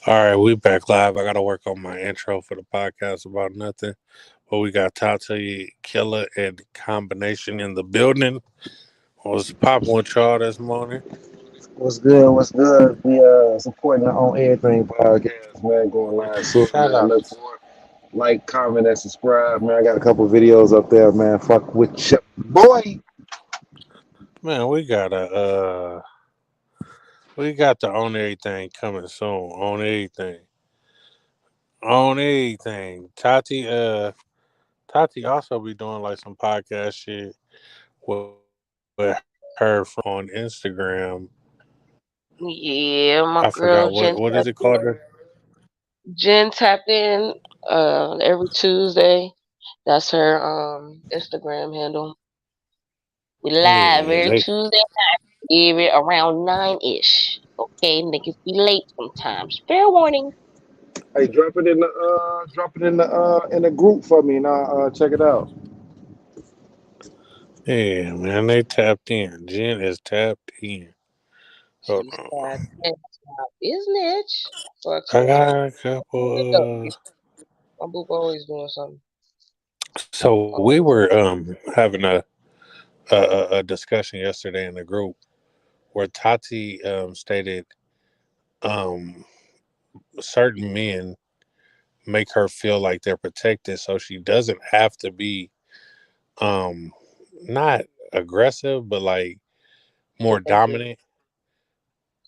All right, we back live. I got to work on my intro for the podcast about nothing. But we got Tati, Killer, and Combination in the building. What's popping with y'all this morning? What's good? What's good? We supporting our own everything podcast, man. Going live soon, Shout man. out. Look for it. Like, comment, and subscribe, man. I got a couple videos up there, man. Fuck with your boy. Man, we got the Own Everything coming soon. Own Everything. Own Everything. Tati also be doing like some podcast shit with her from on Instagram. Yeah, my I girl forgot what is it called? Jen tapped in every Tuesday. That's her Instagram handle. We live Yeah, every Tuesday, every around 9-ish. Okay, niggas be late sometimes. Fair warning. Hey, drop it in the group for me, and I'll check it out. yeah, man, they tapped in. Jen is tapped in. Hold She's on. tapped in. That's my business. So I I told you. got a Wake up. couple. My book always doing something. So we were having a discussion yesterday in the group where Tati stated um, certain men make her feel like they're protected, so she doesn't have to be um, not aggressive, but like more Defensive. dominant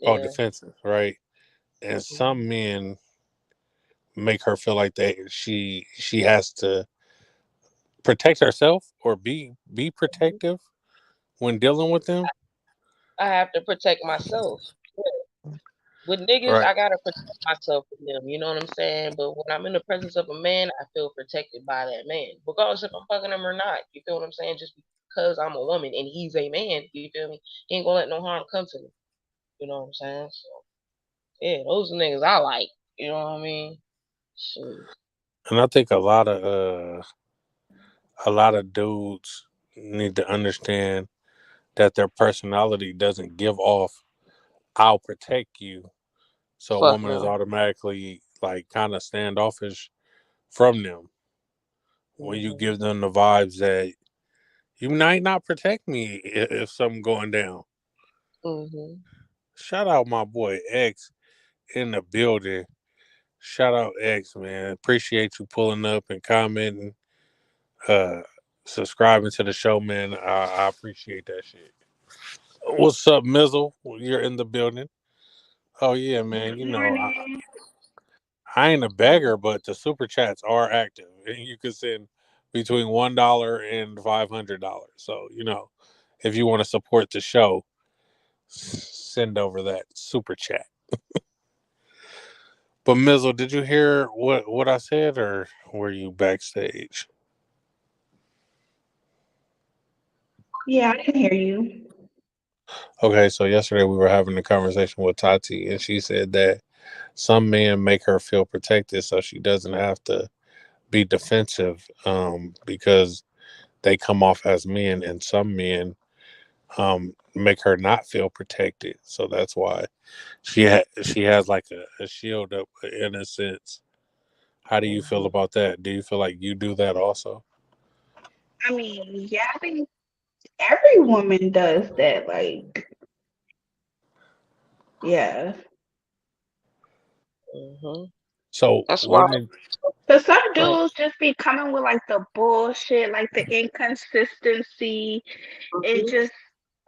or Yeah. defensive, right? And Mhm. some men make her feel like she has to protect herself or be protective when dealing with them. I have to protect myself. With niggas, Right. I gotta protect myself from them. You know what I'm saying? But when I'm in the presence of a man, I feel protected by that man, regardless if I'm fucking him or not. You feel what I'm saying? Just because I'm a woman and he's a man, you feel me? He ain't gonna let no harm come to me. You know what I'm saying? So yeah, those are niggas I like. You know what I mean? Shoot. And I think a lot of dudes need to understand that their personality doesn't give off "I'll protect you," so a Fuck woman is no. automatically like kind of standoffish from them when you Hmm. give them the vibes that you might not protect me if something going down. Hmm. Shout out my boy X in the building. Shout out X, man. Appreciate you pulling up and commenting, uh, subscribing to the show, man. I appreciate that shit. What's up, Mizzle? You're in the building. Oh yeah, man. Good You know morning. I ain't a beggar, but the super chats are active, and you can send between $1 and $500. So if you want to support the show, send over that super chat. But Mizzle, did you hear what I said, or were you backstage? Yeah, I can hear you. Okay, so yesterday we were having a conversation with Tati, and she said that some men make her feel protected, so she doesn't have to be defensive, because they come off as men, and some men make her not feel protected. So that's why she has like a shield up in a sense. How do you feel Hmm. about that? Do you feel like you do that also? I mean, yeah, I think every woman does that. Like, yeah. Hmm. So That's why. wouldn't But some Like, dudes just be coming with like the bullshit, like the inconsistency and hmm. just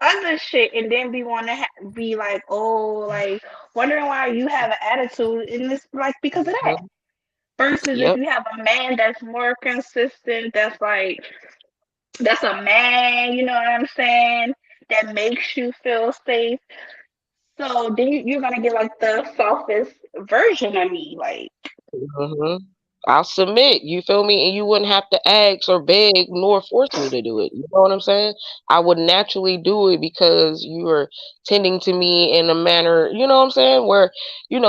other shit, and then be want to be like, oh, like wondering why you have an attitude, and it's like because of that. Hmm. Versus if Yep. you have a man that's more consistent, that's a man, you know what I'm saying? That makes you feel safe. So then you're gonna get like the softest version of me. Like, Hmm. I'll submit, you feel me? And you wouldn't have to ask or beg nor force me to do it. You know what I'm saying? I would naturally do it because you are tending to me in a manner, you know what I'm saying, where you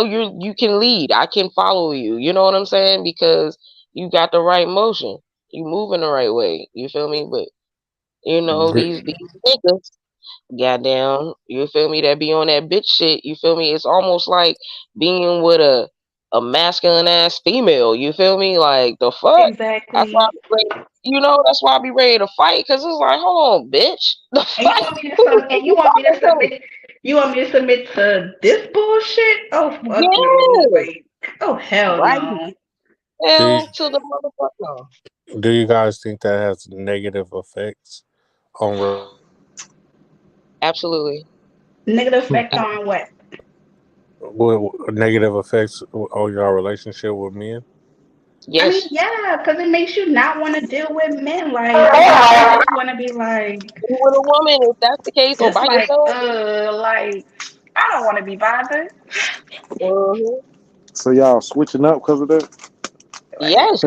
can lead. I can follow you. You know what I'm saying? Because you got the right motion. You move in the right way. You feel me? But these niggas, goddamn, you feel me, that be on that bitch shit, you feel me? It's almost like being with a a masculine ass female. You feel me? Like the fuck. That's why Exactly. I be ready, that's why I be ready to fight. Cause it's like, hold on, bitch. The And you fight. want me to Who and you you want me to talking to? submit you want me to submit to this bullshit? Oh fuck no. Yeah. Like oh hell Right. no. Do you, Hell to the motherfucker. do you guys think that has negative effects on Absolutely. Negative effect on what? negative effects on your relationship with men? I mean, Yes. yeah, because it makes you not want to deal with men. Like you just want to be like, Be with a woman, if that's the case, or just by like, yourself. like I don't want to be bothered. hmm So y'all switching up because of that? Like, Yes.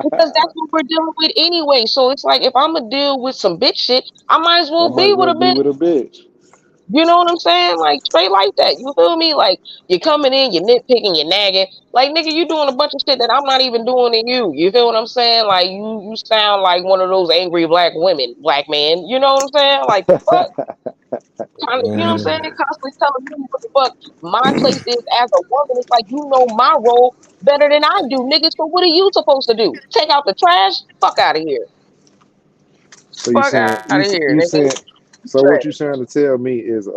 Because that's what we're dealing with anyway. So it's like if I'm gonna deal with some bitch shit, I might as I well might be as with well a be bitch. with a bitch. You know what I'm saying? Like straight like that. You feel me? Like you're coming in, you're nitpicking, you're nagging. Like nigga, you doing a bunch of shit that I'm not even doing to you. You feel what I'm saying? Like you sound like one of those angry black women, black man. You know what I'm saying? Like the fuck? You know what I'm saying? Mm. Constantly telling me what the fuck my place is as a woman. It's like you know my role better than I do, nigga. So what are you supposed to do? Take out the trash? Fuck out of here. So you Fuck saying out of here, you nigga. saying so Trash. what you trying to tell me is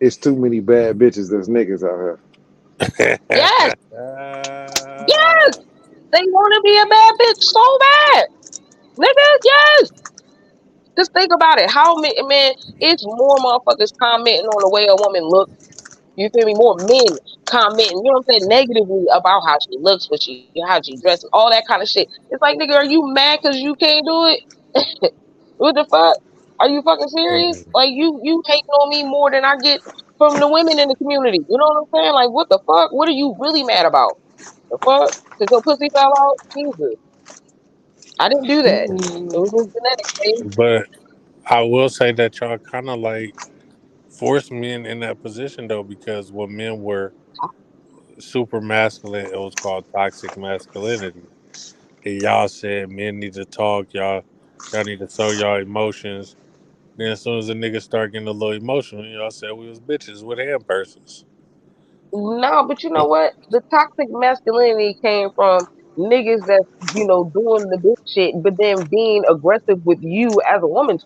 it's too many bad bitches that's niggas out Yes, yes. They want to be a bad bitch so bad, nigga. Yes. Just think about it. How many man? It's more motherfuckers commenting on the way a woman looks. You feel me? More men commenting, you know what I'm saying, negatively about how she looks, how she dresses, all that kind of shit. It's like, nigga, are you mad because you can't do it? What the fuck? Are you fucking serious? Mm. Like you hating on me more than I get from the women in the community. You know what I'm saying? Like, what the fuck? What are you really mad about? The fuck? Because your pussy fell out? Jesus. I didn't do that. It here. was just genetic, baby. But I will say that y'all kind of like forced men in that position though, because when men were super masculine, it was called toxic masculinity. And y'all said men need to talk, y'all need to show y'all emotions. Then as soon as the niggas start getting a little emotional, y'all said we was bitches with hand purses. No, but you know what? The toxic masculinity came from niggas that's, doing the bitch shit, but then being aggressive with you as a woman,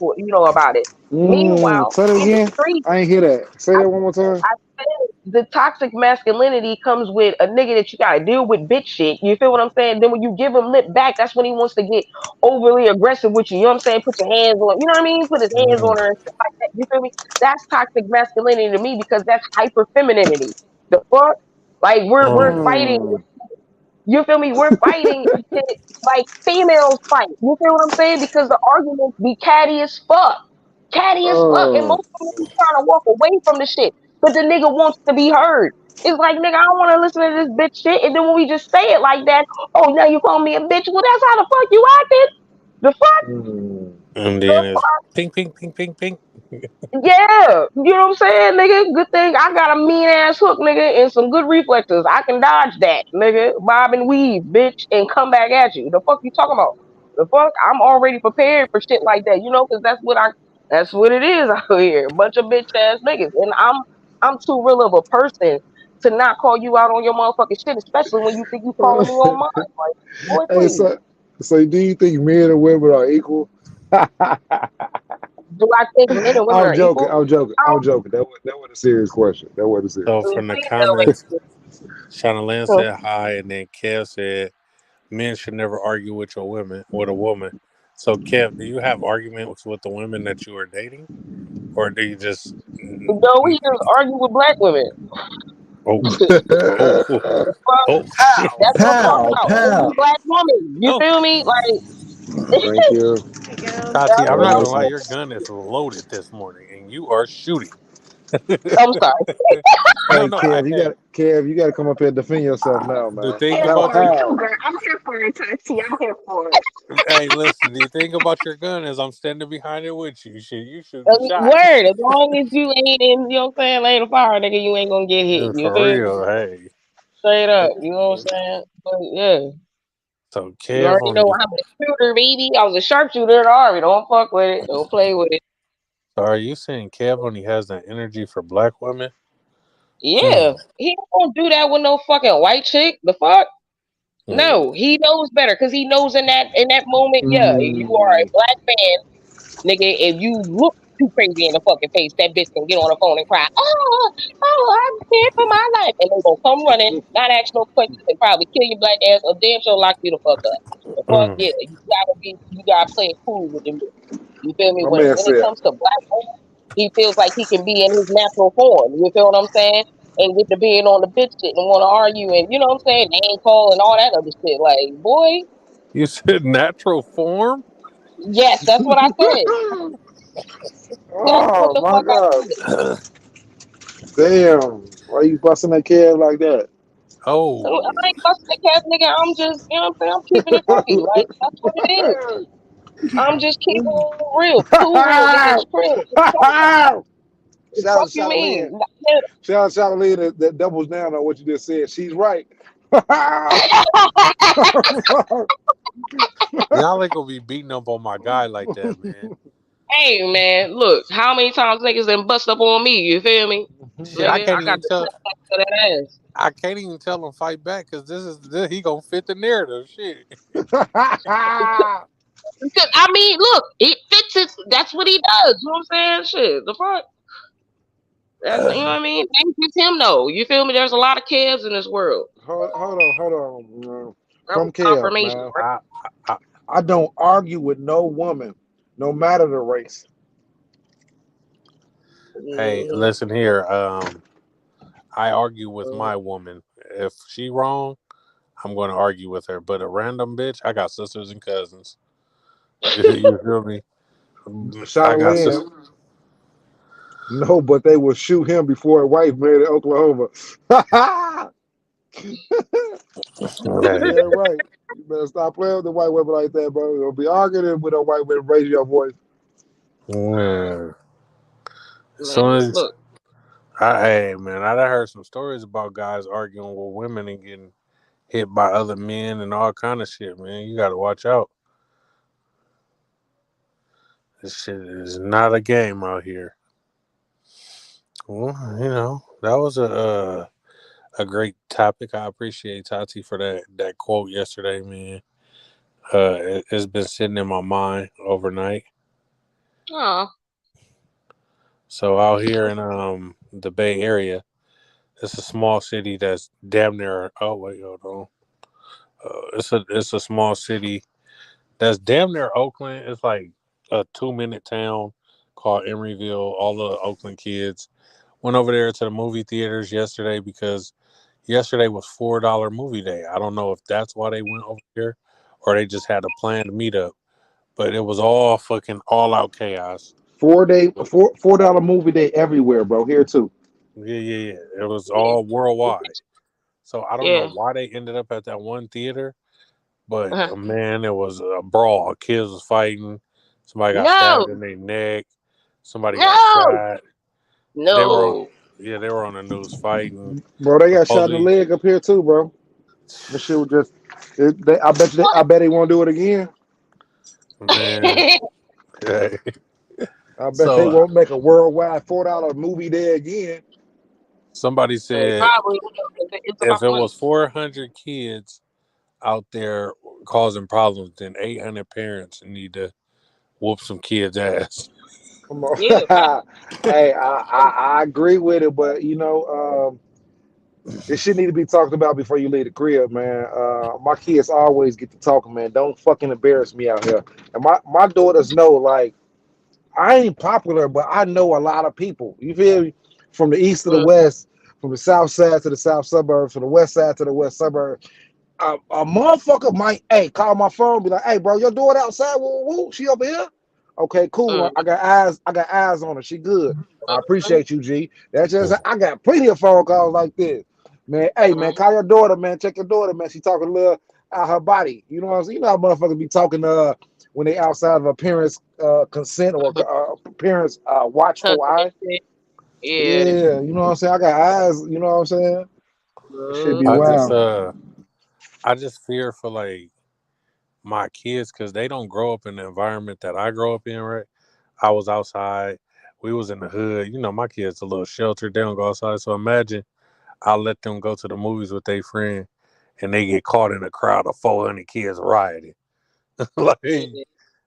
about it. Meanwhile, Say that in the again. street, I ain't hear that. Say I, that one more time. I said the toxic masculinity comes with a nigga that you gotta deal with bitch shit. You feel what I'm saying? Then when you give him lip back, that's when he wants to get overly aggressive with you. You know what I'm saying? Put your hands on, you know what I mean? Put his hands on Mm. her and stuff like that. You feel me? That's toxic masculinity to me because that's hyper femininity. The fuck? Like we're Mm. fighting. Mm. You feel me? We're fighting like females fight. You feel what I'm saying? Because the arguments be catty as fuck. Catty as fuck. And Oh. most of them be trying to walk away from the shit. But the nigga wants to be heard. It's like, nigga, I don't want to listen to this bitch shit. And then when we just say it like that, oh, now you call me a bitch. Well, that's how the fuck you acted. The fuck? Mm. And The then it's fuck? pink, pink, pink, pink, pink. Yeah, you know what I'm saying, nigga? Good thing I got a mean ass hook, nigga, and some good reflexes. I can dodge that, nigga. Bob and weave, bitch, and come back at you. The fuck you talking about? The fuck? I'm already prepared for shit like that, because that's what it is out here. A bunch of bitch ass niggas. And I'm too real of a person to not call you out on your motherfucking shit, especially when you think you calling me on mine. Like, boy, Hey, please. so do you think men and women are equal? Do I think men and women I'm are joking. equal? I'm joking. I I'm joking. That was a serious question. That wasn't a serious So don't from question. the think that comments, way. Shauna Lynn said hi, and then Kev said men should never argue with with a woman. So Kev, do you have arguments with the women that you are dating, or do you just No, we just argue with black women. oh oh The fuck? oh shit That's what I'm talking Pow, about. pow. Every black woman. You oh feel me? Like, Thank you. girl, Tati, that's I'm what not I'm gonna lie, Listen. your gun is loaded this morning, and you are shooting. I'm sorry. No, Hey, no, Kev, you got to come up here and defend yourself now, the man. thing here Pow, about for your it too, pow. girl. I'm here for it, Tati. I'm here for it. hey, listen, the thing about your gun is I'm standing behind it with you. You shooting shots. Word. As long as you ain't in, lane of fire, nigga, you ain't gonna get hit. You For feel me? real, hey. Straight up. You know what I'm saying? But yeah. So You Kev already on know the I'm a shooter, baby. I was a sharpshooter in the army. Don't fuck with it. Don't play with it. so are you saying Kev only has that energy for black women? Yeah, he don't do that with no fucking white chick. The fuck? No, he knows better because he knows in that moment, yeah, you are a black man, nigga. If you look too crazy in the fucking face, that bitch can get on the phone and cry, I'm scared for my life, and they gonna come running, not ask no questions, and probably kill your black ass or damn sure lock you the fuck up. The fuck, yeah, you gotta play it cool with them. You feel me? My When man it said, comes to black men, he feels like he can be in his natural form. You feel what I'm saying? And get to being on the bitch shit and want to argue and you know what I'm saying, name call and all that other shit. Like, boy, You said natural form? yes, that's what I said. That's what "Oh the my fuck I god, said. damn, why you busting that kid like that?" So Oh. I ain't busting the cat, nigga. I'm just, you know what I'm saying? I'm keeping it funky. Like, that's what it is. I'm just keeping it real. Too real. This is real. The Shout out fuck to you Charlene. mean? Shout out to Charlene that doubles down on what you just said. She's right. Y'all ain't gonna be beating up on my guy like that, man. Hey man, look, how many times niggas done bust up on me? You feel me? Shit, Nigga, I got the clip to that ass. I can't even tell him fight back because he gonna fit the narrative. Shit. Because, I mean, look, it fits it. That's what he does. You know what I'm saying? Shit, the fuck. That's you know what I mean. Ain't just him though. You feel me? There's a lot of Kevs in this world. hold on. That was From Kev, confirmation, man. right? I don't argue with no woman, no matter the race. Hey, Mm-hmm. listen here. I argue with my woman. If she wrong, I'm going to argue with her. But a random bitch, I got sisters and cousins. You feel me? I got sisters. Charlene, no, but they will shoot him before a wife married in Oklahoma. Okay. Yeah, right. You better stop playing with the white women like that, bro. You'll be arguing with a white women, raise your voice. Yeah. So Man, look. hey man, I done heard some stories about guys arguing with women and getting hit by other men and all kind of shit, man. You got to watch out. This shit is not a game out here. Well, that was a great topic. I appreciate Tati for that quote yesterday, man. It's been sitting in my mind overnight. Oh. So out here in the Bay Area, it's a small city that's damn near. Oh wait, hold on. It's a small city that's damn near Oakland. It's like a 2-minute town called Emeryville. All the Oakland kids went over there to the movie theaters yesterday because yesterday was $4 movie day. I don't know if that's why they went over there or they just had a planned meetup, but it was all fucking all out chaos. $4 movie day everywhere, bro. Here too. Yeah. It was all worldwide. So I don't know Yeah. why they ended up at that one theater, but Uh-huh. man, it was a brawl. Kids was fighting. Somebody got stabbed No. in their neck. Somebody got No. shot. They were No. they were on the news fighting. Bro, they The got shot in the police. leg up here too, bro. That shit was just. I bet they won't do it again. Man. Okay. I bet they So won't make a worldwide $4 movie day again. somebody They said probably will. It's if about it money. was 400 kids out there causing problems, then 800 parents need to whoop some kids' ass. Come on. Yeah. Hey, I agree with it, but it shit need to be talked about before you leave the crib, man. My kids always get to talking, man. Don't fucking embarrass me out here. And my daughters know, like, I ain't popular, but I know a lot of people. You feel me? From the east to the west, from the south side to the south suburbs, from the west side to the west suburbs. A motherfucker might, hey, call my phone, be like, hey, bro, your daughter outside? Woo, woo, she over here? Okay, cool. I got eyes on her. She good. I appreciate you, G. That's just I got plenty of phone calls like this. Man, hey man, call your daughter, man. Check your daughter, man. She talking a little out her body. You know what I'm saying? You know how motherfuckers be talking when they outside of a parent's consent or parents watchful eye. Yeah. Yeah, you know what I'm saying? I got eyes, you know what I'm saying? It should be I just wild. I just fear for like my kids because they don't grow up in the environment that I grow up in, right? I was outside. We was in the hood. You know, my kids a little sheltered. They don't go outside. So imagine I let them go to the movies with their friend, and they get caught in a crowd of 400 kids rioting. Like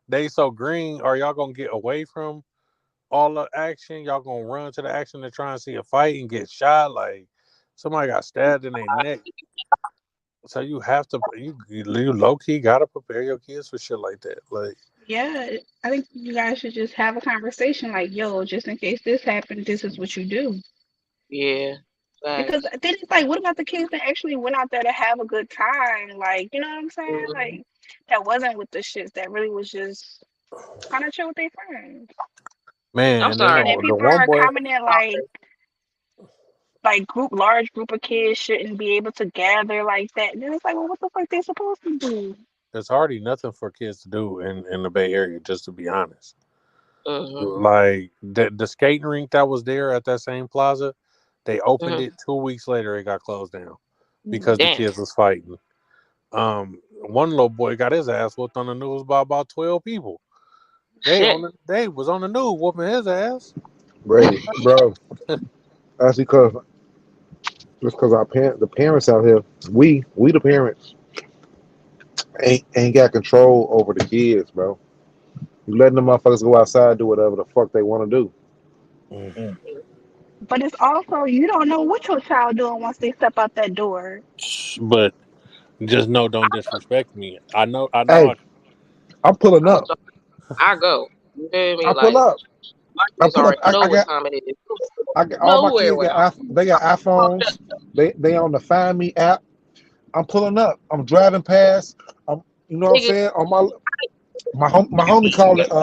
they so green. Are y'all gonna get away from all the action? Y'all gonna run to the action to try and see a fight and get shot? Like somebody got stabbed in their neck. So you have to you low key gotta prepare your kids for shit like that. Like Yeah, I think you guys should just have a conversation like, yo, just in case this happened, this is what you do. Yeah. Because Facts. then it's like, what about the kids that actually went out there to have a good time? Like, you know what I'm saying? Mhm. Like, that wasn't with the shits. That really was just kind of chill with their friends. I'm man, and then And sorry. then the people one are boy commenting like large group of kids shouldn't be able to gather like that. And then it's like, well, what the fuck they supposed to do? there's hardly nothing for kids to do in the Bay Area, just to be honest. Mhm. Like the skating rink that was there at that same plaza, they opened Mhm. it 2 weeks later, it got closed down because the Damn. kids was fighting. One little boy got his ass whooped on the news by about 12 people. Shit. They was on the news whooping his ass. Brady, bro. That's because the parents out here, we the parents ain't got control over the kids, bro. You letting them motherfuckers go outside do whatever the fuck they want to do. Mm. But it's also, you don't know what your child doing once they step out that door. But just know, don't disrespect me. I know. Hey, I'm pulling I'm up. sorry. I go. You feel me? I pull Like up. my I kids pull up. already know what time it is. I got all my Nowhere kids without they got iPhones. They on the Find Me app. I'm pulling up. I'm driving past. I'm you know what I'm nigga. saying? On my homie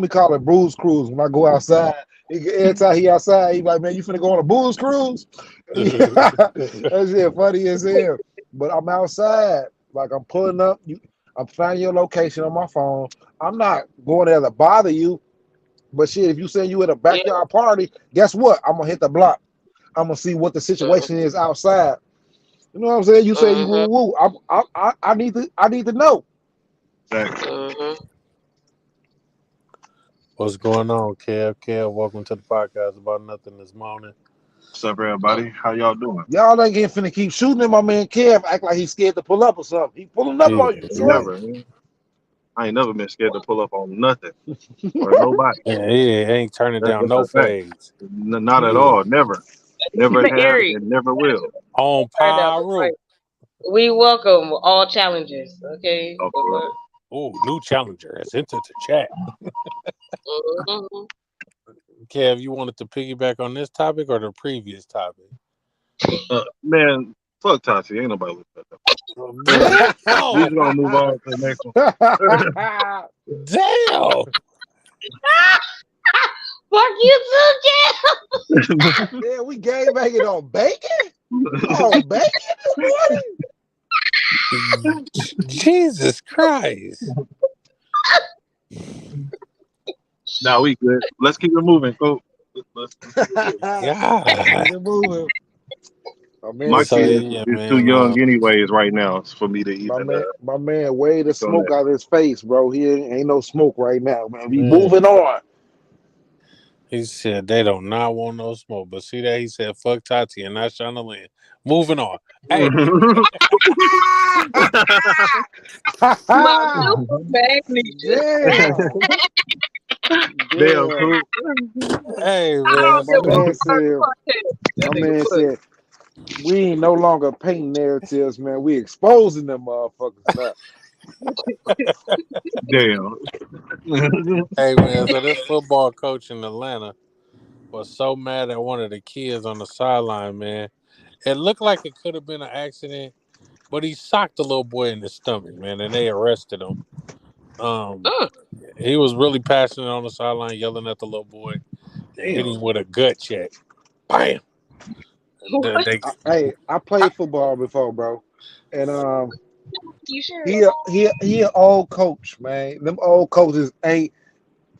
call it Booze Cruise when I go outside. Every time he outside, he like, man, you finna go on a Booze Cruise? That shit funny as hell. But I'm outside, like I'm pulling up. I'm finding your location on my phone. I'm not going there to bother you. But shit, if you say you at a Yeah. backyard party, guess what? I'm gonna hit the block. I'm gonna see what the situation is outside. You know what I'm saying? You say you woo Mhm. woo. I need to know. Mhm. What's going on, Kev? Kev, welcome to the podcast about nothing this morning. What's up, everybody? How y'all doing? Y'all ain't getting finna keep shooting at my man Kev. Act like he's scared to pull up or something. He pulling up Yeah, on you, yeah. son. Never, man. I ain't never been scared to pull up on nothing or nobody. Yeah, he ain't turning down That's no a fact. fades. Not at Yeah. all. Never. Never But have Ari, and never will. On turn up. Right. Pyro. We welcome all challenges. Okay. Of The course. fuck? Oh, new challenger has entered the chat. Mhm. Kev, you wanted to piggyback on this topic or the previous topic? Man, fuck Tati. Ain't nobody with that. We Damn! just gonna move on to the next one. Damn! Fuck you too, Ken. Yeah, we game banging on bacon? Oh, bacon this morning? Jesus Christ. Now we good. Let's keep it moving, coach. Let's God. Keep it moving. My man My So, kid said, yeah, is too man. young anyways right now for me to even my man waved the speak on smoke out of his face, bro. He ain't no smoke right now, man. We Mm. moving on. He said they don't not want no smoke. But see that? He said, fuck Tati and not Shauna Lynn. Moving on. Hey. My super magnesia. Damn. Damn, Damn. cool. Hey, I man. don't My give a man fuck. said, That my nigga man pussy. said, we ain't no longer painting narratives, man. We exposing them motherfuckers now. Damn. Hey, man. So this football coach in Atlanta was so mad at one of the kids on the sideline, man. It looked like it could have been an accident, but he socked the little boy in the stomach, man, and they arrested him. Mm. He was really passionate on the sideline, yelling at the little boy and hit Damn. him with a gut check. Bam! They, I played football before, bro. And You sure? he an old coach, man. Them old coaches ain't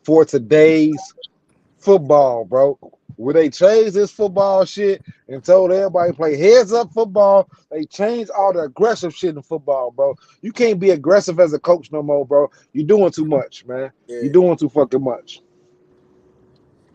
for today's football, bro. Where they changed this football shit and told everybody to play heads up football, they changed all the aggressive shit in football, bro. You can't be aggressive as a coach no more, bro. You're doing too much, man. yeah. You're doing too fucking much.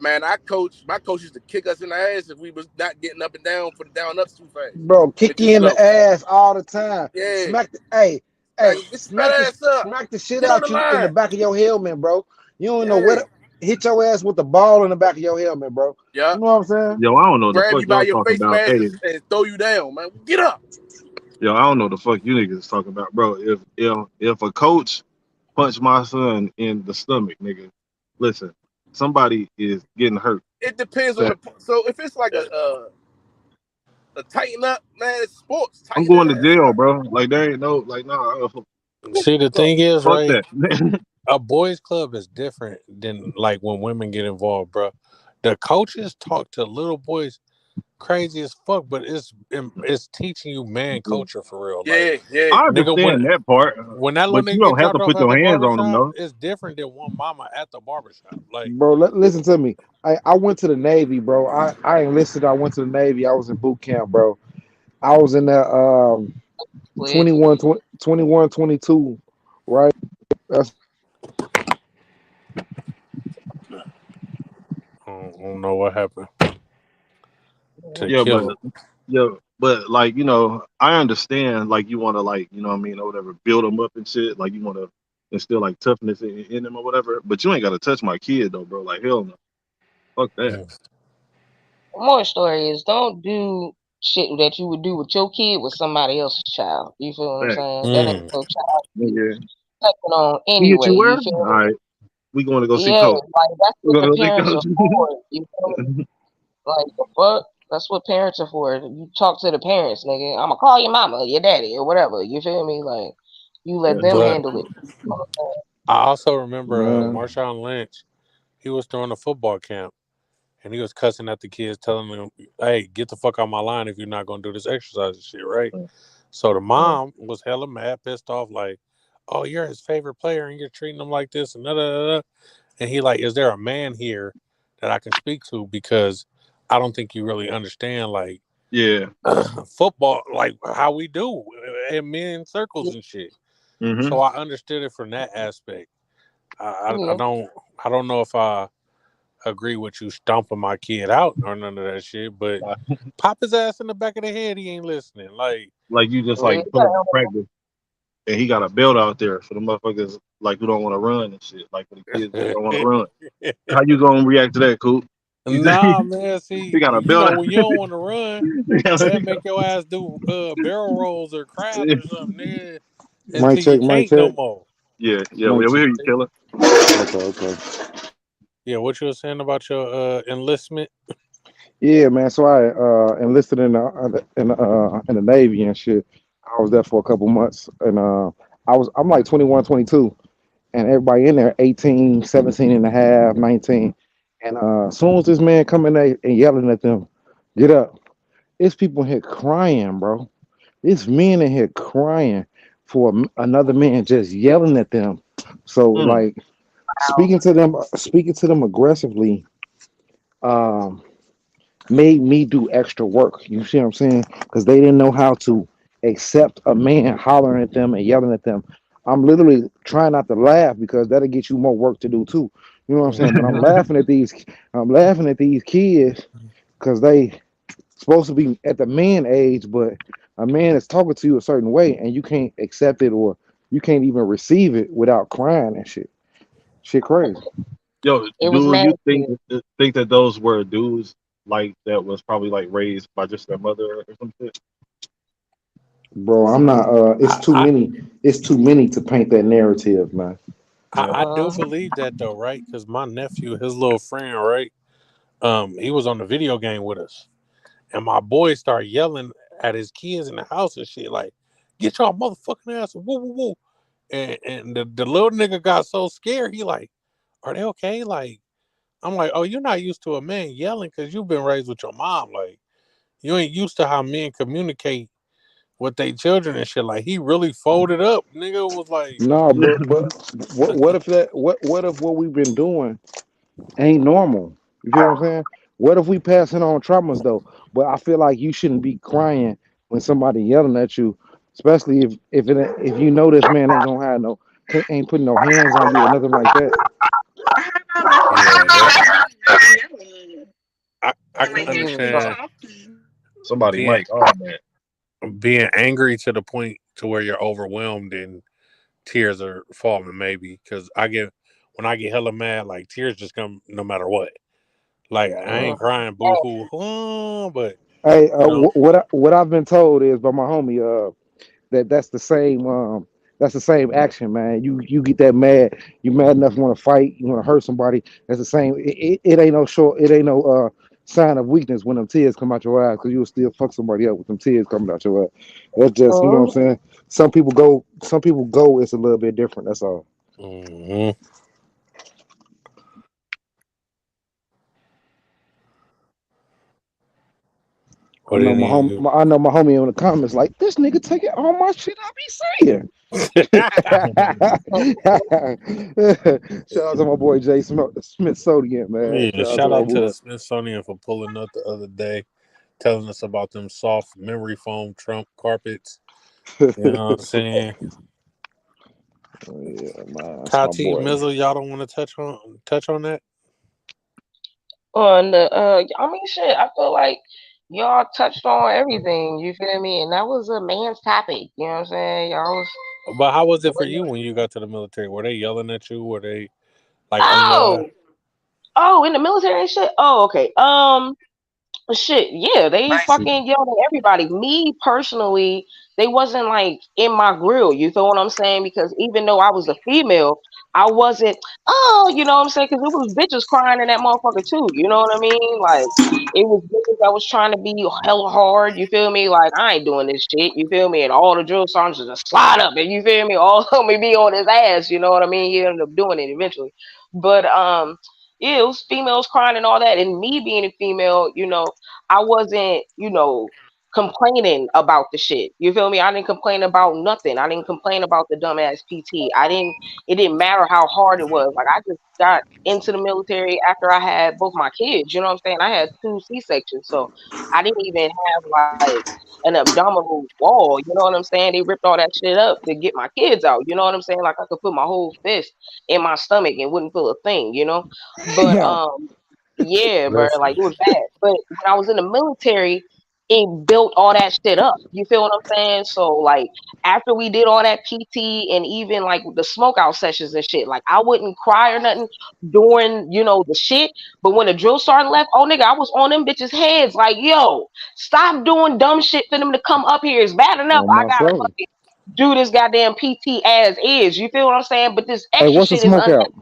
Man, my coach used to kick us in the ass if we was not getting up and down for the down ups too fast. Bro, kick Too you in slow. the ass all the time. Yeah. Smack the hey, Like, get your fat ass up. smack the shit Get on out the you in the line. back of your helmet, bro. You don't know Yeah. what hit your ass with the ball in the back of your helmet, bro. Yeah. You know what I'm saying? Yo, I don't know the Grab fuck you by y'all your talking face about. mask Hey, and throw you down, man. Get up. yo, I don't know the fuck you niggas talking about, bro. If a coach punched my son in the stomach, nigga, listen, somebody is getting hurt. It depends on the. So if it's like a tighten up, man, it's sports. I'm Tighten going to that ass jail, up. bro. Like there ain't no like no. See, the thing is, Fuck right? that. A boys' club is different than like when women get involved, bro. The coaches talk to little boys crazy as fuck, but it's teaching you man culture for real. Like, Yeah. I nigga, understand that part, when that little but you nigga don't get have to dropped off put at your the hands on them, barbershop, though. it's different than one mama at the barbershop. Like, Bro, listen to me. I went to the Navy, bro. I enlisted. I went to the Navy. I was in boot camp, bro. I was in that 21, 22, right? That's I don't know what happened to Yeah, but kill like I understand like you want to like what I mean or whatever, build them up and shit. Like you want to instill like toughness in them or whatever. But you ain't got to touch my kid though, bro. Like hell no, fuck that. him. More story is don't do shit that you would do with your kid with somebody else's child. You feel what I'm Fact. saying? That ain't your child. Nigga, Taking on he hit anyway. you where? You feel All me? right, we going to go see Yeah, coach. like that's We what gonna the go see parents are coach. for. You feel me? Like the fuck? That's what parents are for. You talk to the parents, nigga. I'ma call your mama, your daddy, or whatever. You feel me? Like you let them But handle it. You know what I'm saying? I also remember man. Marshawn Lynch. He was throwing a football camp, and he was cussing at the kids, telling them, "Hey, get the fuck out my line if you're not gonna do this exercise and shit, right?" So the mom was hella mad, pissed off, like, "Oh, you're his favorite player, and you're treating him like this, and da da da." da." And he like, "Is there a man here that I can speak to? Because I don't think you really understand, like, Yeah. football, like how we do in men circles and shit." Mm-hmm. So I understood it from that aspect. I Yeah. don't know if I agree with you stomping my kid out or none of that shit, but pop his ass in the back of the head. He ain't listening. Like you just Yeah, like you put him gotta in practice, and he got a belt out there for the motherfuckers like who don't want to run and shit. Like for the kids that don't want to run. How you gonna react to that, Coop? nah, man. See, He got a you belt know out. when you don't want to run, they'll make your ass do barrel rolls or crabs or something, nigga, Mic until you check, mic can't no check. more. Yeah, Mic we check. hear you, killer. Okay. Yeah, what you were saying about your enlistment? Yeah, man. So I enlisted in the Navy and shit. I was there for a couple months, and I'm like 21, 22, and everybody in there 18, 17 and a half, 19. And as soon as this man come in there and yelling at them, get up. It's people in here crying, bro. It's men in here crying for another man just yelling at them. So Mm. like speaking to them aggressively, um, made me do extra work. You see what I'm saying? Because they didn't know how to accept a man hollering at them and yelling at them. I'm literally trying not to laugh because that'll get you more work to do too. You know what I'm saying? But I'm laughing at these kids because they supposed to be at the man age, but a man is talking to you a certain way and you can't accept it or you can't even receive it without crying and shit. Shit crazy. Yo, It was do you nasty. think that those were dudes like that was probably like raised by just their mother or some shit? Bro, I'm not I, I, it's too many to paint that narrative, man. I do believe that though, right? Because my nephew, his little friend, right? He was on the video game with us. And my boy started yelling at his kids in the house and shit, like, get y'all motherfucking ass, woo, woo, woo. And the little nigga got so scared, he like, are they okay? Like, I'm like, oh, you're not used to a man yelling because you've been raised with your mom. Like, you ain't used to how men communicate with their children and shit. Like, he really folded up. Nigga was like, No, but what if what if what we've been doing ain't normal? You feel what I'm saying? What if we passing on traumas though? But I feel like you shouldn't be crying when somebody yelling at you, especially if you know this man ain't gonna have ain't putting no hands on you or nothing like that. How about that's yeah, not yelling? I And can like Mm-hmm. actually understand talking. Somebody being mic. Oh man. angry to the point to where you're overwhelmed and tears are falling. Maybe because when I get hella mad, like tears just come no matter what. Like I ain't crying boo hoo, but Hey, you know, what I've been told is by my homie that's the same action, man. You get that mad, you mad enough you want to fight, you want to hurt somebody. That's the same. It ain't no sign of weakness when them tears come out your eyes because you'll still fuck somebody up with them tears coming out your eyes. That's just, you know what I'm saying. Some people go. It's a little bit different. That's all. mhm. I What know did my he home. do? I know my homie in the comments like this nigga taking all my shit I be saying. Shout out to my boy Jay Smithsonian, man. Yeah, Shout out to shout my out to the boy. Smithsonian for pulling up the other day, telling us about them soft memory foam Trump carpets. You know what I'm saying? Yeah, man, that's my Tati boy. Mizzle, y'all don't want to touch on that? On the I mean shit, I feel like y'all touched on everything, you feel me? And that was a man's topic, you know what I'm saying? Y'all was But how was it for you when you got to the military? Were they yelling at you? Were they like on your ass? Oh, in the military and shit. Oh, okay. Shit, yeah, they fucking yelled at everybody. Me personally, they wasn't like in my grill. You feel what I'm saying? Because even though I was a female, I wasn't. Oh, you know what I'm saying? Because it was bitches crying in that motherfucker too. You know what I mean? Like it was bitches that was trying to be hella hard. You feel me? Like I ain't doing this shit. You feel me? And all the drill sergeants just slide up, and you feel me? All of me be on his ass. You know what I mean? He ended up doing it eventually, but yeah, it was females crying and all that. And me being a female, I wasn't, complaining about the shit. You feel me? I didn't complain about nothing. I didn't complain about the dumbass PT. It didn't matter how hard it was. Like, I just got into the military after I had both my kids. You know what I'm saying? I had two C-sections. So I didn't even have like an abdominal wall. You know what I'm saying? They ripped all that shit up to get my kids out. You know what I'm saying? Like, I could put my whole fist in my stomach and wouldn't feel a thing. But Damn. yeah, bro, like Listen, it was bad. But when I was in the military, it built all that shit up. You feel what I'm saying? So like after we did all that PT and even like the smoke out sessions and shit, like I wouldn't cry or nothing during, the shit. But when the drill sergeant left, oh nigga, I was on them bitches' heads like, yo, stop doing dumb shit for them to come up here. It's bad enough. On I my gotta soul. fucking do this goddamn PT as is. You feel what I'm saying? But this Hey, extra what's a shit is smoke unnecessary. out?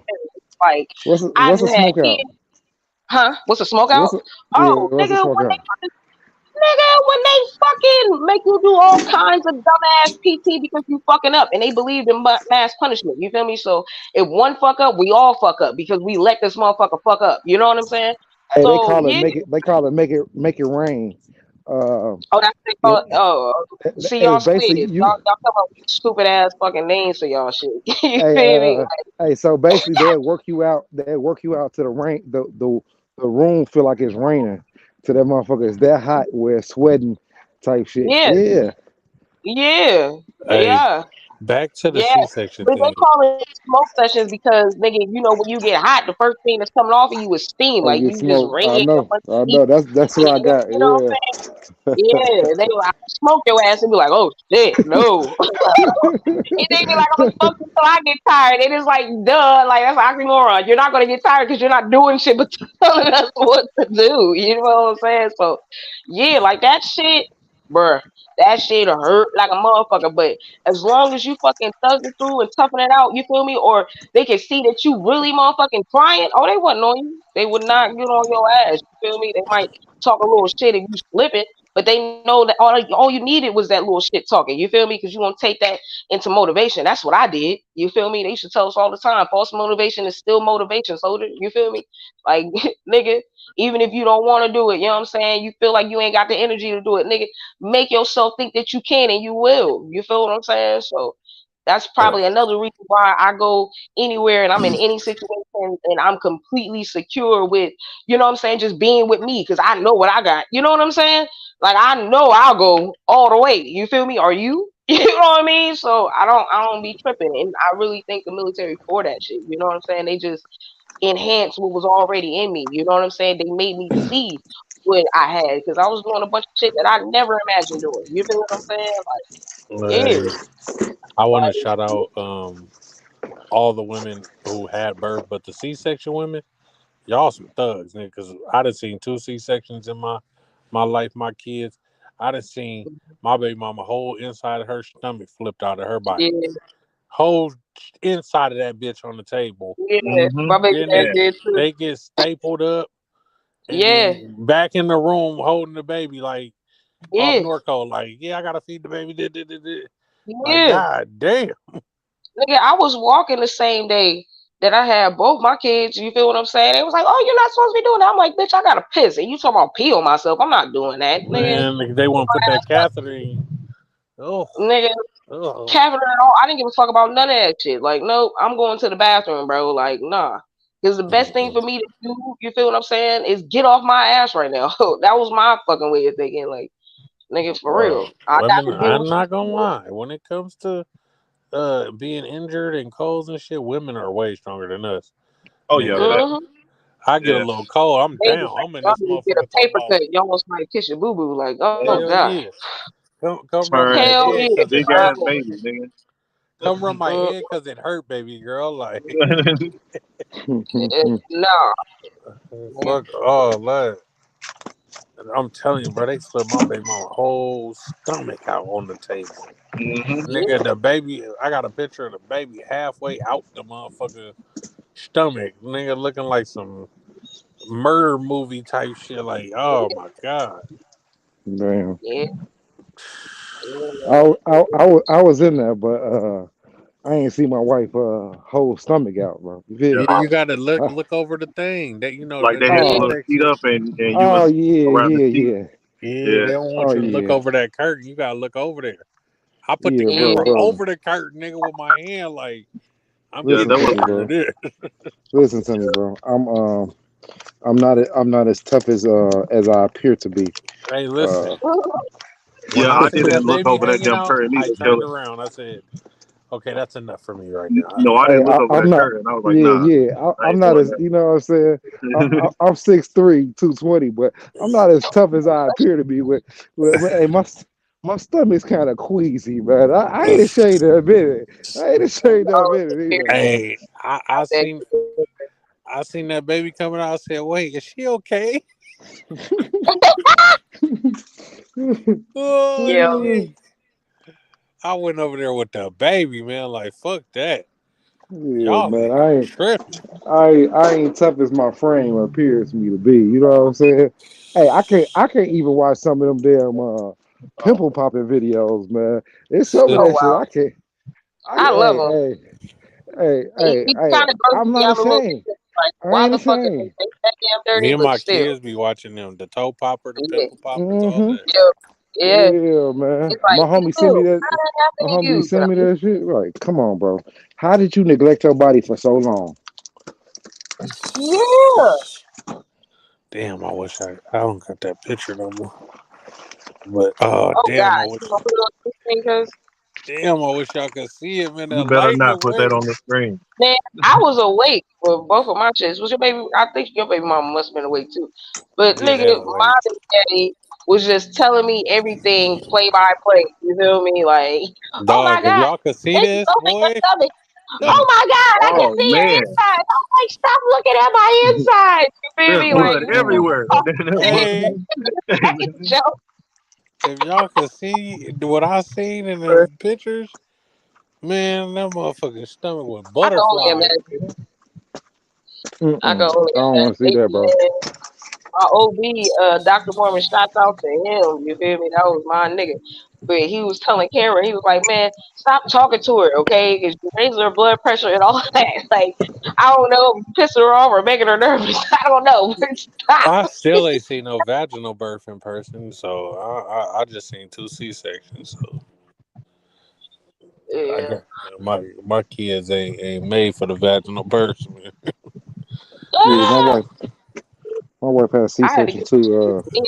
Like I What's a just had smoke out? kids. Huh? What's a smoke out? What's a Yeah? Oh, What's a nigga, smoke out? when they fucking make you do all kinds of dumbass PT because you fucking up, and they believe in mass punishment. You feel me? So if one fuck up, we all fuck up because we let this motherfucker fuck up. You know what I'm saying? Hey, they So call it yeah. make it. They call it make it rain. Uh, Oh, that's what they call it, it. Oh, see hey, y'all basically squid. you. Y'all come up with stupid ass fucking names for y'all shit. You Hey, feel me? so basically they'll work you out. They'll work you out to the rain. The room feel like it's raining. To that motherfucker, it's that hot where it's sweating, type shit. Yeah, Yeah. yeah, hey, yeah. back to the Yeah, C-section but they thing. call it smoke sessions because nigga, when you get hot, the first thing that's coming off of you is steam. Oh, Like get you just smoked. I radiate a know. bunch I of heat. know. That's what Yeah, I got. you know what Yeah. I'm saying? Yeah, they like smoke your ass and be like, oh shit, no. And they be like, I'm gonna smoke until I get tired. It is like, duh, like that's an oxymoron. You're not gonna get tired because you're not doing shit but telling us what to do. You know what I'm saying? So, yeah, like that shit, bruh, that shit hurt like a motherfucker. But as long as you fucking thug it through and toughen it out, you feel me? Or they can see that you really motherfucking trying. Oh, they wouldn't on you. They would not get on your ass. You feel me? They might talk a little shit and you flip it. But they know that all you needed was that little shit talking. You feel me? Because you won't take that into motivation. That's what I did. You feel me? They used to tell us all the time, false motivation is still motivation, soldier. You feel me? Like, nigga, even if you don't want to do it, you know what I'm saying? You feel like you ain't got the energy to do it, nigga. Make yourself think that you can and you will. You feel what I'm saying? So that's Uh, probably another reason why I go anywhere and I'm in any situation and I'm completely secure with, you know what I'm saying, just being with me because I know what I got. You know what I'm saying? Like I know I'll go all the way. You feel me? Are you? You know what I mean? So I don't be tripping, and I really think the military for that shit. You know what I'm saying? They just enhance what was already in me. You know what I'm saying? They made me see what I had because I was doing a bunch of shit that I never imagined doing. You feel what I'm saying? Like, yeah, I want to like, shout out all the women who had birth, but the C-section women, y'all some thugs, nigga. Because I done seen 2 C-sections in my life, my kids. I done seen my baby mama whole inside of her stomach flipped out of her body, yeah, whole inside of that bitch on the table. yeah. Mm-hmm. My baby Then dad did too. they get stapled up and Yeah, then back in the room holding the baby like off yeah, Norco, like, yeah, I gotta feed the baby. Like, yeah. god damn. Nigga, I was walking the same day that I had both my kids. You feel what I'm saying? They was like, "Oh, you're not supposed to be doing that." I'm like, "Bitch, I gotta piss." And you talking about pee on myself? I'm not doing that, nigga. Man, they want to put that catheter in. Oh, Nigga, oh. catheter and all. I didn't give a fuck about none of that shit. Like, no, I'm going to the bathroom, bro. Like, nah. Because the best thing for me to do, you feel what I'm saying, is get off my ass right now. That was my fucking way of thinking. Like, nigga, for Bro, real. I got women, to deal I'm with not gonna lie. When it comes to being injured and colds and shit, women are way stronger than us. Oh yeah, Nigga, fact. mm-hmm. I get a Yeah. little cold, I'm Baby, down. I'm in y'all this need to get a motherfucker talking paper about, cut. You almost might kiss your boo boo. Like, oh, hell God. yeah. Come rub my Turn Hell head yeah. because it big hurt. ass Oh, baby, nigga. Come rub my mm, head because it hurt, baby girl. Like, nah. fuck all that. I'm telling you, bro, they split my baby mama whole stomach out on the table. Mm-hmm. Nigga, the baby, I got a picture of the baby halfway out the motherfucker stomach. Nigga looking like some murder movie type shit. Like, oh my god. Damn. Yeah. I was in there, but I ain't see my wife whole stomach out, bro. You feel Yeah. me? Yeah, you gotta look Uh, look over the thing. That Like they the had your Yeah. little feet C-section. up and you oh was yeah, around the yeah, seat. yeah. Yeah, Yeah. they don't want Oh you to look yeah, over that curtain. You gotta look over there. I put the yeah, Yeah. camera bro. over the curtain, nigga, with my hand. Like, I'm Yeah, Listen getting that to was me, pictures of bro. this. Listen to me, bro. I'm not as tough as I appear to be. Hey, listen. Uh, When yeah, I I seen didn't that look baby over that hanging damn out, curtain I either, turned Killer. around. I said, "Okay, that's enough for me right now." No, I hey, didn't look over I'm that not. curtain. I was like, Yeah, nah, yeah. I I'm ain't not doing as you know what I'm saying. that. I'm 6'3", 220, but I'm not as tough as I appear to be. Hey, my stomach's kind of queasy, man. I ain't ashamed to admit it. I ain't ashamed to Oh, admit it either, man. Hey, I seen that baby coming out. I said, "Wait, is she okay?" Oh yeah. shit! I went over there with the baby, man. Like, fuck that. Yeah, Y'all man. be tripping. I ain't tough as my frame appears me to be. You know what I'm saying? Hey, I can't even watch some of them damn pimple popping videos, man. It's some of Oh, that shit wow. I love hey, him. He hey, kind of grossed I'm me not out a little ashamed. bit. Like, I why ain't the fuck is ashamed. they that damn Me dirty? and But my still. kids be watching them, the toe popper, the Yeah. pimple poppers, all Mm-hmm. that. Yeah. Yeah. Yeah, man. It's like, ew, how that My happened to homie you? sent me that shit. Like, come on, bro. How did you neglect your body for so long? Yeah. Damn, I wish I don't got that picture no more. But oh Oh, God. damn, You gonna put it on the screen? Because, I wish y'all could see it, man. You That better light in the not put that way. on the screen. man, I was awake for both of my chicks. Was your baby? I think your baby mama must have been awake too. But Yeah, nigga, they was my like, daddy was just telling me everything play by play. You feel me? Like, oh my dog. If God, y'all could see it's this, open your boy. stomach. Oh my God, I can Oh see your man, inside. I'm like, stop looking at my inside. You feel there's me? Like, blood this is Oh, everywhere. Hey, a joke. if y'all could see what I seen in the pictures, man, that motherfucking stomach was I can only butterfly. imagine. I can mm-mm. only I don't want to see that, bro. imagine. My OB, Dr. Mormon, shouts out to him. You feel me? That was my nigga. But he was telling Cameron, he was like, man, stop talking to her, okay? Because you raise her blood pressure and all that. Like, I don't know, pissing her off or making her nervous. I don't know, but stop. I still ain't seen no vaginal birth in person, so I just seen 2 C-sections. So I Yeah. got my kids ain't made for the vaginal birth, man. Yeah, Ah, my wife had a I had to C-section get too. yeah,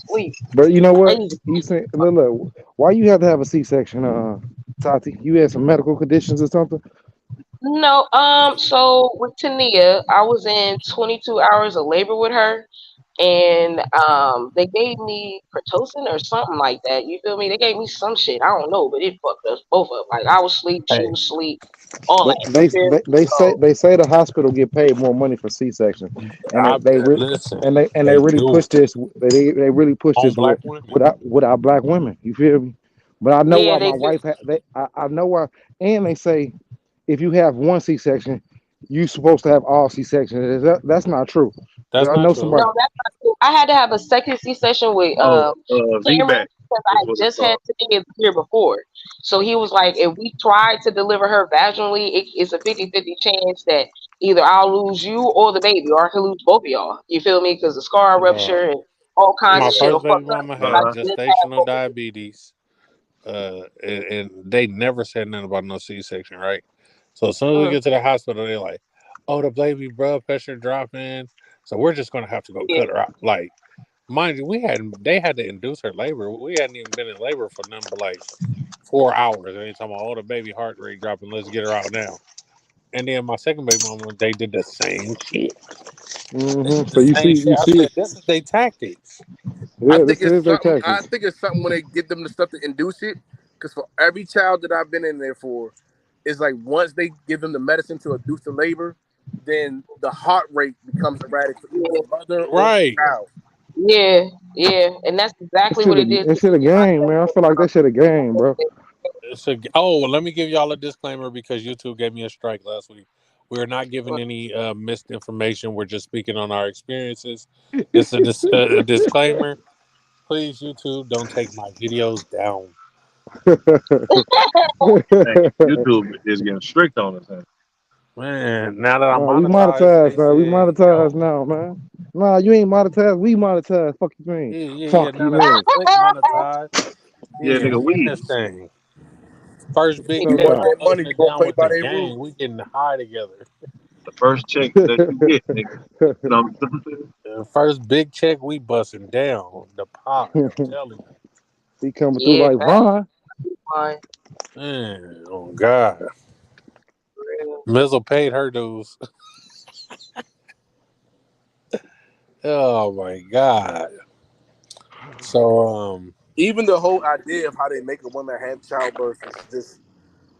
sleep. But you know what? Crazy. You say, look, why you have to have a C-section, Tati? You had some medical conditions or something? No, so with Tania, I was in 22 hours of labor with her, and they gave me Pitocin or something like that. You feel me? They gave me some shit. I don't know, but it fucked us both up. Like I was asleep, she Hey, was asleep, all They, that. You they feel they me? they say So they say the hospital get paid more money for C-section, and I they really listen. and they They really do push this. They really push on this black women. with our black women. You feel me? But I know yeah, why they my do. wife I know why, and they say if you have one C-section, you supposed to have all C-sections. That's not true. That's Because I not know true. No, somebody. that's not true. I had to have a second C-section with Oh, Cameron VBAC because I is had what it's just had called. Tania the year before. So he was like, if we tried to deliver her vaginally, it's a 50-50 chance that either I'll lose you or the baby, or I can lose both of y'all. You feel me? Because the scar Uh, rupture and all kinds my of shit Yeah. will first fuck baby up. mama I had Uh-huh. just had gestational both of them. diabetes. And they never said nothing about no C-section, right? So as soon as we Mhm. get to the hospital, they're like, "Oh, the baby blood pressure dropping, so we're just gonna have to go Yeah, cut her out." Like, mind you, they had to induce her labor. We hadn't even been in labor for nothing but like 4 hours. And they talking about, "Oh, the baby heart rate dropping. Let's get her out now." And then my second baby mama, they did the same shit. They did So the same shit. you I see, said, "This is their tactics." I yeah, think this it's is their something. I tactics. think it's something when they give them the stuff to induce it. Because for every child that I've been in there for, it's like once they give them the medicine to induce the labor, then the heart rate becomes erratic for either yeah, the mother or the Right. child. yeah, yeah. And that's exactly what it did It to should me have and my game, man. I feel like they should have game, bro. second. So, well, let me give y'all a disclaimer because YouTube gave me a strike last week. We're not giving any misinformation. We're just speaking on our experiences. This is a disclaimer. Please, YouTube, don't take my videos down. Hey, YouTube is getting strict on us. Huh? Man, now that I'm Nah, we monetized, monetized, they man. We said, monetized now, man. Nah, you ain't monetized. We monetized. Fuck you, mean? yeah. Fuck Now you, that I mean? click monetize, Yeah, yeah, nigga, we in we. this thing. First big So You check, want now, I'm that money? holding You it gonna down play with by the their gang. rules. We getting high together. The first check that you get, nigga. You know what I'm saying? First big check, we busting down the pot. I'm telling you. he coming through Yeah, like that's Vaughn. fine. Man, oh God. Mizzle paid her dues. Oh my God. So Even the whole idea of how they make a woman have childbirth is just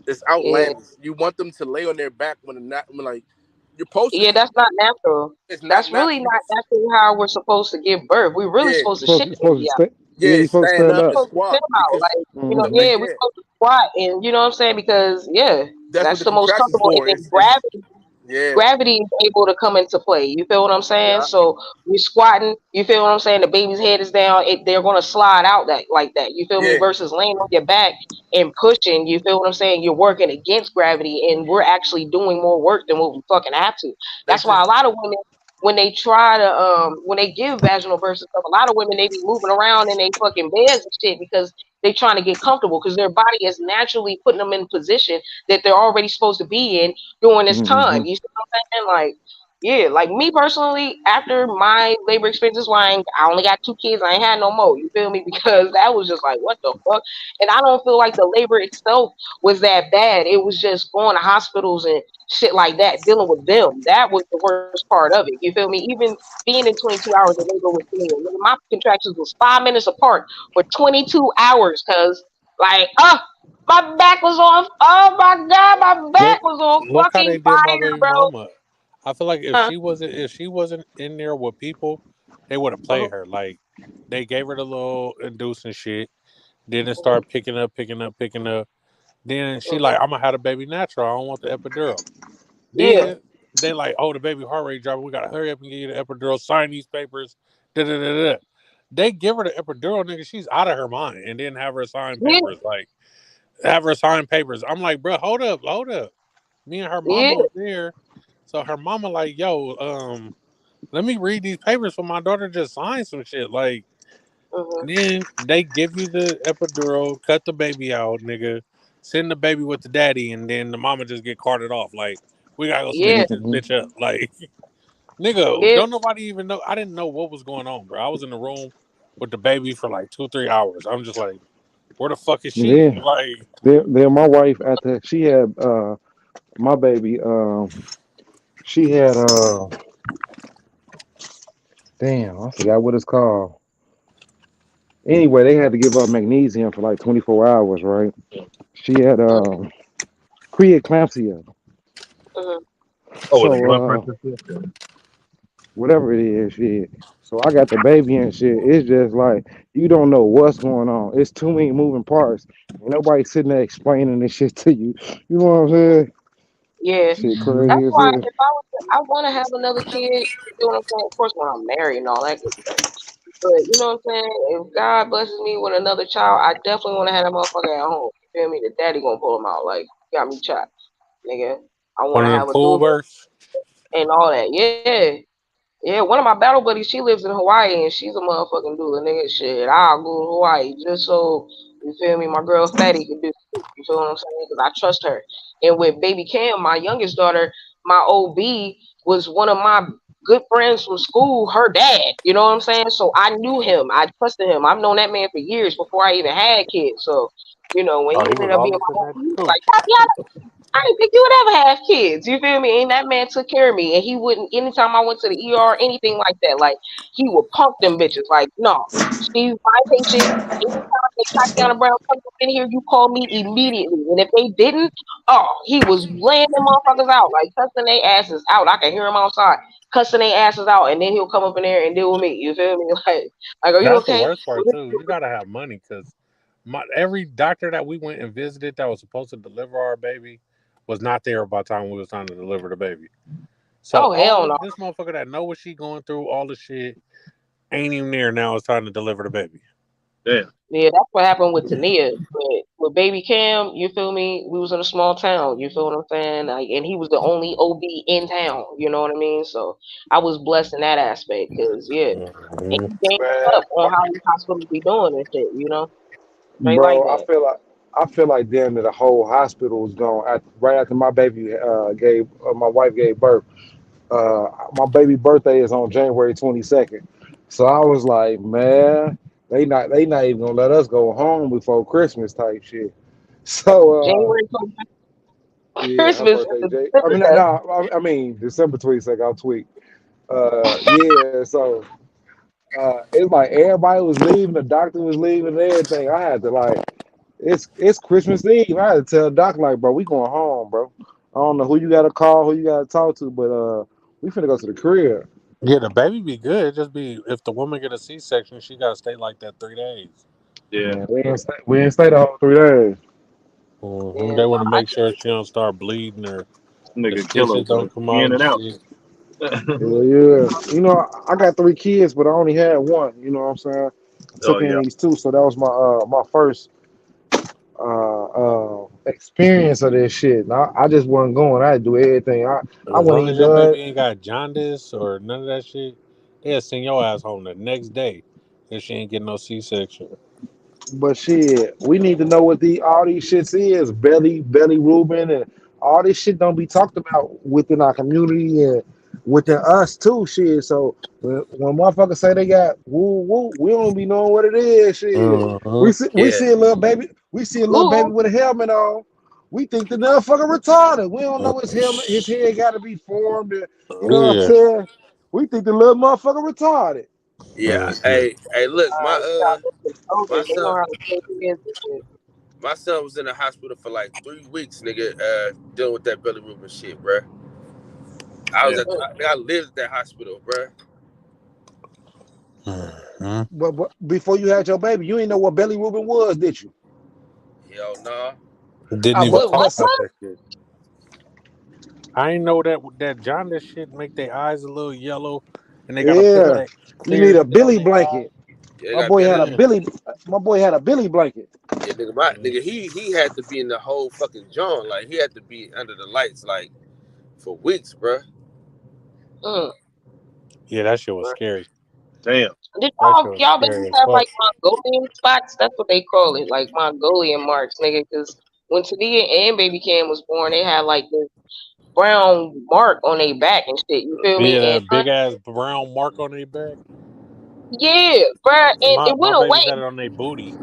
it's Yeah, outlandish. You want them to lay on their back when like you're supposed to. yeah, that's not natural. It's not That's really natural. not naturally how we're supposed to give birth. We're really Yeah, supposed to shit the Supposed to baby out. stay. Yeah, yeah. you supposed to Stand stand up We're and up. supposed to sit squat them out, because like Hmm yeah, we're yeah, supposed to squat, and you know what I'm saying because yeah, that's what that's the the most contractions comfortable. And for. then Is yeah, gravity is able to come into play. You feel what I'm saying? yeah. So we're squatting. You feel what I'm saying? The baby's head is down. They're gonna slide out that like that. You feel me? Yeah, Versus laying on your back and pushing. You feel what I'm saying? You're working against gravity, and we're actually doing more work than what we fucking have to. they That's why a just lot of women. When they try to when they give vaginal birth and stuff, a lot of women they be moving around in their fucking beds and shit because they trying to get comfortable because their body is naturally putting them in position that they're already supposed to be in during this hmm time. You see what I'm saying? Like, yeah, like me personally, after my labor experiences, why I only got two kids, I ain't had no more. You feel me? Because that was just like, what the fuck? And I don't feel like the labor itself was that bad. It was just going to hospitals and shit like that, dealing with them. That was the worst part of it. You feel me? Even being in 22 hours of labor with me, my contractions was 5 minutes apart for 22 hours, cause like, my back was on. Oh my god, my back look was on look how they fucking did my fire, baby bro. mama. I feel like Huh? if she wasn't in there with people, they would have Uh-huh. played her. Like they gave her the little inducing shit. Then it started picking up. Then she like, I'm gonna have the baby natural. I don't want the epidural. Yeah, Then they like, oh, the baby heart rate dropping. We gotta hurry up and get you the epidural. Sign these papers. Da da da da. They give her the epidural, nigga. She's out of her mind, and then have her sign yeah, papers. Like have her sign papers. I'm like, bro, hold up. Me and her yeah. mama was there, so her mama like, yo, let me read these papers for my daughter. Just sign some shit. Like Uh-huh. then they give you the epidural, cut the baby out, nigga. Send the baby with the daddy, and then the mama just get carted off. Like we gotta go Yeah, stitch this bitch up. Like nigga, yeah, don't nobody even know. I didn't know what was going on, bro. I was in the room with the baby for like 2 3 hours. I'm just like, where the fuck is she? Then, Like, then my wife after she had my baby, she had damn, I forgot what it's called. Anyway, they had to give up magnesium for like 24 hours, right? She had preeclampsia. Mhm. Oh, with the So blood pressure shit. whatever it is, shit. So I got the baby and shit. It's just like you don't know what's going on. It's too many moving parts. Ain't nobody sitting there explaining this shit to you. You know what I'm saying? Yeah, Shit that's crazy as why hell. if I want to have another kid, you know what I'm saying? Of course, when I'm married and all that good stuff. But you know what I'm saying? If God blesses me with another child, I definitely want to have that motherfucker at home. You feel me? The daddy gonna pull him out like, got me chopped, nigga. I want One to of them have a pool dude births. and all that. Yeah. Yeah, one of my battle buddies, she lives in Hawaii and she's a motherfucking doula, nigga. Shit, I'll go to Hawaii just so, you feel me, my girl Fatty can do it. You feel what I'm saying? Because I trust her. And with baby Cam, my youngest daughter, my OB was one of my good friends from school, her dad. You know what I'm saying? So I knew him. I trusted him. I've known that man for years before I even had kids. So, you know, when Oh, he he ended was up being all up my in that OB, he was too. like, Tatiana, I didn't think you would ever have kids. You feel me? And that man took care of me. And he wouldn't, anytime I went to the ER, anything like that, like, he would pump them bitches. Like, no, Steve, my patient, anytime they Tatiana Brown comes up in here, you call me immediately. And if they didn't, oh, he was laying them motherfuckers out, like, cussing their asses out. I can hear him outside, cussing their asses out. And then he'll come up in there and deal with me. You feel me? Like, are you That's the okay? worst part too. You gotta have money because every doctor that we went and visited that was supposed to deliver our baby was not there by the time we was trying to deliver the baby. So Oh, all hell of no. this motherfucker that know what she going through, all the shit, ain't even there now. It's time to deliver the baby. Damn. Yeah, that's what happened with Tania. But with Baby Cam, you feel me? We was in a small town. You feel what I'm saying? Like, and he was the only OB in town. You know what I mean? So I was blessed in that aspect. Cause yeah, and Mhm. he gave Man, up on how these hospitals be doing and shit. You know, straight like bro, that. I feel like damn near the whole hospital was gone right after my baby my wife gave birth. My baby birthday is on January 22nd. So I was like, man, they not even gonna let us go home before Christmas type shit. So January 25th, yeah, her Christmas is birthday, the Jay. I December mean, test. no, I mean December 22nd. I'll tweet. Yeah. So it's like everybody was leaving, the doctor was leaving, and everything. I had to like, it's Christmas Eve. I had to tell the doctor like, bro, we going home, bro. I don't know who you got to call, who you got to talk to, but we finna go to the crib. Yeah, the baby be good. It just be if the woman get a C-section, she gotta stay like that 3 days. Yeah. Man, we ain't stay the whole 3 days. Yeah, They no, want to I make sure she don't start bleeding or the Nigga killer, stitches bro. don't come out In and and out. shit. Yeah, yeah. You know, I got 3 kids, but I only had one. You know what I'm saying? I Oh took in yeah. these two, so that was my first experience of this shit. And I just wasn't going. I had to do everything. I As wouldn't long as even your done. baby ain't got jaundice or none of that shit, they'll send your ass home the next day if she ain't getting no C-section. But shit, we need to know what all these shits is. Belly Reuben, and all this shit don't be talked about within our community and within us too. Shit. So when motherfuckers say they got woo woo, we don't be knowing what it is. Shit. Uh-huh. We Yeah. see a little baby. We see a little baby ooh, with a helmet on. We think the motherfucker retarded. We don't know his helmet. His Sh- head got to be formed. You know what I'm Yeah. saying? We think the little motherfucker retarded. Yeah. Mhm. Hey, look, you gotta look at the my elders. They know son how to take kids and shit. my son was in the hospital for like 3 weeks, nigga, dealing with that Billy Rubin shit, bruh. Damn. Mm. I lived at that hospital, bruh. Mhm. But before you had your baby, you ain't know what Belly Reuben was, did you? Hell nah. Didn't I even What? but talk What? that's about that shit. I ain't know that jaundice shit make their eyes a little yellow, and they gotta put yeah. that You clear need a shit on Billy their eye. blanket. Yeah, they My got boy had Billy. a Yeah. Billy. My boy had a Billy blanket. Yeah, nigga, he had to be in the whole fucking joint. Like he had to be under the lights like for weeks, bruh. Mm. Yeah, that shit was scary. Damn. Did That shit was y'all scary babies as have fuck. like Mongolian spots? That's what they call it, like Mongolian marks, nigga. Because when Tadia and Baby Cam was born, they had like this brown mark on their back and shit. You feel Yeah, me? And that big ass brown mark on their back. yeah, bruh, and My it my went babies away. had it on their booty.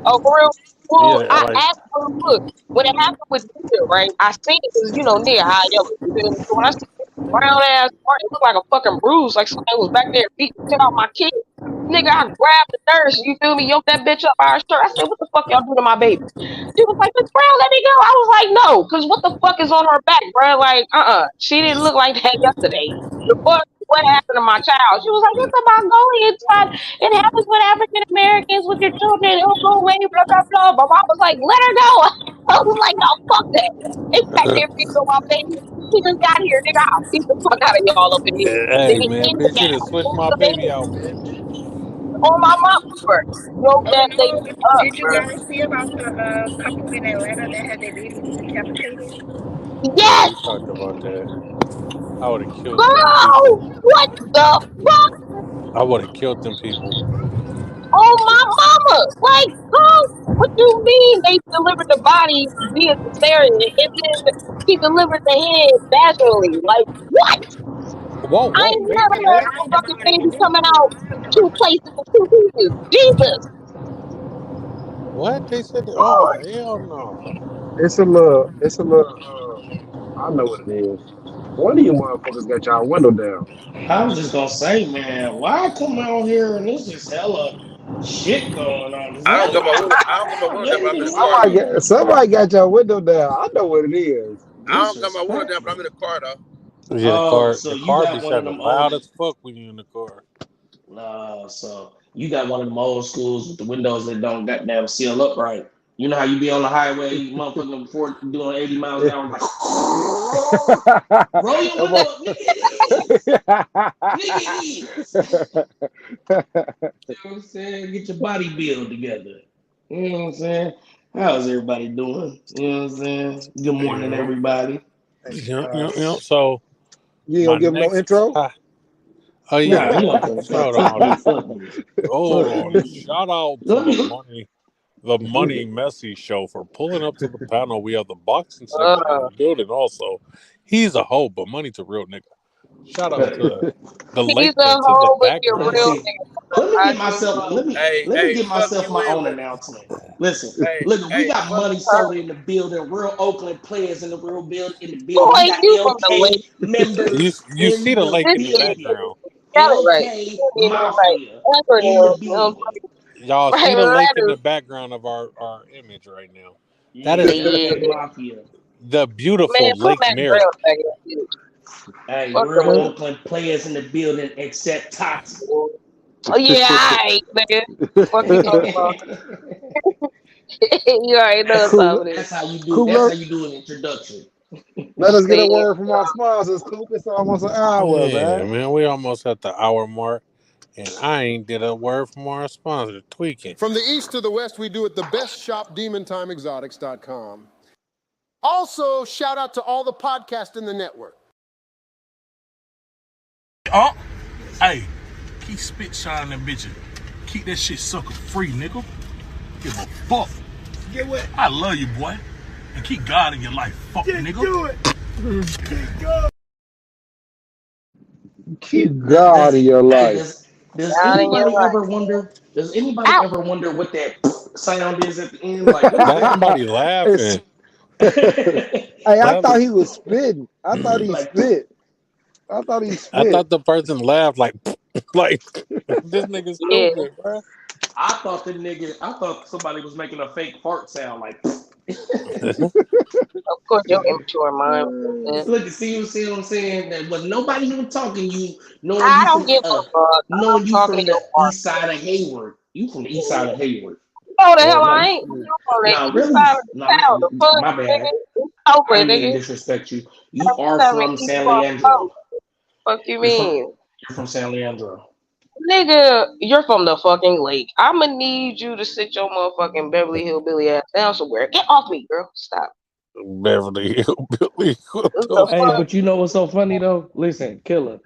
Oh, for real? Well, Yeah, I like asked her, look, when it happened with Nia, right? I seen it because, Nia high yellow. You feel me? So when I see this brown ass part, it looked like a fucking bruise, like somebody was back there beating the shit out my kid. Nigga, I grabbed the nurse, you feel me? Yoked that bitch up by her shirt. I said, what the fuck y'all do to my baby? She was like, Miss Brown, let me go. I was like, no, because what the fuck is on her back, bro? Like, she didn't look like that yesterday. The fuck, what happened to my child? She was like, it's about going inside. It happens with African Americans, with your children. It'll go away, blah, blah, blah. My mom was like, let her go. I was like, no, fuck that. They back there beating on my baby. She just got here, nigga. I'll beat the fuck out of y'all up in here. hey Nigga, man, in the bitch, you gap. done switched On my the baby bed. out, bitch. On my mom, bro. Woke Oh that no! thing up, Did you bro. guys see about the couple in Atlanta that had their babies decapitated? Yeah, Yes! we talked about that. I would have killed them people. Girl! What the fuck? I would have killed them people. Oh my mama! Like, girl, what you mean they delivered the body via cesarean and then he delivered the head vaginally? Like, what? Whoa, I whoa, ain't they never did heard that? of a Find the fucking body baby and then coming kill out it. How the two fuck? places with two pieces. Jesus! What? They said that? Oh Lord. hell no. It's a little. I know what it is. One of you motherfuckers got y'all window down. I was just gonna say, man, why come out here and there's just hella shit going on? Is I don't that got my window. I don't got my window down, but I'm in the car though. Somebody got y'all window down. I know what it is. I don't got my window down, but I'm disrespectful? in the car though. Yeah, Oh, so the you car be got one of sounding them loud old as fuck when you in the car. so you got one of them old schools with the windows that don't goddamn seal up right. You know how you be on the highway, motherfucking before doing 80 miles an hour, like roll your window up, nigga it is. Nigga it is. You know what I'm saying? Get your body build together. You know what I'm saying? How's everybody doing? You know what I'm saying? Good morning, Yeah. everybody. So You my don't give him no next intro? oh Nah, yeah. he don't give a fuck. Hold Fuck on. you. Fuck you. Hold Fuck on. you. Shout out to Let me. the Money Messy Show for pulling up to the panel. We have the boxing Uh, section in the building also. He's a hoe, but Money's a real nigga. Shout out to the he's lake a that's in the hoe, but he a Let real background. see. nigga. Let me I get do myself. know. Hey, Let me hey, get fuck myself you my in own with. announcement. Listen, Hey, look, we hey, got fuck. money sold in the building. Real Oakland players in the real build in the building. We Boy, got you from the LK lake. members You see in the the lake This in the nigga building. background. got it right. LK This nigga right. Mafia in the Acronym. building. Y'all Right, see the lake in the letters. background of our image right now. That Yeah, is Yeah. LK Mafia. the Man, beautiful put Lake Matt Merritt. Brown back in the Hey, fuck real them up. Oakland players in the building except Tati. Oh, yeah, alright, nigga. Fuck you talking about. You already know what time Cool. it is. That's how you do. Cool. That's how you do an introduction. Let us get a Yeah. word from our sponsors, Coop. It's almost an hour, Yeah, man. man, we almost at the hour mark, and I ain't did a word from our sponsor, Tweaking. From the east to the west, we do it the best shop, demontimeexotics.com. Also, shout out to all the podcasts in the network. Oh, hey, keep spit shining that bitch. Keep that shit sucker free, nigga. Give a fuck. Get what? I love you, boy. And keep God in your life, fuck, nigga. Do it. Keep God in Does your hey life. does Down in your anybody life. ever wonder? Does anybody Out. ever wonder what that sound is at the end? Like, what is That's that? somebody It's, laughing. hey, I That thought he was spitting. I thought he like, spit. I thought he I spit. thought the person laughed like like this nigga Yeah. stupid, bro. I thought somebody was making a fake fart sound. Like, Of course, your immature mind. look, see what I'm saying? That was nobody even talking. I don't give a fuck. I'm Knowing you talking to from your the part. east side of Hayward. You from the east side of Hayward. No, the hell No, I ain't. You on the no, east really, side of the no. town. The fuck, My nigga? bad. It's I Oakland, didn't mean nigga. to disrespect you. You are 7 from East San Park Leandro. Road. Fuck you You're from mean? you're from San Leandro. Nigga, you're from the fucking lake. I'ma need you to sit your motherfucking Beverly Hillbilly ass down somewhere. Get off me, girl. Stop. Beverly Hillbilly. What What the the Hey, fuck? fuck? but you know what's so funny though? Listen, Killer.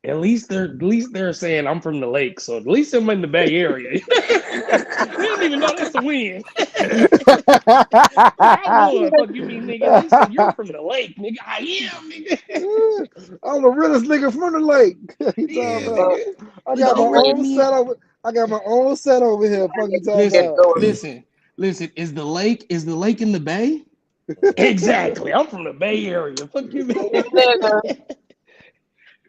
At least they're saying I'm from the lake, so at least I'm in the Bay Area. We don't even know that's a win. I won. Fuck you mean, nigga. At least you're from the lake, nigga. I am, nigga. I'm the realest nigga from the lake. You talking Yeah, about? nigga. I Nigga, got my don't look at own me. set over. I got my own set over here. Fuck you talking Listen, about? listen. Listen, is the lake in the Bay? Exactly. I'm from the Bay Area. Fuck you, man. Nigga.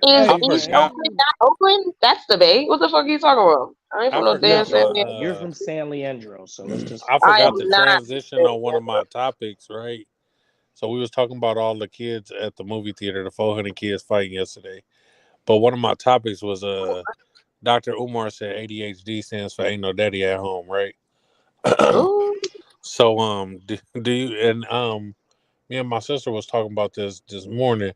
Is Hey, East man. Oakland not Oakland? That's the Bay. What the fuck are you talking about? I ain't I from no damn forgot San Listen, Diego. you're from San Leandro, so let's just. I I am forgot to not. transition on one of my topics, right? So we was talking about all the kids at the movie theater, the 400 kids fighting yesterday. But one of my topics was Dr. Umar said ADHD stands for ain't no daddy at home, right? Ooh. So do you and me and my sister was talking about this morning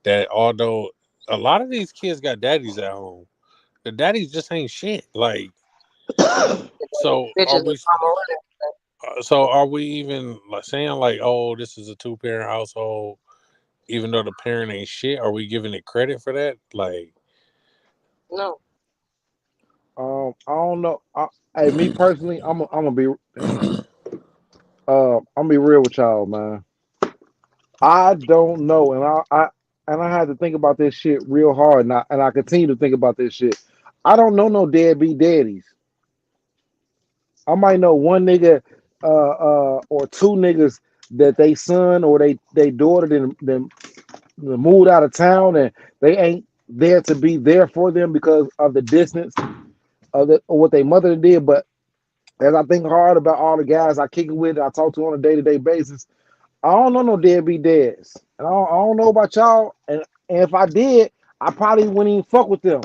that although a lot of these kids got daddies at home, the daddies just ain't shit. Like, so Bitches are with we? mama So are we even like saying like, oh, this is a 2-parent household, even though the parent ain't shit? Are we giving it credit for that? Like, no. I don't know. Hey, me personally, I'm gonna be damn. I'm gonna be real with y'all, man. I don't know, and I had to think about this shit real hard, and I continue to think about this shit. I don't know no deadbeat daddies. I might know one nigga, or two niggas that they son or they daughter them moved out of town and they ain't there to be there for them because of the distance of what their mother did. But as I think hard about all the guys I kick it with, I talk to on a day-to-day basis, I don't know no deadbeat dads. And I don't know about y'all. And if I did, I probably wouldn't even fuck with them.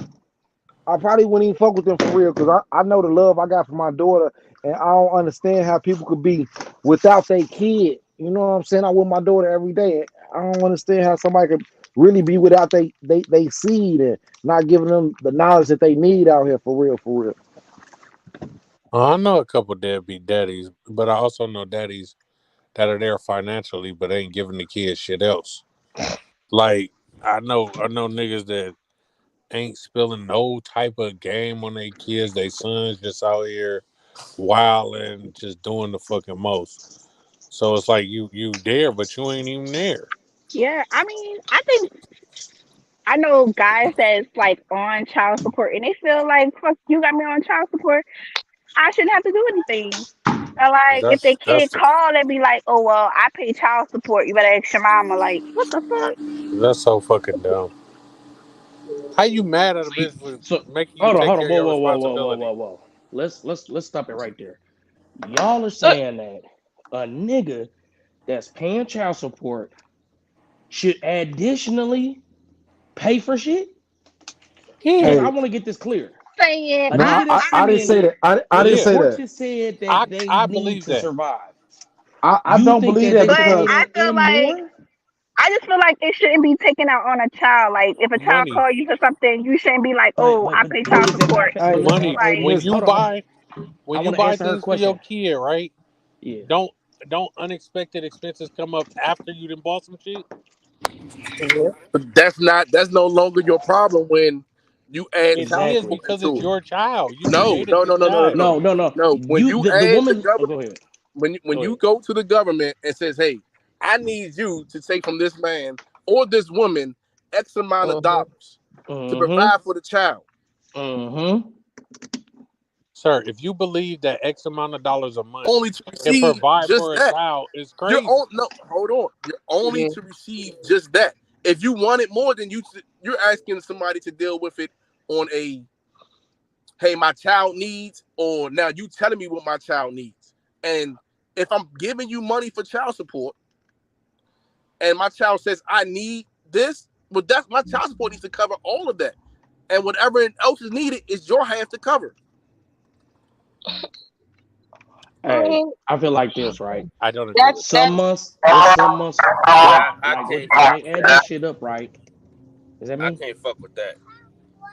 I probably wouldn't even fuck with them for real because I know the love I got for my daughter, and I don't understand how people could be without their kid. You know what I'm saying? I'm with my daughter every day. I don't understand how somebody could really be without they seed and not giving them the knowledge that they need out here for real, for real. I know a couple deadbeat daddies, but I also know daddies that are there financially, but ain't giving the kids shit else. Like, I know niggas that ain't spilling no type of game on their kids. They sons just out here wilding, just doing the fucking most. So it's like you there, but you ain't even there. Yeah, I mean, I think I know guys that's like on child support and they feel like, fuck, you got me on child support. I shouldn't have to do anything. Or like if they That's kid call and be like, oh well, I pay child support. You better ask your mama. Like, what the fuck? that's so fucking dumb. How you mad at a bitch for So making you hold on, take hold on, care of whoa, your whoa, whoa, whoa, whoa, responsibility? whoa, whoa. Let's stop it right there. Y'all are saying that a nigga that's paying child support should additionally pay for shit? Because Yeah, I Hey, want to get this clear. Saying A no, nigga that's I didn't say spending, that. I the didn't yeah. say courts that. have said that I they I need believe to that. survive. I You don't think believe that that they but should because I pay feel them like more? I just feel like it shouldn't be taken out on a child. Like if a child Money, call you for something, you shouldn't be like, But oh, but I but, pay but child is it not? support. But hey, listen, money. hey, Like When listen, you hold on. I buy want to buy answer her things for your question. kid, right? Yeah. Don't don't unexpected expenses come up after you done bought some shit? Yeah. But that's no longer your problem when you add It child is Exactly. support because into it's it. your child. You No, created no, this no, no, no, no, child. no. No, no, no. No, when You you the add the woman. Oh, go government, ahead. when Go you ahead. go to the government and says, "Hey, I need you to take from this man or this woman X amount of Mm-hmm. dollars to Mm-hmm. provide for the child," Mm-hmm. Sir, if you believe that X amount of dollars a month only to can receive provide just for a that. child, is You're crazy. on no, hold on. You're only Yeah. to receive just that. If you want it more, then you're asking somebody to deal with it on a, hey, my child needs, or now you telling me what my child needs. And if I'm giving you money for child support and my child says I need this, well, that's my child support needs to cover all of that. And whatever else is needed is your half to cover. I Hey, mean, I feel like this, right? I don't agree that's with that. Some that's months, it's some months when I like can't when fuck they with add that. that shit up, right? Is that I me? can't fuck with that.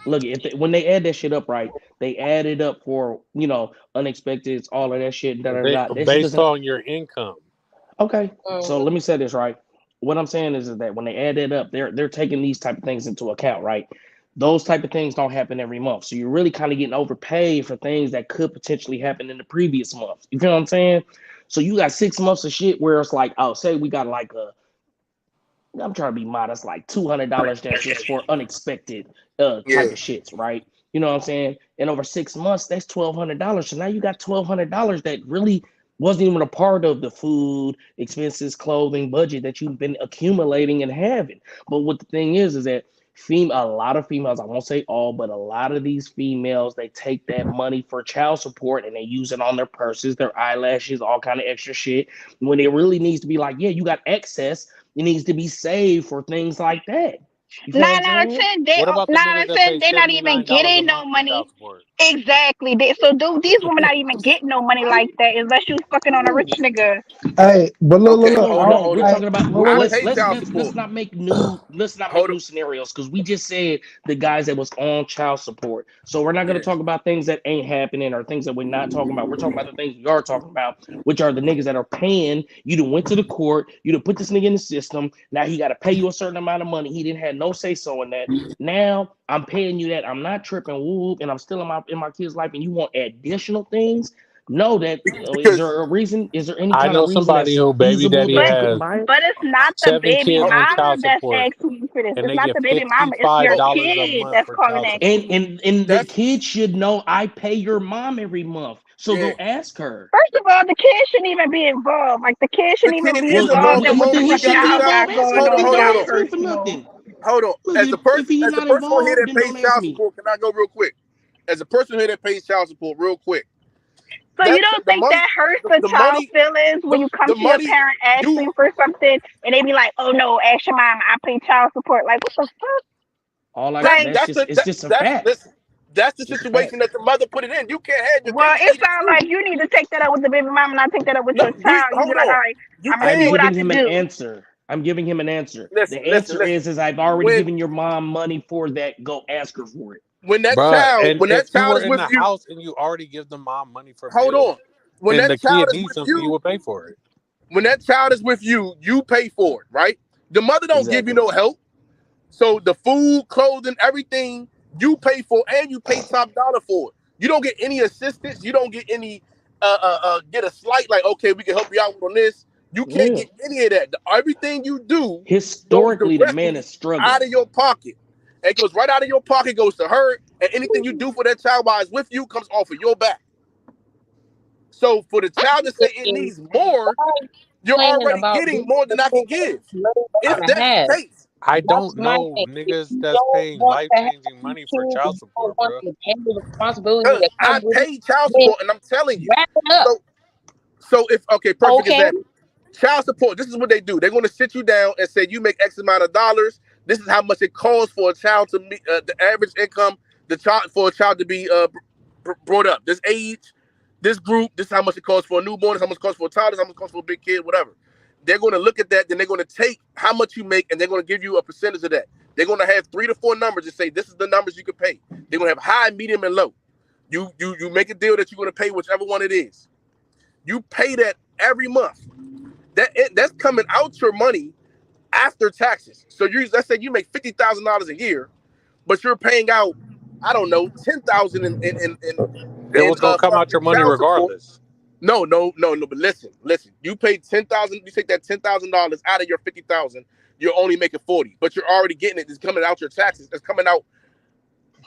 Look, when they add that shit up, right? They add it up for unexpected, all of that shit. Da da da. That shit Based doesn't. on your income. Okay, so mm-hmm. let me say this right. What I'm saying is that when they add it up, they're taking these type of things into account, right? Those type of things don't happen every month, so you're really kind of getting overpaid for things that could potentially happen in the previous month. You feel what I'm saying? So you got 6 months of shit where it's like, oh, say we got like I'm trying to be modest, like $200 that's just for unexpected Yeah. type of shits, right? You know what I'm saying? And over 6 months, that's $1,200. So now you got $1,200 that really Wasn't even a part of the food, expenses, clothing, budget that you've been accumulating and having. But what the thing is that a lot of females, I won't say all, but a lot of these females, they take that money for child support and they use it on their purses, their eyelashes, all kind of extra shit. When it really needs to be like, yeah, you got excess, it needs to be saved for things like that. You feel what 9 I'm out of saying? 10, they What about the 9 out niggas of that 10, pay they're not even $79 a getting no month for money. child support? Exactly. These women not even getting no money like that unless you fucking on a rich nigga. Hey, but Okay, look. hold on, No, hold we're on. talking about Look, I look. pay child let's support. not make new Hold on. scenarios because we just said the guys that was on child support. So we're not going Yeah. to talk about things that ain't happening or things that we're not talking about. We're talking about the things we are talking about, which are the niggas that are paying. You done went to the court. You done put this nigga in the system. Now he got to pay you a certain amount of money. He didn't have no say so in that. Now I'm paying you that. I'm not tripping, whoop, and I'm still in my kid's life. And you want additional things? Know that is Because there a reason? Is there any I kind of know reason somebody that's who baby feasible daddy that you But could has buy it? but it's not the 7 baby kids on mama child that's support, asking you for this. and It's they not get the baby mama. It's your $55 a kid month that's for calling child that support. shit. And the that's kid should know I pay your mom every month. So yeah. go ask her. First of all, the kid shouldn't even be involved. Like the kid The shouldn't even kid be is Well, involved involved the in what the moment he you fuck got should the be y'all child. involved. got Ask going me. Hold on, Don't on. hold don't on, Y'all hold ask on, me for personal. nothing. hold on. Look, As the if he as the not person on here involved, that then pays don't ask child me. support, can I go real quick? As a person here that pays child support, real quick, So you don't the think money, that hurts the the child money, feelings when you come the to your money parent you asking for something and they be like, "Oh no, ask your mom. I pay child support." Like what the fuck? All I that's Like, that's that's just the it's just a that's fact. listen, that's the Just a fact. situation that the mother put it in. You can't have your well, cake and it eat it sounds too. like you need to take that up with the baby mama, not take that up with No, your you child. You be hold like, "All on. right, You I'm gonna I'm do can what I giving him can an do." answer. I'm giving him an answer. listen, The listen, answer listen. is I've already When given your mom money for that. Go ask her for it. Bruh, and when that if you child were is in with the you, house and you already give the mom money for hold bills on. When and that the child kid is needs with something, you you, would pay for it. when that child is with you, you pay for it, right? The mother don't give you Exactly. no help. So the food, clothing, everything you pay for, and you pay top dollar for it. You don't get any assistance. You don't get any get a slight like, okay, we can help you out on this. You can't Yeah. get any of that. Everything you do goes Historically, the man directly is out struggling. of your pocket. It goes right out of your pocket, goes to her, and anything you do for that child while it's with you comes off of your back. So for the child to say it needs more, you're Complaining already about getting this more than I can give. If and a that's the half. case, I That's don't my know thing. If niggas you that's don't paying want life to have changing these money for kids, child you don't support, want bro. to handle the responsibility because that I comes with it, pay child then support, and I'm telling you. wrap it up. So if okay, perfect Okay. example. Child support. This is what they do. They're going to sit you down and say you make X amount of dollars. This is how much it costs for a child to meet the average income. The child for a child to be brought up. This age, this group. This is how much it costs for a newborn. This is how much it costs for a child. This is how much it costs for a big kid. Whatever. They're going to look at that. Then they're going to take how much you make and they're going to give you a percentage of that. They're going to have 3 to 4 numbers and say this is the numbers you can pay. They're going to have high, medium, and low. You make a deal that you're going to pay whichever one it is. You pay that every month. That's coming out your money after taxes. So let's say you make $50,000 a year, but you're paying out, I don't know, $10,000 It was gonna come out your fucking money child support. regardless. No. But listen. You pay $10,000. You take that $10,000 out of your $50,000. You're only making $40,000, but you're already getting it. It's coming out your taxes. It's coming out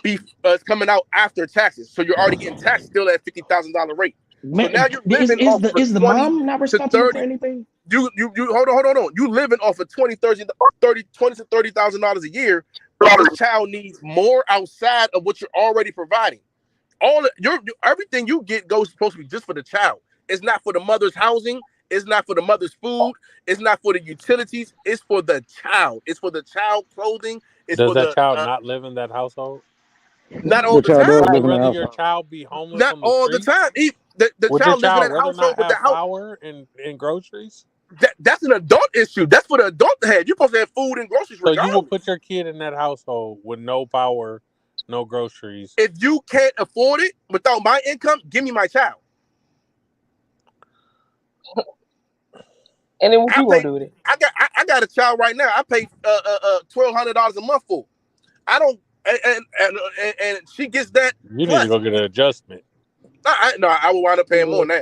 it's coming out after taxes. So you're already getting taxed still at $50,000 rate. So now Man, you're living is off the of is the 20 mom not to responsible for 30. anything? You hold on. You living off of $20,000 to $30,000 a year, but this child needs more outside of what you're already providing. Everything you get goes supposed to be just for the child. It's not for the mother's housing. It's not for the mother's food. It's not for the utilities. It's for the child. It's for the child clothing. It's Does for that the child not live in that household? not all The the child time. does Would you live in the rather your household. child be homeless Not on the all the street? time. The Would your child lives in child that rather household, not but the have house power and groceries? that's an adult issue. That's for the adult to have. You're supposed to have food and groceries So you will regardless. put your kid in that household with no power, no groceries. If you can't afford it without my income, give me my child. And then what you gonna do with it? I got a child right now. I pay $1,200 a month for. I don't and she gets that You need to plus. go get an adjustment. I will wind up paying more now.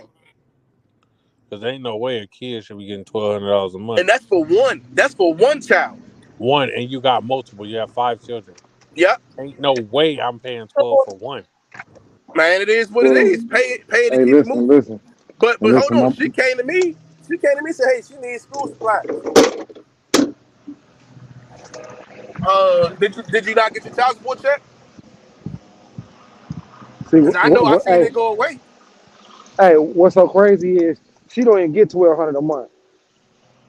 Because there ain't no way a kid should be getting $1,200 a month. And that's for one. That's for one child. One, and you got multiple. You have 5 children. Yep. Ain't no way I'm paying $12 for one. Man, it is what it is. Pay it Hey, and keep it moving. listen. But And hold listen, on, she came to me. She came to me and said, "Hey, she needs school supplies." Did you not get your child support check? see, Because I know I seen it go away. hey, what's so crazy is she don't even get $1,200 a month.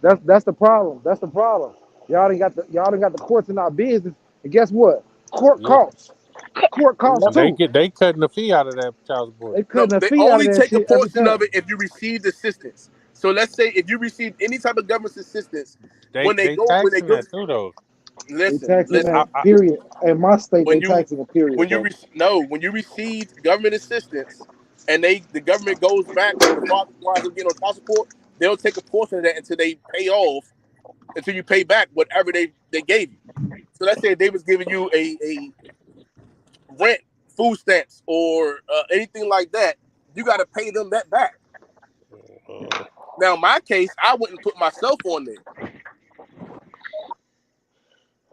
That's the problem. That's the problem. Y'all done got the courts in our business, and guess what? Court Yeah. costs. Court costs too. They cutting the fee out of that child support. They No, cutting a they fee out of only that take a shit every portion of time. it if you received assistance. So let's say if you received any type of government assistance, when they go taxing that too though. They listen, taxing that I, period. In my state, when they you taxing a period, bro. when you received government assistance and the government goes back the father winds up getting on child support, they'll take a portion of that until they pay off, until you pay back whatever they gave you. So let's say they was giving you a rent, food stamps, or anything like that, you got to pay them that back. Now, in my case, I wouldn't put myself on there.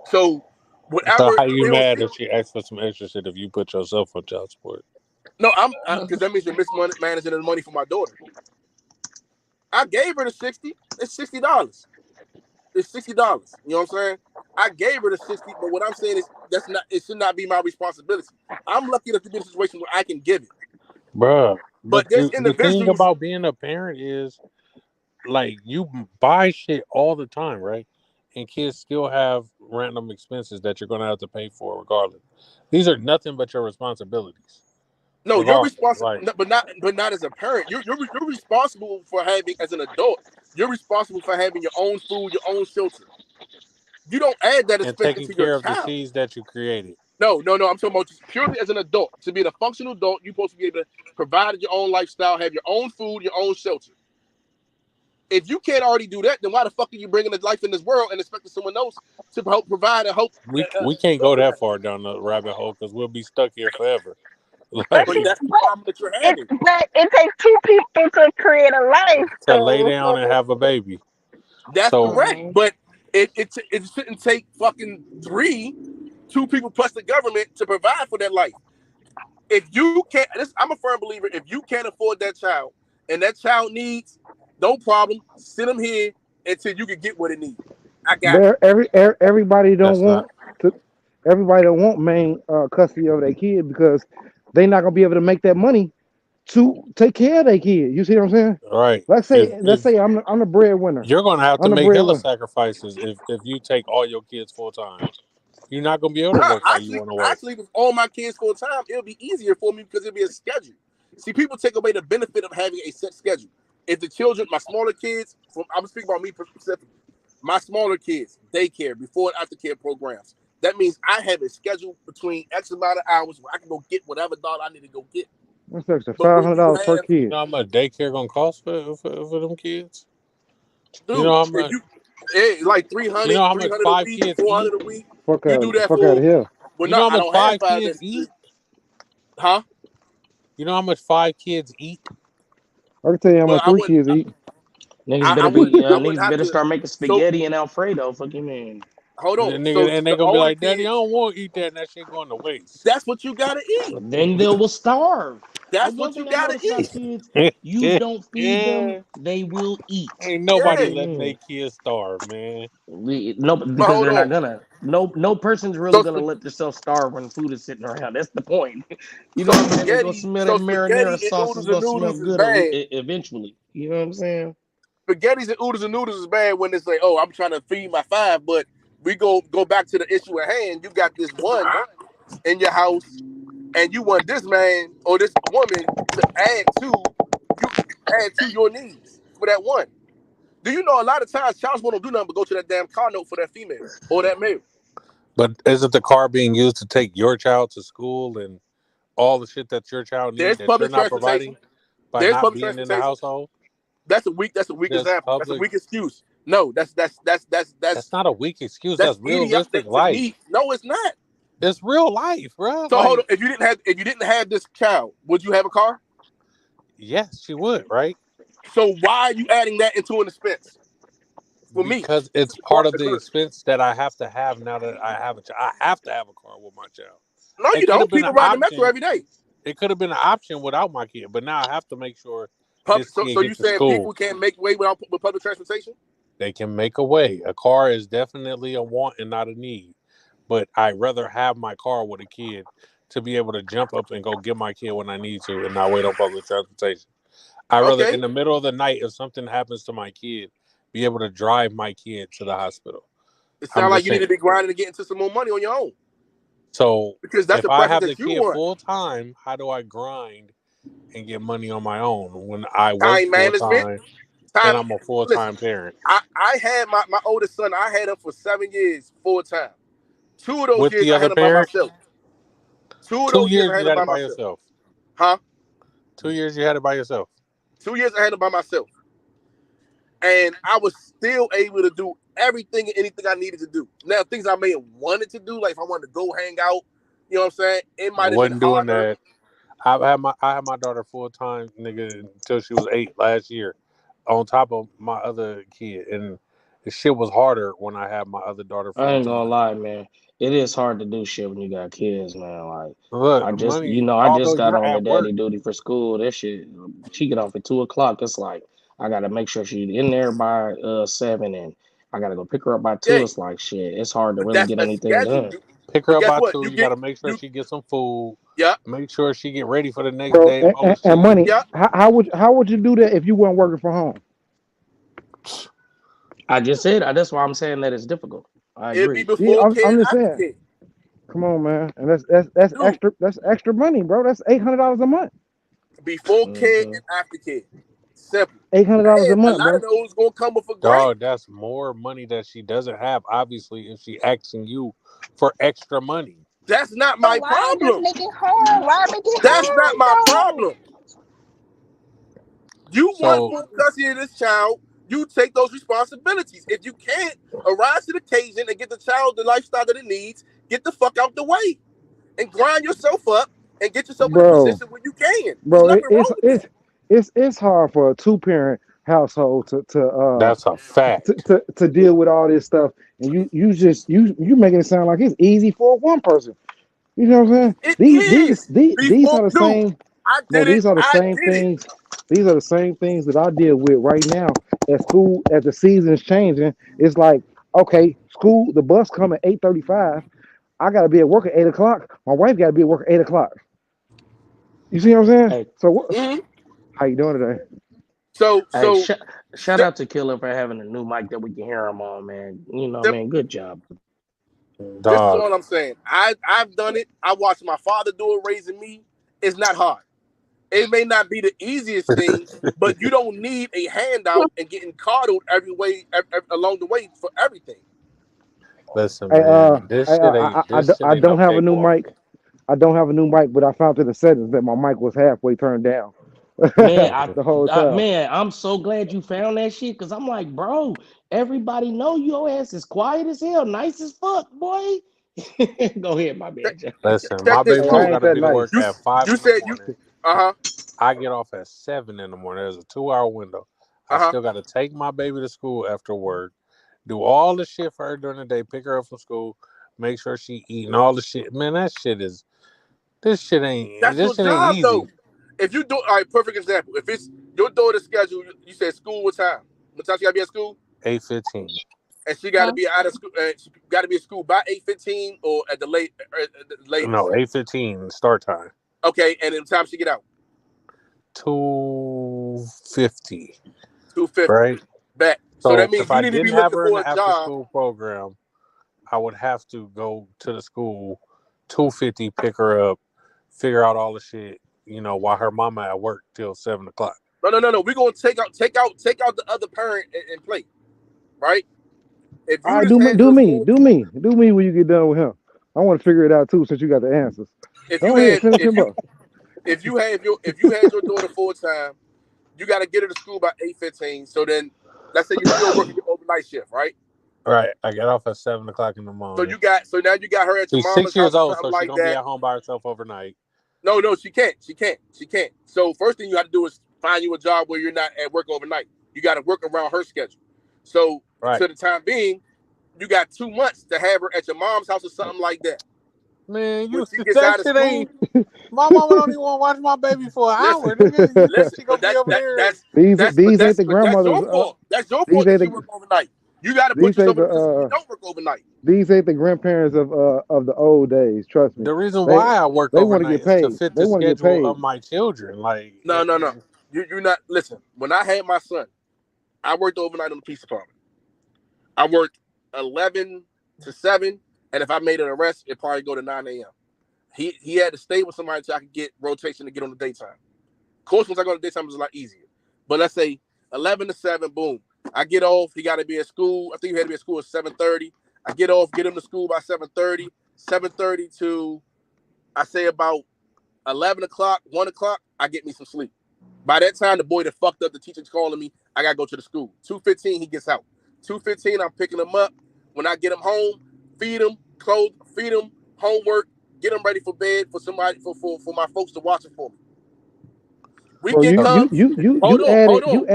So whatever how you they was, mad if she asked for some extra shit if you put yourself on child support? no, because that means you're mismanaging the money for my daughter. I gave her the $60. It's $60. It's $60. You know what I'm saying? I gave her the 60, but what I'm saying is it should not be my responsibility. I'm lucky enough to be in a situation where I can give it. Bruh, But there's the thing individuals. about being a parent is like you buy shit all the time, right? And kids still have random expenses that you're gonna have to pay for regardless. These are nothing but your responsibilities. No, you're Regardless. responsible, Like, but not as a parent. You're responsible for having, as an adult. You're responsible for having your own food, your own shelter. You don't add that and expense taking into your care of the child. seeds that you created. No. I'm talking about just purely as an adult. To be a functional adult, you're supposed to be able to provide your own lifestyle, have your own food, your own shelter. If you can't already do that, then why the fuck are you bringing a life in this world and expecting someone else to help provide and help? We can't go that far down the rabbit hole because we'll be stuck here forever. But Like, that's the problem that you're having. But it takes two people to create a life. to lay down and have a baby. That's So correct. But it shouldn't take fucking two people plus the government to provide for that life. If you can't, I'm a firm believer. If you can't afford that child and that child needs, no problem. Sit them here until you can get what it needs. I got it. Everybody don't that's not want main custody of their kid because they not gonna be able to make that money to take care of their kid. You see what I'm saying? right. Let's say I'm the breadwinner. You're gonna have to I'm the make hella breadwinner. sacrifices if you take all your kids full time. You're not gonna be able to work how you want to work. Actually, with all my kids full time, it'll be easier for me because it'll be a schedule. See, people take away the benefit of having a set schedule. If the children, my smaller kids, I'm speaking about me specifically, my smaller kids, daycare, before and after care programs. That means I have a schedule between X amount of hours where I can go get whatever dog I need to go get. That's extra But when you $500 per have, You kid. know how much daycare gonna cost for them kids? dude, You know how if much? it's like 300, You know how much 300 a 5 week, kids 400 eat? a week. Fuck You out, do that fuck out of for, here. well, You know how I much don't have 5 five. kids eat? Huh? You know how much 5 kids eat? I can tell you how Well, much 3 kids eat. Niggas I wouldn't niggas have better to. start making So spaghetti and Alfredo. Fucking man. hold And, on. niggas, So and they the gonna be older like, Daddy, I kids, don't want to eat that, and that shit going to waste. that's what you gotta eat. Then they will starve. That's One what thing you I gotta noticed about eat. kids, you don't feed them, they will eat. Ain't nobody Yeah. letting their kids starve, man. No, But because hold they're not on. gonna. No person's really So gonna let themselves starve when food is sitting around. That's the point. You know what I'm saying? They're gonna smell that marinara spaghetti and sauce. It's oodles and gonna smell noodles is good bad. eventually. You know what I'm saying? Spaghettis and oodles is bad when it's like, oh, I'm trying to feed my 5, but we go back to the issue at hand. You got this one in your house, and you want this man or this woman to add to your needs for that one. Do you know a lot of times child support don't do nothing but go to that damn car note for that female or that male? But isn't the car being used to take your child to school and all the shit that your child needs There's that you're public not transportation. providing by There's not public being in the transportation. household? That's a weak That's example. That's a public. weak excuse. No, that's That's not a weak excuse. that's That's idiotic realistic to life. me. No, it's not. It's real life, bro. So hold on. Like, If you didn't have this child, would you have a car? yes, she would, right? So why are you adding that into an expense? For me, Because it's part of the expense that I have to have now that I have a child. I have to have a car with my child. No, you It could have don't. been People an ride the metro option. every day. It could have been an option without my kid, but now I have to make sure this So kid you get to saying school. people can't make way with public transportation? They can make a way. A car is definitely a want and not a need. But I'd rather have my car with a kid to be able to jump up and go get my kid when I need to and not wait on public transportation. I'd rather Okay. in the middle of the night, if something happens to my kid, be able to drive my kid to the hospital. It I'm sounds like just you need saying. to be grinding to get into some more money on your own. So Because that's if the I preference have the that you kid want. full time, how do I grind and get money on my own when I work Time full management. time Time. and I'm a full Listen, time parent? I had my oldest son. I had him for 7 years full time. 2 of those With years the I other had him by parent, myself. 2 of 2 those years years I had you him had by it by myself. yourself. Huh? 2 years you had it by yourself. 2 years I had him by myself. And I was still able to do everything and anything I needed to do. Now, things I may have wanted to do, like if I wanted to go hang out, you know what I'm saying? It I might have been wasn't doing harder. that. I had my daughter full time, nigga, until she was 8 last year, on top of my other kid, and the shit was harder when I had my other daughter I full ain't gonna time. lie, man. It is hard to do shit when you got kids, man. Like I Look, just, money. I Although just got you're on the at work, daddy duty for school. That shit, she get off at 2 o'clock. It's like I gotta make sure she's in there by 7, and I gotta go pick her up by 2. Yeah, It's like shit. It's hard to but really that's get a anything schedule. done. pick her But up guess by what? 2. You got to make sure she gets some food. Yeah, Make sure she get ready for the next Bro, day and go to and school. money. yeah. How would you do that if you weren't working from home? I just said that's why I'm saying that it's difficult. I It'd be agree. Yeah, before kid, I'm just after saying. kid. Come on, man, and that's Dude, extra money, bro. That's $800 a month. before kid Hmm and after kid. Simple. $800 a And a month, lot of bro. those gonna come with a grant. Dog, that's more money that she doesn't have, obviously, if she asking you for extra money. That's not But my why just problem. make it hard? Why make it That's not my hard though? problem. You want So full custody of this child, you take those responsibilities. If you can't arise to the occasion and get the child the lifestyle that it needs, get the fuck out the way and grind yourself up and get yourself in a Bro, position where you can. There's bro, nothing wrong with that. it's hard for a 2-parent household that's a fact. to deal with all this stuff, and you making it sound like it's easy for one person. You know what I'm saying? It These is. these these Before, are the dude, same. I No, did it. these are the I same did it. things. These are the same things that I deal with right now at school. As the season's changing, it's like, okay, school, the bus come at 8:35. I gotta be at work at 8 o'clock. My wife gotta be at work at 8 o'clock. You see what I'm saying? Hey, So what? Mhm. How you doing today? So, hey, so shout out to Killer for having a new mic that we can hear him on, man. You know, th- man, good job. this is Dog, all I'm saying. I've done it. I watched my father do it raising me. It's not hard. It may not be the easiest thing, but you don't need a handout and getting coddled every way along the way for everything. listen, Hey, man. This shit ain't I no don't have a new cakewalk. mic. I don't have a new mic, but I found in the settings that my mic was halfway turned down Man, the whole time. man, I'm so glad you found that shit because I'm like, bro, everybody know your ass is quiet as hell, nice as fuck, boy. Go ahead, my Check, bad, Joe. Listen, my check this baby Hey, mama I too. ain't got to that be to nice. work at 5 You in the said you. morning. Uh-huh. I get off at 7 in the morning. There's a 2-hour window. I Uh-huh. still got to take my baby to school after work, do all the shit for her during the day, pick her up from school, make sure she eating all the shit. Man, That's this your shit ain't job easy. though. If you do all right, perfect example. If it's your daughter's schedule, you said school what time? What time she gotta be at school? 8:15. And she gotta be out of school she gotta be at school by 8:15 or at the latest. No, 8:15 start time. Okay, and then time she get out? 2:50. 2:50. Right? Back. So So that means if you I need to be didn't have looking her in for a the after job. school program, I would have to go to the school 2:50, pick her up, figure out all the shit, while her mama at work till 7 o'clock. No. We're gonna take out the other parent and play. Right? If All you right, just had your full do me when you get done with him. I want to figure it out too, since you got the answers. if you Go ahead, had finish him up. if you had your daughter full time, you got to get her to school by 8:15. So then, let's say you're still working your overnight shift, right? Right. I get off at 7 o'clock in the So morning. now you got her at your She's 6 mama's years house or old, something so she's like gonna be that. at home by herself overnight. No, she can't. She can't. So first thing you have to do is find you a job where you're not at work overnight. You got to work around her schedule. So Right. to the time being, you got 2 months to have her at your mom's house or something like that. Man, when you she gets that out of shit school. ain't. My mama don't even want to watch my baby for an hour. Listen, Nigga, you listen, she but gonna be over there. These ain't the that's grandmothers. your fault. That's your These fault that ain't she the work overnight. You got to put these ain't yourself in a position where you the don't work overnight. these ain't the grandparents of the old days. Trust me. The reason They why I work they want to overnight get is to paid. fit They the want to get schedule paid. of my children. Like, No. You're not. Listen, when I had my son, I worked overnight on the police department. I worked 11 to 7, and if I made an arrest, it'd probably go to 9 a.m. He had to stay with somebody so I could get rotation to get on the daytime. Of course, once I go to the daytime, it's a lot easier. But let's say 11 to 7, boom. I get off. He got to be at school. I think he had to be at school at 7:30. I get off, get him to school by 7:30. 7:30 to, I say about 11 o'clock, 1 o'clock, I get me some sleep. By that time, the boy that fucked up, the teacher's calling me. I got to go to the school. 2:15, he gets out. 2:15, I'm picking him up. When I get him home, feed him, homework, get him ready for bed for somebody, for my folks to watch it for me. Bro, Weekend comes. Hold on. you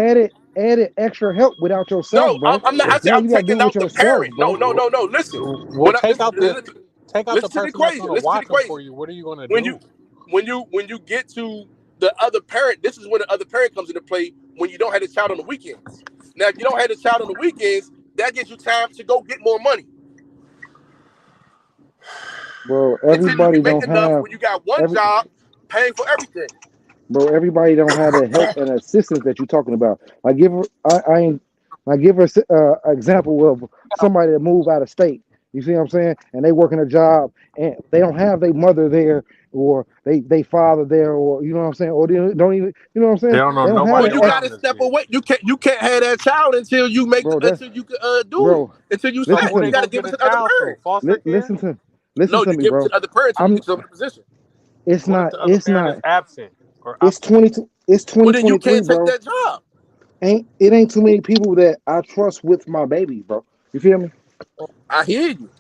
added extra help without yourself, No, bro. I'm not. I said Now I'm you gotta do taking it with out the yourself, parent. bro. No. Listen. well, take out the Listen to the person that's equation. gonna Listen to the watch them equation. for you. What are you gonna When do? you get to the other parent, this is when the other parent comes into play when you don't have the child on the weekends. Now, if you don't have the child on the weekends, that gives you time to go get more money. Bro, Until you everybody can make don't enough have when you got one job paying for everything. bro, everybody don't have the help and assistance that you're talking about. I give her I give her an example of somebody that moved out of state. You see what I'm saying? And they working a job and they don't have their mother there or they father there, or you know what I'm saying, or they don't even, you know what I'm They saying? don't know They don't have Well, nobody that you around gotta extra, this step bitch. away. You can't have that child until you make bro. That's until you can do it. bro. Until you So Listen set. who to You they me. gotta gonna give get it a to the other child to? parent. Foster care? Listen No, to you me, give it bro. to the other parent until you I'm. get yourself in a position. It's What if not. the other It's parent is not. absent or It's absent? 20. It's Well, then you 2023, can't take bro. that job. Ain't too many people that I trust with my baby, bro. You feel me? I hear you.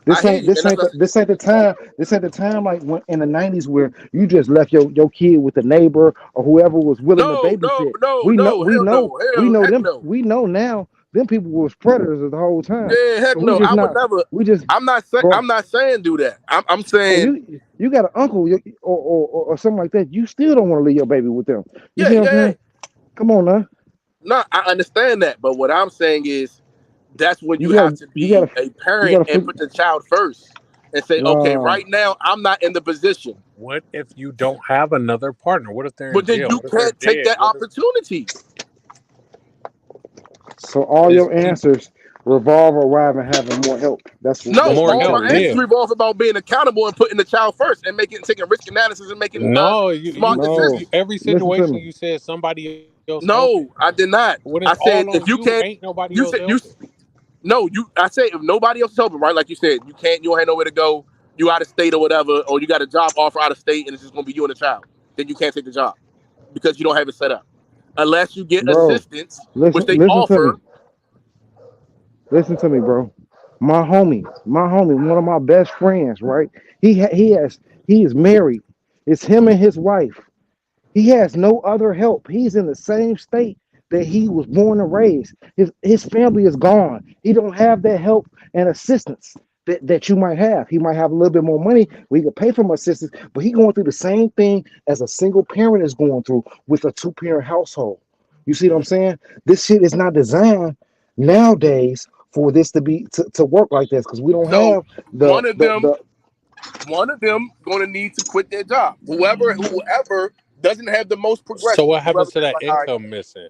This ain't And that's what, this ain't the time. This ain't the time like when in the '90s where you just left your kid with a neighbor or whoever was willing to no, babysit. hell no, We know heck them. no. We know now them people was predators the whole time. Yeah, heck So we no. just I would not. never. We just I'm bro. not saying do that. I'm Bro, saying you got an uncle or something like that. You still don't want to leave your baby with them. You see what I'm yeah. saying? Come on now. No, I understand that, but what I'm saying is that's when You you got have to you be got a you parent got to and put the child first and say, okay, nah, right now I'm not in the position. What if you don't have another partner? What if they're in But then jail? you What if they're can't take dead? that What if opportunity. so all it's your answers revolve around having more help. That's No, what more you're all help? my telling me. answers Yeah. revolve about being accountable and putting the child first and taking risk analysis and making No, smart No, decisions. every listen to situation me. you said somebody else helping. No, I did not. When I it's said all if on you you, can't, ain't nobody you else said you helping. no, you. I said if nobody else is helping, right? Like you said, you don't have nowhere to go. You out of state or whatever, or you got a job offer out of state, and it's just gonna be you and the child. Then you can't take the job because you don't have it set up, unless you get Bro, assistance, which they listen to me. offer. Listen to me, bro. My homie, one of my best friends, right? He is married. It's him and his wife. He has no other help. He's in the same state that he was born and raised. His family is gone. He don't have that help and assistance that you might have. He might have a little bit more money where he could pay for more assistance, but he going through the same thing as a single parent is going through with a two-parent household. You see what I'm saying? This shit is not designed nowadays for this to work like this because we don't So have the one of them going to need to quit their job. Whoever doesn't have the most So progression, what happens whoever to just that like, all right, income missing?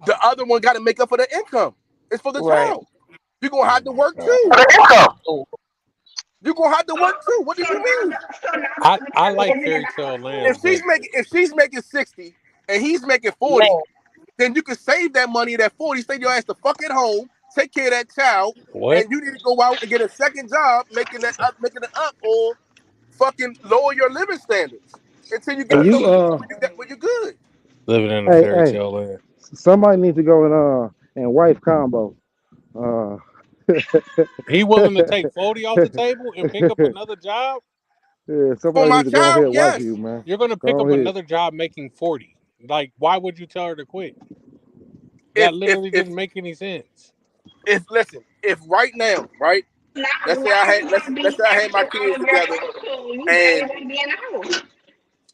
the other one got to make up for the income. It's for the Right. child. You're gonna Oh have to my work god. too. So, You're gonna have to work too. What do you mean? I like fairy tale lands, but If she's making 60 and he's making 40, man, then you can save that money, that 40, stay your ass the fuck at home, take care of that child, what? and you need to go out and get a second job, making it up, or fucking lower your living standards until you get and to you when you're good. Living in a fairy hey, tale land. somebody needs to go and wife combo. Uh, He willing to take 40 off the table and pick up another job? yeah, For somebody my needs to go child, ahead and wife yes. you, man. You're gonna pick Go up ahead. another job making 40. Like, why would you tell her to quit? If That if literally if didn't make any sense. if listen, if right now, right, Now, let's say now I you had gotta let's be say I had my everything out kids of your together, household. You and barely want to be in the house.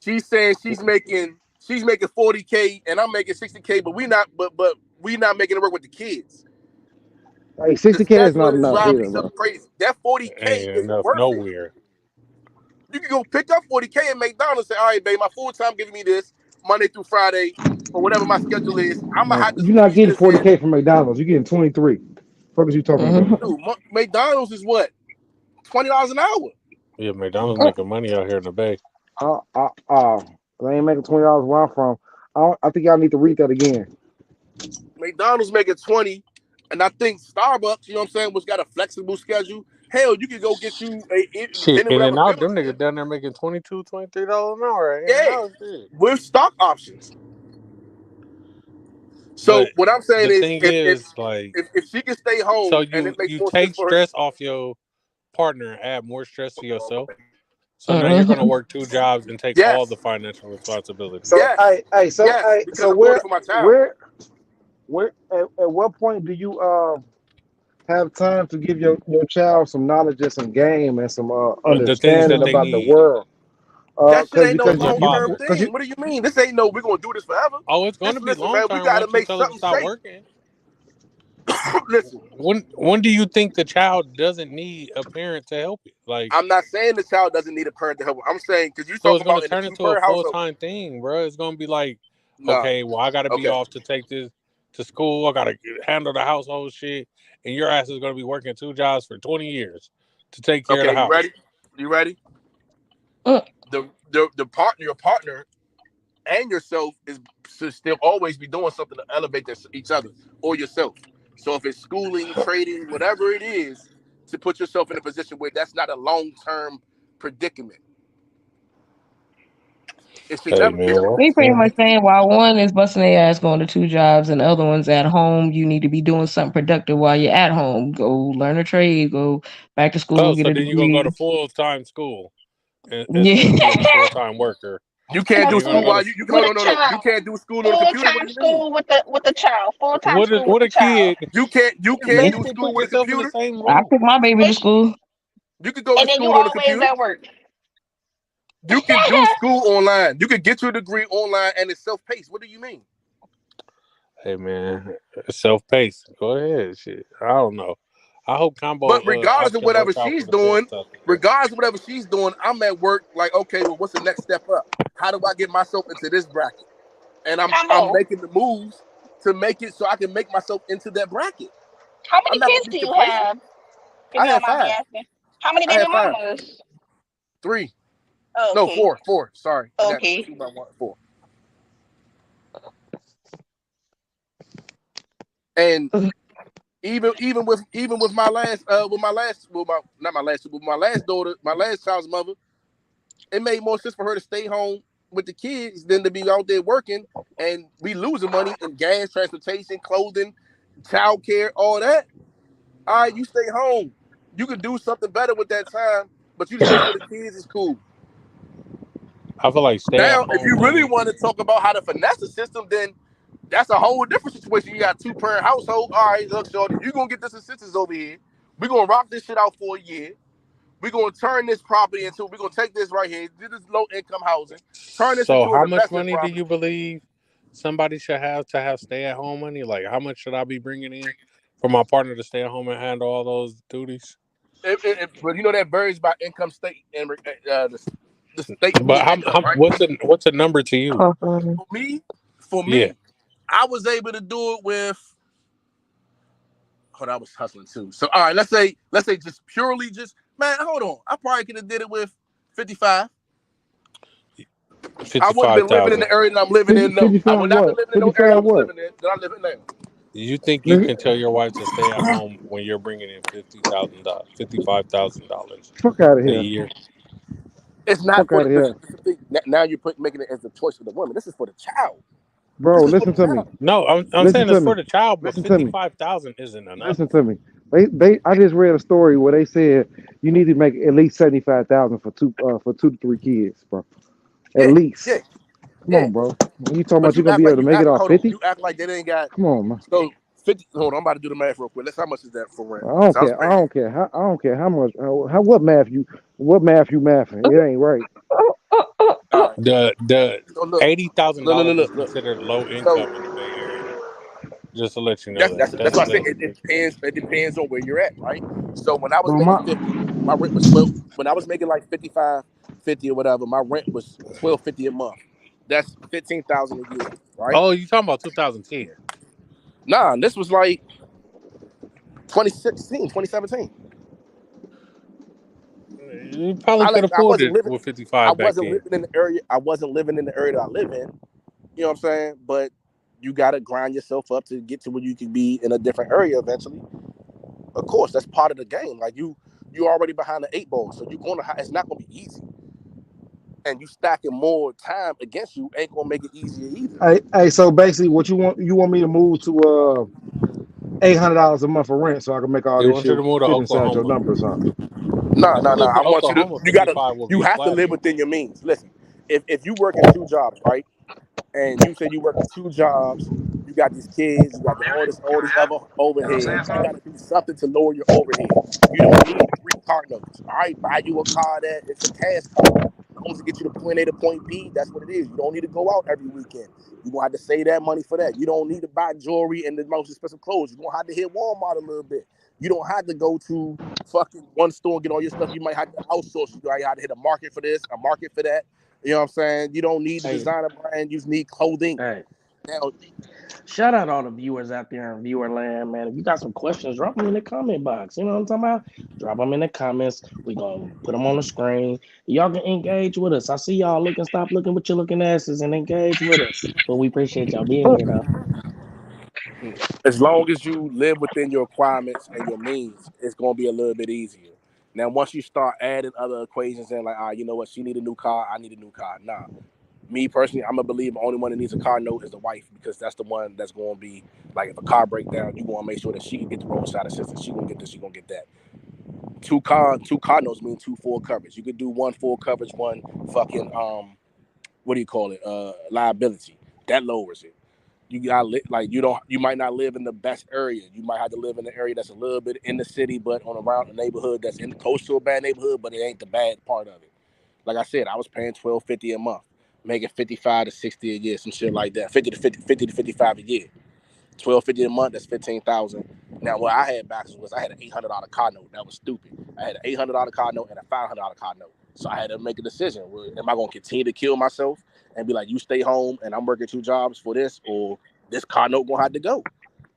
she's saying she's making 40K and I'm making 60K, but we not making it work with the kids. Hey, The 60K is schedule not is enough driving me either, something bro. crazy. That 40K Ain't is enough worth it. nowhere. You can go pick up 40K at McDonald's and say, all right, babe, my full time giving me this Monday through Friday or whatever my schedule is. I'm gonna Man, have to you're not squeeze getting this in. 40K from McDonald's. You're getting 23. What is you talking about? Dude, McDonald's is what? $20 an hour. Yeah, McDonald's making money out here in the Bay. They ain't making $20 where I'm from. I think y'all need to read that again. McDonald's making 20, and I think Starbucks, you know what I'm saying, was got a flexible schedule. Hell, you could go get you Shit, anywhere In and out, built them niggas down there making $22, $23 an hour. yeah, Shit. with stock options. So But what I'm saying the is, thing is, like, if she can stay home so and it makes you more sense take for her, stress off your partner and add more stress to yourself. So now you're gonna work 2 jobs and take all yes, the financial responsibility. So, yes, yes, because so I'm doing it for my child. where, at what point do you have time to give your child some knowledge and some game and some The things that understanding they about the need. world? That shit ain't no As a long term father. thing. What do you mean? This ain't no we're gonna do this forever. Oh, it's gonna This be listen, long man, we term gotta once you make tell her to something stop safe. working. Listen, When do you think the child doesn't need a parent to help it? Like, I'm not saying the child doesn't need a parent to help. I'm saying because you so talk it's gonna about in a turn into a 2-parent household. full-time thing, bro. It's gonna be like, No. okay, well, I gotta be off to take this to school. I gotta handle the household shit, and your ass is gonna be working 2 jobs for 20 years to take care of the Okay, house. you ready? Your partner and yourself should still always be doing something to elevate each other or yourself. So if it's schooling, trading, whatever it is, to put yourself in a position where that's not a long-term predicament. It should never be. We pretty much saying while one is busting their ass going to 2 jobs and the other one's at home, you need to be doing something productive while you're at home. Go learn a trade, go back to school, get So a then you're gonna degree. go to full-time school instead of being a full-time worker. You can't do school while you with a child. You can't do school on the computer. What do you mean? School with the child. Full time What school with a the child. kid? You can't do school with a computer. I took my baby to school. You could go to And then you school on the always computer. at work. You can do school online. You can get your degree online and it's self-paced. What do you mean? Hey man, self-paced. Go ahead, shit. I don't know. I hope combo. But regardless of option whatever works out she's for the same doing, stuff. I'm at work. Like, okay, well, what's the next step up? How do I get myself into this bracket? And I'm making the moves to make it so I can make myself into that bracket. How many kids do you have? If I you have don't mind me 5. asking. How many I baby have 5. mamas? 3. Oh, No, okay. 4. Sorry. Okay. I got 2 by 1, 4. And even with my last daughter, my last child's mother, it made more sense for her to stay home with the kids than to be out there working and we losing money in gas, transportation, clothing, childcare, all that. All right, you stay home. You could do something better with that time, but you here for the kids is cool. I feel like Now, if you really want to talk about how to finesse the system, then that's a whole different situation. You got 2-parent household. All right, look, shorty, you're going to get this assistance over here. We're going to rock this shit out for a year. We're going to turn this property into, we're going to take this right here, do this low-income housing, turn this So into how an much investment money property. do you believe somebody should have to have stay-at-home money? Like, how much should I be bringing in for my partner to stay at home and handle all those duties? But you know that varies by income state and the state. But income, right? what's a number to you? For me, I was able to do it with. Hold on, I was hustling too. So all right, let's say just purely man. Hold on, I probably could have did it with 55. I wouldn't have been living in the area that I'm living in. No, I would not be living in no area I was living in that I live in now. You think you can tell your wife to stay at home when you're bringing in $55,000 Fuck out of a here. year? It's not Fuck out of here. Now you're making it as the choice of the woman. This is for the child. Bro, listen to me. No, I'm saying it's for the child, but $55,000 isn't enough. Listen to me. I just read a story where they said you need to make at least 75,000 for 2 to 3 kids, bro. At least. Come on, bro. When you talking about you're gonna be able to make it off 50? You act like they ain't got. Come on, man. So 50. Hold on, I'm about to do the math real quick. Let's how much is that for rent? I don't 'Cause I was care. I paying. don't care. I don't care how much. How what math you mathing? It ain't right. All right. The So look, $80,000 is look. considered low So income in the Bay Area. Just to let you know that. that's what I said. It depends. It depends on where you're at, right? So when I was Bro, making my 50, my rent was 12. When I was making like 55, 50 or whatever, my rent was $12.50 a month. That's 15,000 a year, right? Oh, you talking about 2010? Nah, this was like 2016, 2017. You probably could I afford wasn't it living. with I 55 back wasn't then. living in the area. I wasn't living in the area that I live in. You know what I'm saying? But you gotta grind yourself up to get to where you can be in a different area eventually. Of course, that's part of the game. Like you already behind the 8 ball, so it's not gonna be easy. And you stacking more time against you ain't gonna make it easier either. hey, so basically, what you want me to move to $800 a month for rent so I can make all He this wants you shit to move to fit inside your Oklahoma. numbers, huh? No. If you live I in want you to. Oklahoma, 55 will You be have to flat for live you. within your means. Listen, if you working 2 jobs, right? And you say you working 2 jobs, you got these kids, you got all these other overheads. You got to do something to lower your overhead. You don't need 3 car notes. All right, buy you a car that it's a cash car. As long as it get you to point A to point B, that's what it is. You don't need to go out every weekend. You're gonna have to save that money for that. You don't need to buy jewelry and the most expensive clothes. You're gonna have to hit Walmart a little bit. You don't have to go to fucking one store and get all your stuff. You might have to outsource. You might have to hit a market for this, a market for that. You know what I'm saying? You don't need the Hey, designer brand. You just need clothing. hey, Now, shout out all the viewers out there in viewer land, man. If you got some questions, drop them in the comment box. You know what I'm talking about? Drop them in the comments. We gonna put them on the screen. Y'all can engage with us. I see y'all looking. Stop looking with your looking asses and engage with us. But we appreciate y'all being here, though. as long as you live within your requirements and your means, it's gonna be a little bit easier. Now, once you start adding other equations in, like, you know what, she need a new car, I need a new car. Nah, me personally, I'm gonna believe the only one that needs a car note is the wife because that's the one that's gonna be like if a car break down, you wanna make sure that she can get the roadside assistance. She gonna get this, she gonna get that. Two car notes mean 2 full coverage. You could do 1 full coverage, 1 fucking what do you call it? Liability. That lowers it. You got like you might not live in the best area. You might have to live in an area that's a little bit in the city, but on around a neighborhood that's in close to a bad neighborhood, but it ain't the bad part of it. Like I said, I was paying $12.50 a month, making 55 to 60 a year, some shit like that. 50 to 55 a year. $12.50 a month, that's 15,000. Now what I had back was I had an $800 car note. That was stupid. I had an $800 car note and a $500 car note. So I had to make a decision. Am I going to continue to kill myself and be like, you stay home and I'm working 2 jobs for this, or this car note going to have to go?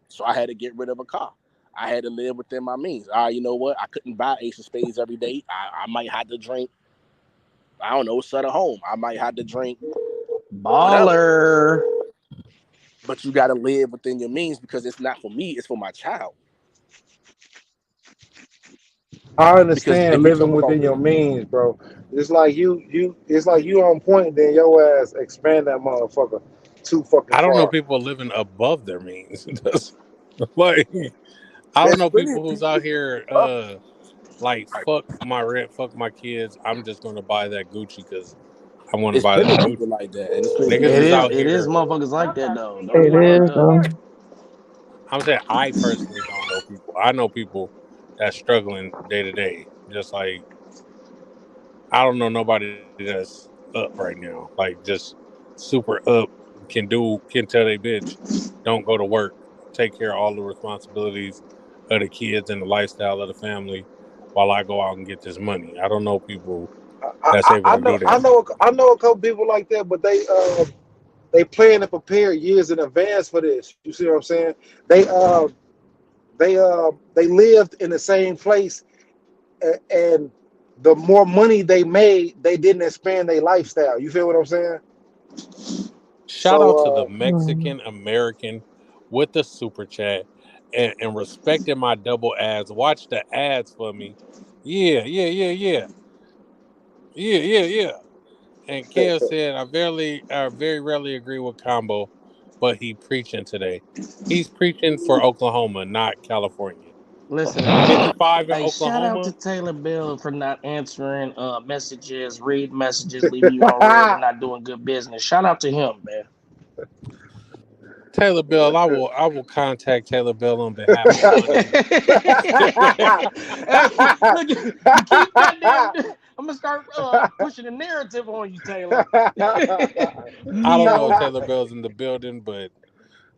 So I had to get rid of a car. I had to live within my means. You know what? I couldn't buy Ace of Spades every day. I might have to drink, I don't know, Sutter Home. I might have to drink whatever. Baller. But you got to live within your means because it's not for me. It's for my child. I Because understand if you living talk about within your means, bro. It's like it's like you on point, then your ass expand that motherfucker too fucking I don't know far. people living above their means. That's like I don't there's know plenty people of who's people out here up. like fuck my rent, fuck my kids. I'm just gonna buy that Gucci because I want to It's buy plenty that of Gucci. people like that, and it's plenty of Niggas people It is is. out It is here. motherfuckers like that though. Don't get It it is fucked up. though. I'm saying I personally don't know people. I know people that's struggling day to day. Just like I don't know nobody that's up right now. Like just super up can tell they bitch don't go to work, take care of all the responsibilities of the kids and the lifestyle of the family while I go out and get this money. I don't know people that's able to do that. I know a couple people like that, but they plan and prepare years in advance for this. You see what I'm saying? They lived in the same place, and the more money they made, they didn't expand their lifestyle. You feel what I'm saying? Shout out to the So Mexican American with the super chat and respecting my double ads. Watch the ads for me. Yeah. And Kale said, I very rarely agree with Combo, but he preaching today. He's preaching for Oklahoma, not California. Listen, 55 in hey, shout out Oklahoma. to Taylor Bell for not answering messages, read messages, leaving you on red, and not doing good business. Shout out to him, man. Taylor Bell, I will contact Taylor Bell on behalf of money. Look, you keep goddamn. I'm gonna start pushing the narrative on you, Taylor. I don't know if Taylor Bell's in the building, but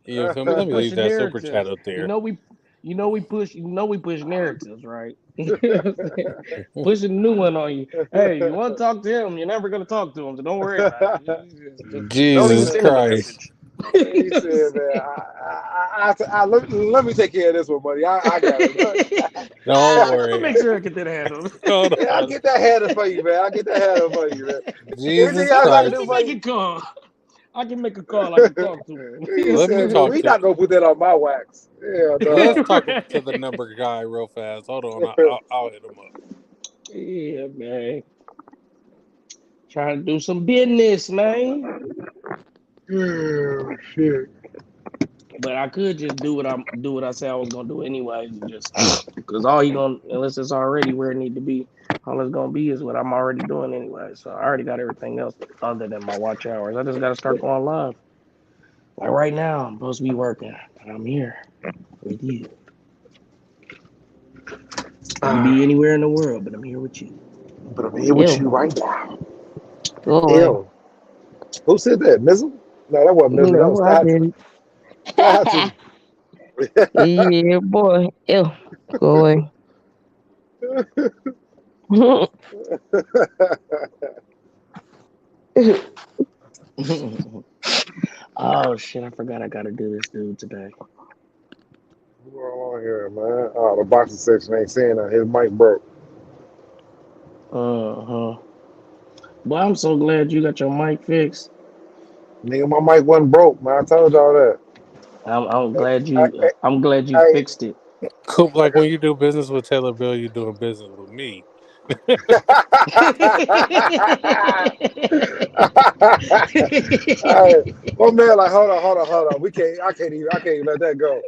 you feel me? Let me leave that super chat up there. We push narratives, right? Push a new one on you. Hey, you want to talk to him, you're never gonna talk to him, so don't worry about it. Jesus Christ. He said, man, let me take care of this one, buddy. I got it. Don't worry. Make sure I get that handled. Yeah, I'll get that handled for you, man. I'll get that handled for you, man. Jesus Christ. I can make a call. I can talk to him. Let me talk we not gonna put that on my wax. Yeah, no. Let's talk to the number guy real fast. Hold on, I'll hit him up. Yeah, man. Trying to do some business, man. Oh, shit. But I could just do what I said I was gonna do anyway. Just because all you gonna, unless it's already where it need to be, all it's gonna be is what I'm already doing anyway. So I already got everything else other than my watch hours. I just gotta start going live. Like right now, I'm supposed to be working, but I'm here with you. I can be anywhere in the world, but I'm here with you. But I'm here with you right now. Boy. Ew. Who said that? Mizzle? No, that wasn't Mizzle. No, That I was Tati. Yeah, boy. Ew. Go away. Oh shit! I forgot I gotta do this dude today. What's going on here, man? Oh, the boxing section ain't saying that. His mic broke. Boy, I'm so glad you got your mic fixed. Nigga, my mic wasn't broke, man. I told y'all that. I'm glad you fixed it. Cool. Like when you do business with Taylor Bell, you're doing business with me. Hey, man, like, hold on. I can't even let that go.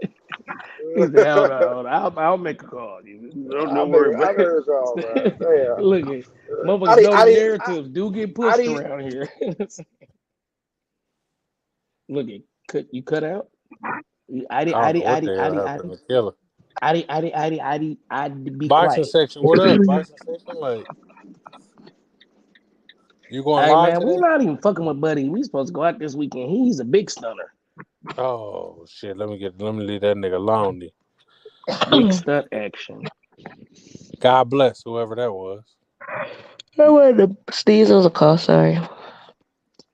He said, hold on. I'll make a call. Don't worry about it. Look at motherfuckers know the narratives do get pushed around here. Look at you cut out. I be Boxing quiet. section, what up? Boxing section, like you going Hey live man, today? we're not even fucking with Buddy. We supposed to go out this weekend. He's a big stunner. Oh shit! Let me leave that nigga alone. Big stunt action. God bless whoever that was. I wanted to sneeze. It was a call. Sorry.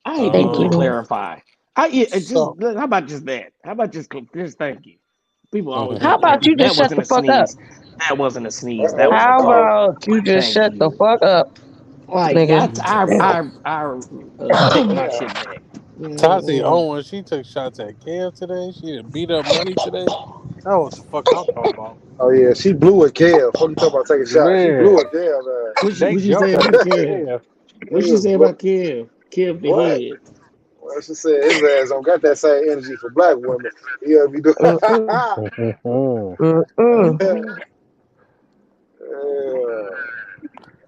I ain't Thank even you. clarify. How about just that? How about just thank you? People always. How about you just shut the fuck up? That wasn't a sneeze. That was How a call. about you just shut the fuck up, like nigga? I take my shit back. Tati Owen, she took shots at Kev today. She done beat up money today. That's what the fuck I'm talking about. Oh yeah, she blew at Kev. Fuck you talking about taking shots? She blew at Kev, man. What she say about Kev? What she say about Kev? Kev the head. Well, she said his ass don't got that same energy for black women. Yeah, be doing.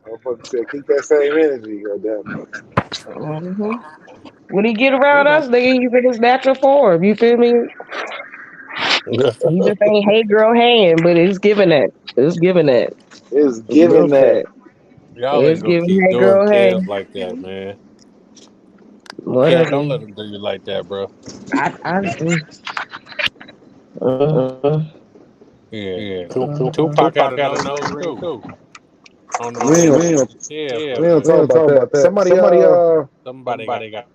Motherfucker said keep that same energy, goddamn. When he get around us, nigga, he's in his natural form. You feel me? He just ain't hey girl hand, but it's giving that. It's giving that. It's giving that. Y'all ain't gonna keep hey doing girl hey. Kev like that, man. Whatever. Yeah, don't let him do you like that, bro. Yeah. Tupac got a nose ring too. We don't talk about that. Somebody got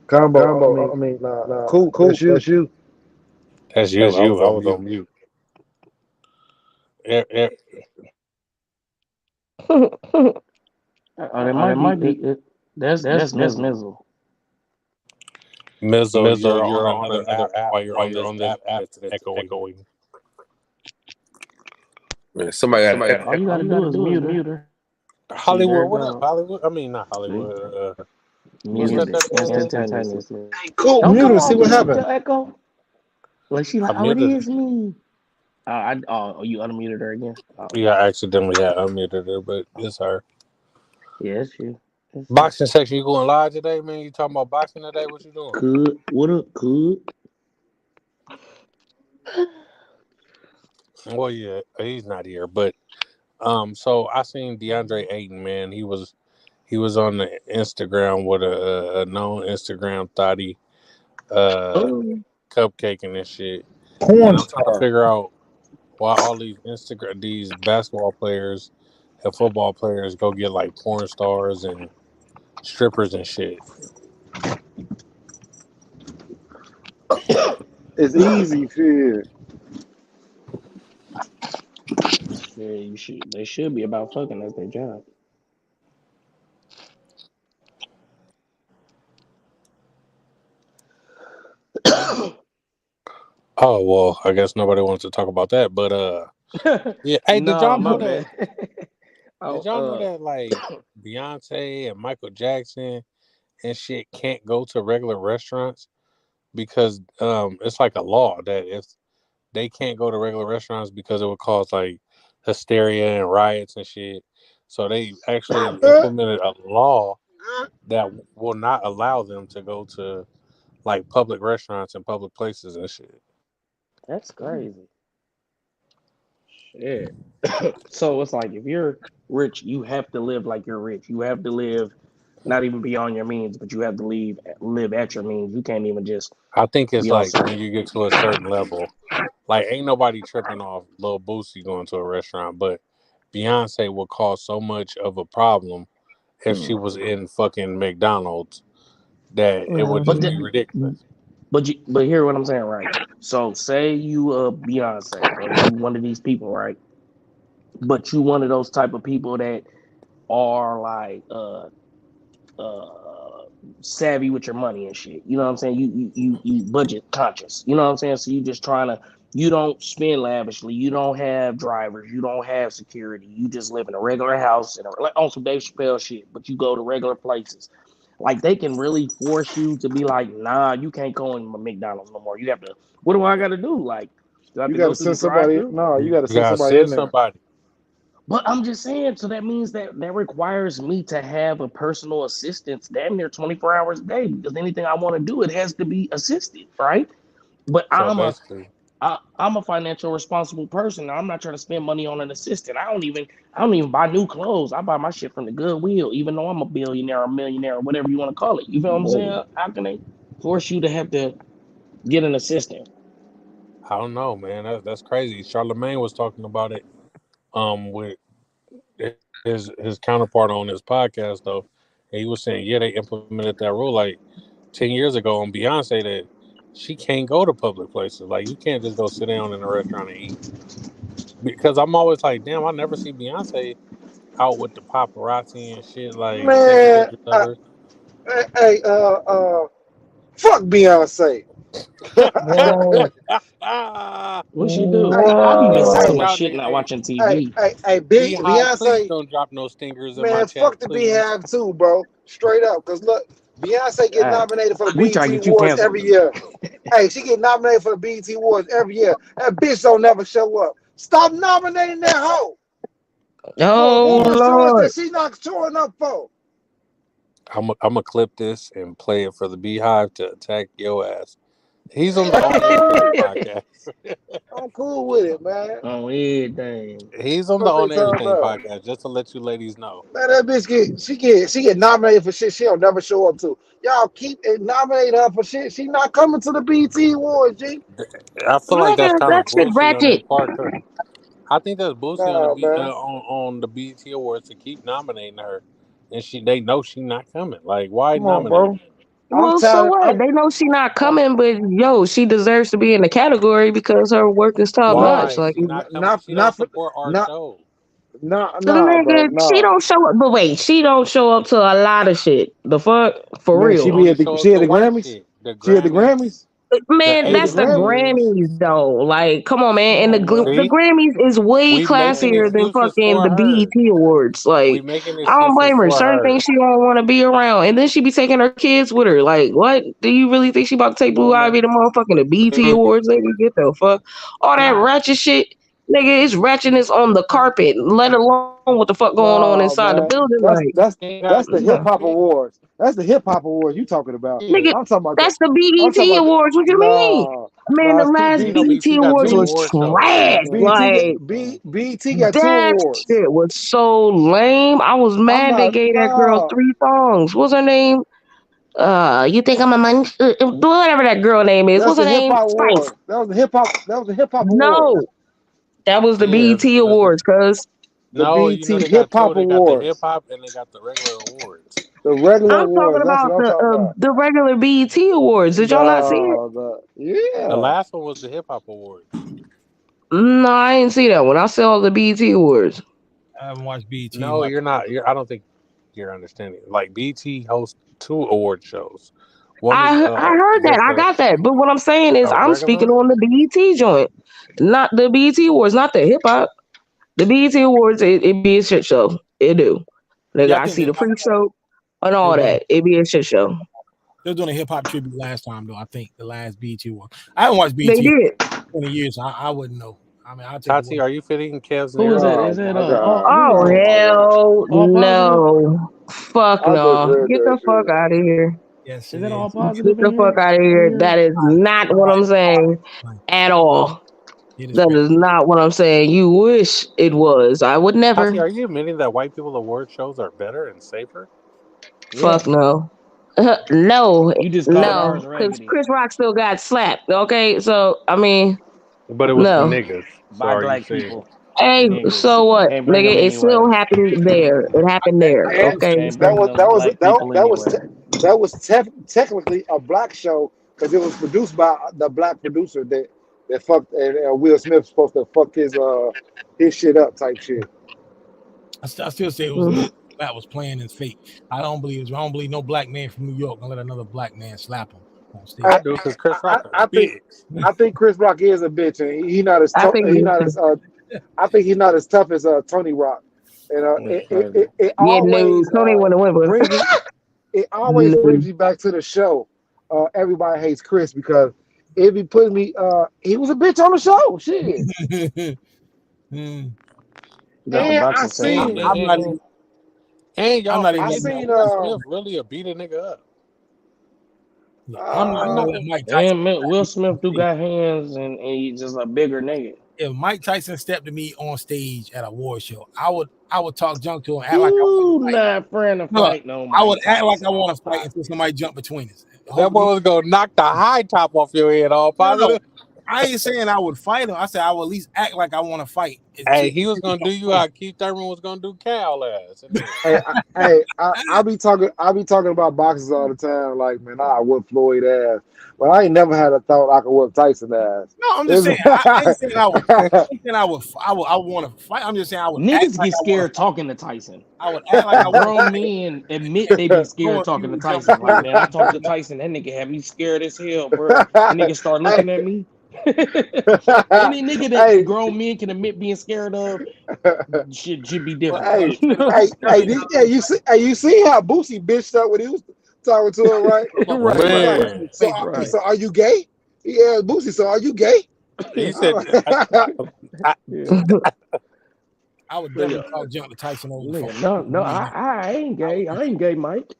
combo. I mean, nah. Cool. That's you. That's you. I was on mute. Yeah. It might be. That's Mizzle. Mizzle, you're on another app while you're on this app. It's echoing. Man, somebody got all you gotta do is mute her. Hollywood, what up? Hollywood? I mean, not Hollywood. Instantaneously. Cool. Mute her. See what happened. Echo. Like she like, it is me. You unmuted her again? Yeah, I accidentally unmuted her, but it's her. Yeah, it's you. Boxing section, you going live today, man? You talking about boxing today? What you doing? What up, could? Well, yeah, he's not here, but so I seen DeAndre Ayton, man. He was on the Instagram with a known Instagram thotty, Oh, cupcaking and shit. Porn And I'm trying to star. figure out why all these basketball players and football players go get like porn stars and strippers and shit. It's easy, shit. Yeah, they should be about fucking. That's their job. Oh well, I guess nobody wants to talk about that. But yeah. Hey, did y'all know that? Did y'all know that like Beyonce and Michael Jackson and shit can't go to regular restaurants because it's like a law that if they can't go to regular restaurants because it would cause like hysteria and riots and shit. So they actually implemented a law that will not allow them to go to like public restaurants and public places and shit. That's crazy. Shit. So it's like if you're rich, you have to live like you're rich. You have to live not even beyond your means, but you have to live at your means. You can't even just I think it's be on like some. when you get to a certain level, like ain't nobody tripping off Lil Boosie going to a restaurant, but Beyonce would cause so much of a problem if she was in fucking McDonald's that it would But just be ridiculous. but hear what I'm saying, right? So say you Beyonce or you one of these people, right? But you one of those type of people that are like savvy with your money and shit. You know what I'm saying? You budget conscious. You know what I'm saying? So you just trying to, you don't spend lavishly. You don't have drivers. You don't have security. You just live in a regular house and like on some Dave Chappelle shit. But you go to regular places. Like they can really force you to be like, nah, you can't go in McDonald's no more. You have to. What do I got to do? Like, do I have You to go gotta through the send somebody. drive-through? No, you gotta You send gotta somebody in send there. somebody. But I'm just saying, so that means that requires me to have a personal assistant damn near 24 hours a day because anything I want to do, it has to be assisted, right? But So basically, I'm a financial responsible person. I'm not trying to spend money on an assistant. I don't even buy new clothes. I buy my shit from the Goodwill, even though I'm a billionaire or millionaire or whatever you want to call it. You feel what I'm saying? How can they force you to have to get an assistant? I don't know, man. That's crazy. Charlemagne was talking about it with his counterpart on his podcast though. And he was saying, yeah, they implemented that rule like 10 years ago on Beyonce that she can't go to public places. Like you can't just go sit down in a restaurant and eat. Because I'm always like, damn, I never see Beyonce out with the paparazzi and shit, like taking Man, pictures of her. hey, fuck Beyonce. What she do? Hey, I be missing so Hey, hey, much y'all shit nigga, not watching hey, TV. big Beehive, please Beyonce. don't drop no stingers in my Man, chat, fuck the please. Beehive too, bro. Straight up, cause look, Beyonce get Hey, nominated for the we try to BET get you Awards canceled. every year. Hey, she get nominated for the BET Awards every year. That bitch don't never show up. Stop nominating that hoe for oh award shows Lord. that she not showing up for. I'm gonna clip this and play it for the Beehive to attack your ass. He's on the On Everything podcast. I'm cool with it, man. On everything. He's on the What they On talking Everything about? podcast, just to let you ladies know. Man, that bitch she get nominated for shit she'll never show up to. Y'all keep nominating her for shit. She not coming to the BET Awards, G. I feel like that's Nigga, kind of that shit Boosie on his ratchet. part. I think that's Boosie on the Nah, man. on the BET Awards to keep nominating her, and they know she not coming. Like, why Come on, nominate bro. her? I'm Well, so tired. what? They know she not coming, but yo, she deserves to be in the category because her work is top notch. Why Like, she not coming? Not She don't for support our not show. nah, so the bro. nigga, she Nah. don't show up. But wait, she don't show up to a lot of shit. The fuck, for Man, She real. only show up she at to the white Grammys. shit. The She at the Grammys, Grammys. the Man, She at the that's the Grammys. Grammys though. Like, come on, man. Come And on, man. the See, Grammys is way we making classier than excuses fucking for the her. BET Awards. We Like, making I don't excuses blame her. for Certain her. things she don't want to be around, and then she be taking her kids with her. Like, what? Do you really think she about to take Come Blue on, man. Ivy to motherfucking the BET Awards? Nigga, get the fuck all that ratchet shit. Nigga, it's ratchetness on the carpet, let alone what the fuck going on No, inside the man. building. That's Like, that's Ain't got that's the hip no. hop awards. That's the hip hop awards you talking about. yeah. Nigga, I'm talking about the. that's the I'm talking BET about the. Awards. What you mean? No, Man, no. the It's last You know, BET BT got Awards 2 was award shows. trash. Like, BT got 2 that awards. shit was so lame. I was I'm mad they not. gave that girl No, 3 songs. What's her name? You think I'm a money? Whatever that girl name is. that's What's her the hip name? hop Spice. award. That was the hip hop. That was the hip hop award. No, that was the Yeah, BET Awards, cuz. The no, you know BT they got hip hop 2. They got the hip awards. hop and they got the regular awards. The regular I'm talking awards. That's about what I'm talking about. the regular BET Awards. Did y'all not see it? No, The yeah. last one was the hip hop awards. No, I didn't see that one. I saw the BET Awards. I haven't watched BT. No, you're not. I don't think you're understanding. Like BT hosts 2 award shows. One is I heard that. just I got that. But what I'm saying is, I'm speaking regular. on the BET joint, not the BET Awards, not the hip hop. The BET Awards, it be a shit show. It do. Nigga, Yeah, I I think see they- the pre-show and all they- that. It be a shit show. They're doing a hip hop tribute last time, though. I think the last BT one. I haven't watched They BT did. in 20 years. So I wouldn't know. I mean, I'll take Tati, it. are you fitting Kev's Who is narrative? it? Is it my God. Oh my hell All no! Fuck I just no! read Get that the fuck shit. out of here! Yes, Is it it all is. positive Get the in fuck here? out of here! That is not what I'm saying at all. It is That great. is not what I'm saying. You wish it was. I would never. Tati, are you admitting that white people award shows are better and safer? Fuck no. No, You just called no, ours because raggedy. Chris Rock still got slapped. Okay, so I mean, But it was no. niggas. So By are you black saying? people. Hey, Niggas. so what, Ain't bring nigga? them It still anyway. happened there. It happened there. And Okay. Ain't bringing them black people anyway. that was technically a black show because it was produced by the black producer that fucked and Will Smith was supposed to fuck his shit up type shit. I still say it was that was playing his fate. I don't believe no black man from New York gonna let another black man slap him on stage. I do because Chris Rock is I think Chris Rock is a bitch and he not as I tough. think He he not is. as I think he's not as tough as Tony Rock. And it Yeah, no, always Tony wouldn't win, but brings it always No. brings me back to the show. Everybody hates Chris because it be putting me. He was a bitch on the show. Shit. Mm. And I seen. I'm not even. And y'all, I'm not I even. seen. Will Smith really beat a nigga up. I'm not gonna let Mike Tyson. And Will Smith do got hands and he's just a bigger nigga. If Mike Tyson stepped to me on stage at a war show, I would talk junk to him, act like I want to fight. Not friend to fight no I would Mike act like I Tyson. want to fight until somebody jump between us. That boy was gonna knock the high top off your head, all positive. I ain't saying I would fight him. I said I would at least act like I want to fight. Hey, he was gonna do you how Keith Thurman was gonna do Cal ass. I be talking about boxers all the time. Like, man, I whoop Floyd ass, but I ain't never had a thought I could whoop Tyson ass. No, I'm just saying. I ain't saying I would. I want to fight. I'm just saying I would. Niggas get scared talking to Tyson. I would act like I would. Grown men admit they be scared talking to Tyson. Like, man, I talk to Tyson, that nigga had me scared as hell, bro. That nigga start looking at me. Any nigga that grown men can admit being scared of should be different. You see how Boosie bitched up when he was talking to him, right? Right. So are you gay? Yeah, Boosie. So are you gay? He said, I would definitely talk junk to Tyson over the phone. No, I ain't gay. I ain't gay, Mike.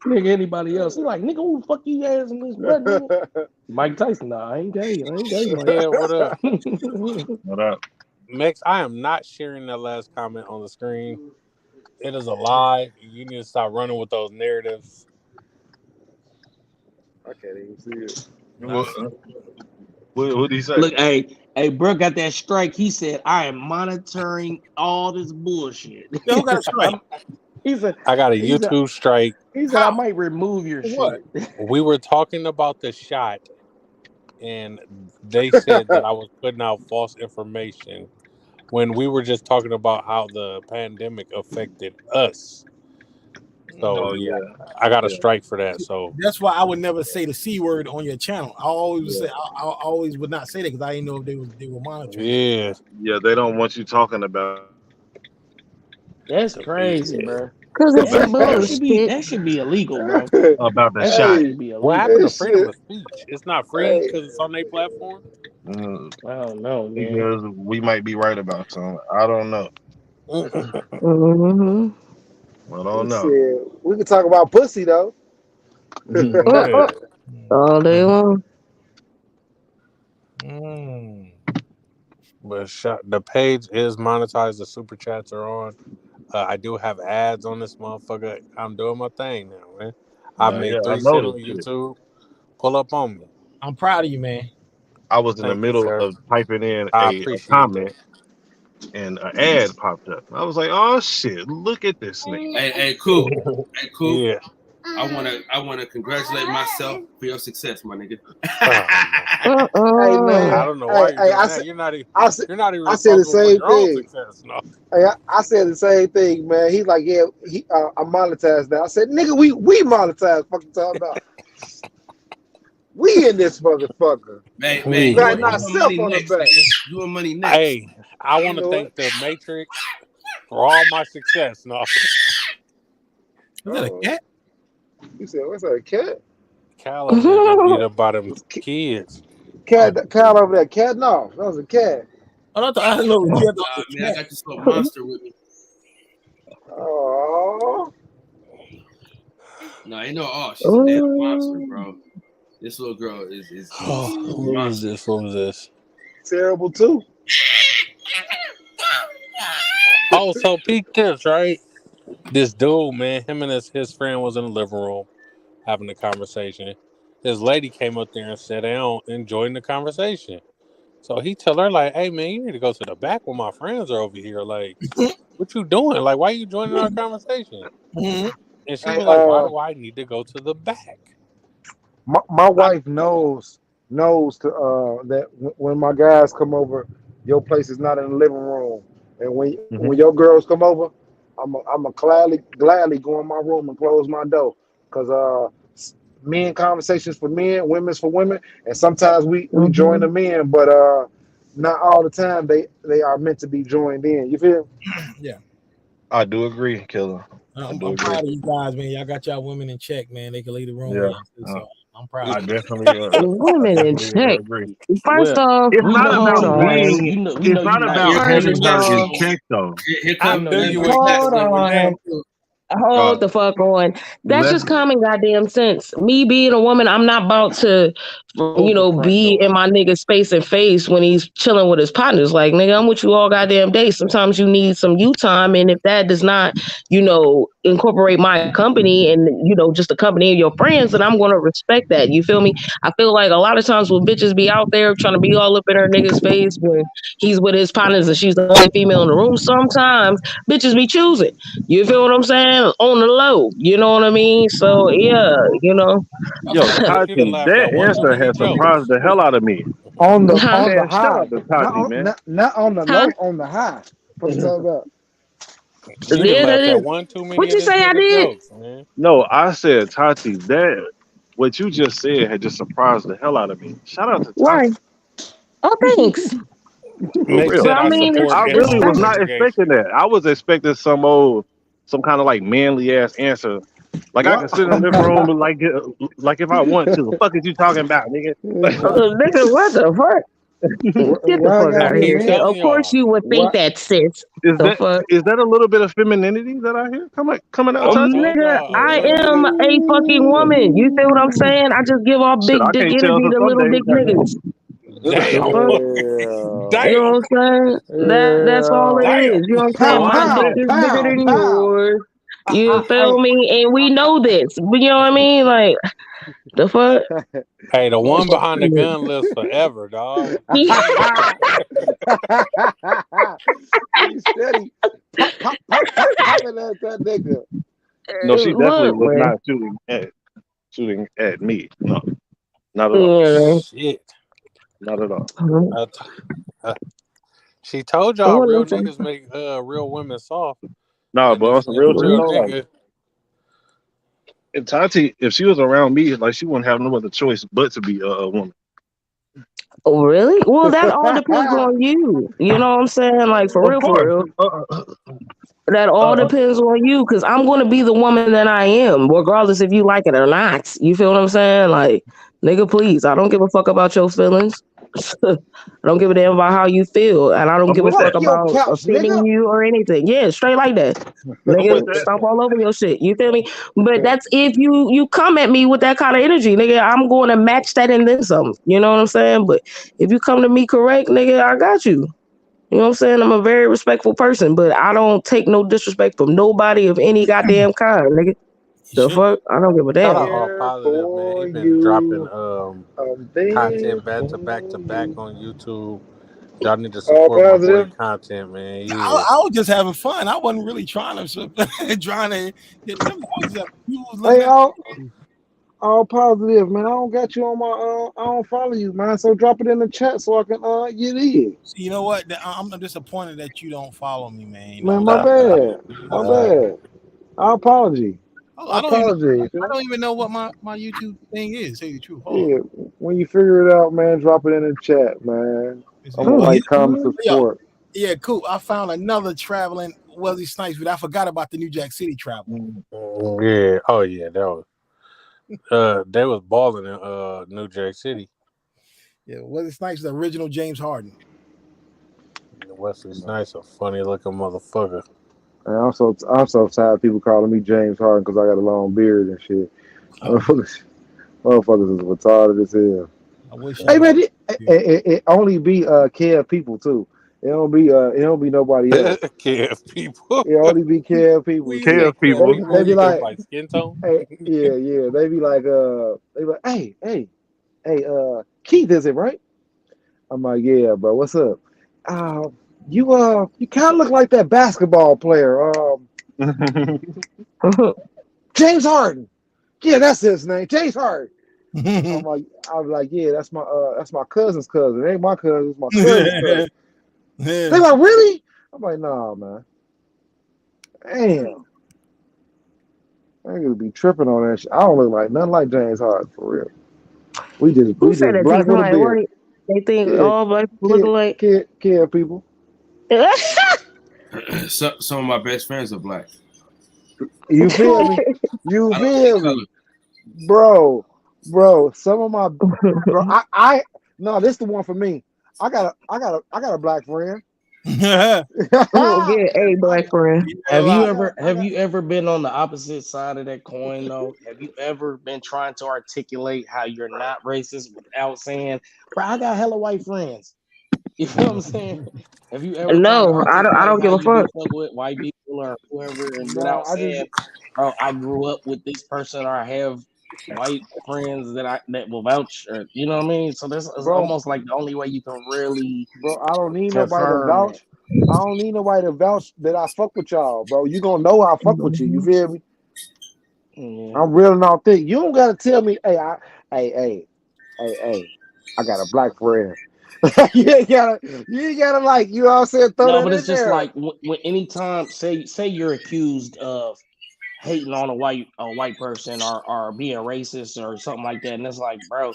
Nigga, anybody else? He like, nigga, who the fuck you ass in this what, nigga? Mike Tyson, nah, I ain't gay. Mike. Yeah, what up? What up? Max, I am not sharing that last comment on the screen. It is a lie. You need to stop running with those narratives. I can't even see it. What did he say? Look, hey, bro got that strike. He said, I am monitoring all this bullshit. Who got a strike? He said, I got a YouTube strike. He said, I might remove your shit. We were talking about the shot, and they said that I was putting out false information when we were just talking about how the pandemic affected us. So yeah, I got a strike for that. So that's why I would never say the C word on your channel. I always say I always would not say that because I didn't know if they were monitoring. Yeah, they don't want you talking about. That's crazy, bro. Because that should be illegal, bro. About the that shot. should be illegal. What happened to freedom of speech? It's not free because it's on their platform. I don't know, man. Because we might be right about something. I don't know. Mm-hmm. I don't know. Shit, we can talk about pussy though. Yeah. All day long. But the page is monetized. The super chats are on. I do have ads on this motherfucker. I'm doing my thing now, man. I made Yeah, I 3 cents on noticed it. YouTube. Pull up on me. I'm proud of you, man. I was in the Thank you, middle sir. of typing in I a appreciate comment, and an ad popped up. I was like, "Oh shit! Look at this nigga." Hey, cool. Hey, cool. Yeah. I wanna congratulate myself for your success, my nigga. Hey man, I don't know why you're doing that. You're not even I said the responsible for same your own thing. success. No. Hey, I said the same thing, man. He's like, yeah, I monetized that. I said, nigga, we monetized. Fucking talking about. We in this motherfucker. Man, We got ourselves on the back. You want money next? Hey, I want to thank the Matrix for all my success. No. Is that a cat? You said, what's that, a cat? Cal over there beat up by them kids. Cat over there. Cat? No, that was a cat. I don't know. Man, I got this little monster with me. Oh. No, ain't no she's a damn monster, bro. This little girl is What was this? What was this? Terrible too. Oh, so peep this, right? This dude, man, him and his friend was in the living room having a conversation. This lady came up there and said they don't enjoy the conversation. So he tell her, like, hey man, you need to go to the back when my friends are over here. Like, what you doing? Like, why you joining our conversation? And she was like, why do I need to go to the back? My wife knows that when my guys come over, your place is not in the living room, and when your girls come over, I'm gladly go in my room and close my door, because men conversations for men, women's for women, and sometimes we join the men, but not all the time they are meant to be joined in. You feel? Yeah. I do agree, Killer. I'm proud of you guys, man. Y'all got y'all women in check, man. They can leave the room. Yeah. So I'm proud. I definitely Women in check. agree. First off, It's not hold about on. being. It's not about having her in check, though. Hold on. Hold the fuck on. That's just common goddamn sense. Me being a woman, I'm not about to, be in my nigga's space and face when he's chilling with his partners. Like, nigga, I'm with you all goddamn day. Sometimes you need some you time, and if that does not, incorporate my company and just the company of your friends, then I'm gonna respect that. You feel me? I feel like a lot of times when bitches be out there trying to be all up in her nigga's face when he's with his partners and she's the only female in the room, sometimes bitches be choosing. You feel what I'm saying? On the low, you know what I mean? So yeah, Yo, Tati, that answer has surprised the hell out of me. On the Man, high, shout out to Tati, man. not on the low, on the high. What you talking about? What you say I did? Jokes, no, I said Tati. That what you just said had just surprised the hell out of me. Shout out to Tati. Right. Oh, thanks. For real. I really was not expecting that. I was expecting some kind of like manly ass answer. Like I can sit in the living room like if I want to. The fuck is you talking about, nigga? Nigga, what the fuck? Get the fuck out of here. Of course you would think that, sis. Is that a little bit of femininity that I hear coming out? Nigga, I am a fucking woman. You feel what I'm saying? I just give all big dick energy to little dick niggas. Damn. You know what I'm saying? That's all it is. You know what I'm saying? My dick is bigger than yours. You feel me? And we know this. You know what I mean? Like, the fuck? Hey, the one behind the gun lives forever, dog. He's steady. Popping at that nigga. No, she definitely was not shooting at me. No, not at all. Shit. Not at all. She told y'all real niggas make real women soft. No, but on some real nigga. shit. And Tati, if she was around me, like she wouldn't have no other choice but to be a woman. Oh, really? Well, that all depends on you. You know what I'm saying? Like, for real. That all depends on you, because I'm going to be the woman that I am, regardless if you like it or not. You feel what I'm saying? Like, nigga, please. I don't give a fuck about your feelings. I don't give a damn about how you feel, and I don't I'm give a with fuck that. Your about couch, offending nigga. you or anything. Yeah, straight like that. I'm with Nigga, that. stomp all over your shit. You feel me? But that's if you come at me with that kind of energy, nigga. I'm going to match that and then some. You know what I'm saying? But if you come to me correct, nigga, I got you. You know what I'm saying? I'm a very respectful person, but I don't take no disrespect from nobody of any goddamn kind, nigga. The fuck? I don't give a Shout damn. out All Here Positive, man. He for been dropping you. I'm there content back to back to for back you. on YouTube. Y'all need to All support my boy positive. content, man. I, Yeah. I was just having fun. I wasn't really trying to trying to hit them. I was just, people was looking Hey, at all positive, man. I don't got you on my I don't follow you, man. So drop it in the chat so I can get in. you know what? I'm disappointed that you don't follow me, man. You know Man, what my I'm saying? bad. My bad. I apology. I I don't even apologize. I don't even know what my YouTube thing is. To tell you the truth. Hold on. Yeah, when you figure it out, man, drop it in the chat, man. I'm gonna Oh, like, comment, yeah, support. yeah, cool. I found another traveling Wesley Snipes, but I forgot about the New Jack City travel. Yeah. Oh yeah, that was they was balling in New Jack City. Yeah, Wesley Snipes, the original James Harden. Wesley Snipes a funny looking motherfucker. And I'm so tired of people calling me James Harden because I got a long beard and shit. Motherfuckers is retarded as hell. I wish Hey man, it only be KF people too. It don't be nobody else. KF people. It only be KF people. You Shit. say KF They people. be You like, like skin tone? hey, yeah. They be like, hey, Keith, is it right? I'm like, yeah, bro. What's up? You kind of look like that basketball player, James Harden. Yeah, that's his name, James Harden. I'm like, yeah, that's my cousin's cousin. It ain't my cousin, it's my cousin's cousin. They like, really? I'm like, nah, man. Damn. I ain't gonna be tripping on that shit. I don't look like nothing like James Harden for real. We just said that to black you? with a Somebody, beard. they think Yeah, all black people look alike. Kid people. Some of my best friends are black. You feel me? You I don't see feel color. me? Bro, some of my I no, this the one for me. I got a black friend. Yeah, a black friend. Have you ever been on the opposite side of that coin though? Have you ever been trying to articulate how you're not racist without saying, "Bro, I got hella white friends"? You know what I'm saying? Have you ever tried to No, I articulate don't how give a you do fuck. fuck with white people or whoever, and No, without I just saying, "Bro, I grew up with this person," or "I have white friends that will vouch," or you know what I mean? So this is bro, almost like the only way you can really I don't need nobody to confirm that. vouch. I don't need nobody to vouch that I fuck with y'all, bro. You gonna know I fuck with you. You feel me? Yeah. I'm real and authentic. You don't gotta tell me, hey, I got a black friend. you ain't gotta like, you know what I'm saying, throw No, that but in it's just there. like when anytime say you're accused of hating on a white person or being racist or something like that, and it's like, bro,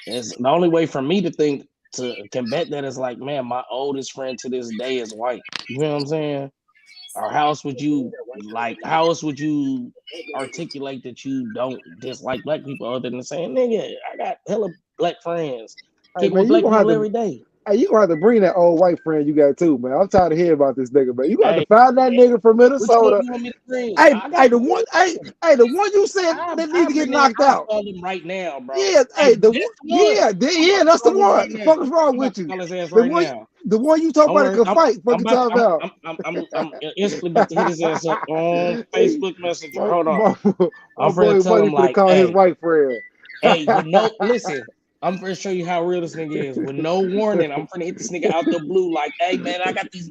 it's the only way for me to think to combat that is like, man, my oldest friend to this day is white. You know what I'm saying? Or how else would you articulate that you don't dislike black people other than saying, nigga, I got hella black friends. Hey Kick man, with black people every day. you gonna have to bring that old white friend you got too, man. I'm tired of hearing about this nigga, man. You got to Hey, find that nigga from which one Minnesota. you want me to bring? The one you said that need to get knocked I'll out. call him right now, bro. Yeah, Hey, the this one, one. that's the I'm call him one. right The now. fuck is wrong I'm with you? call his ass The right one, now. the one you talk Don't about worry. that can fight. Fuck you talking about? I'm instantly about to hit his ass up on Facebook Messenger. Hold on. My I'm boy finna tell Money him finna like, call his hey, white friend. with no listen. I'm finna show you how real this nigga is. With no warning, I'm finna hit this nigga out the blue. Like, hey man, I got these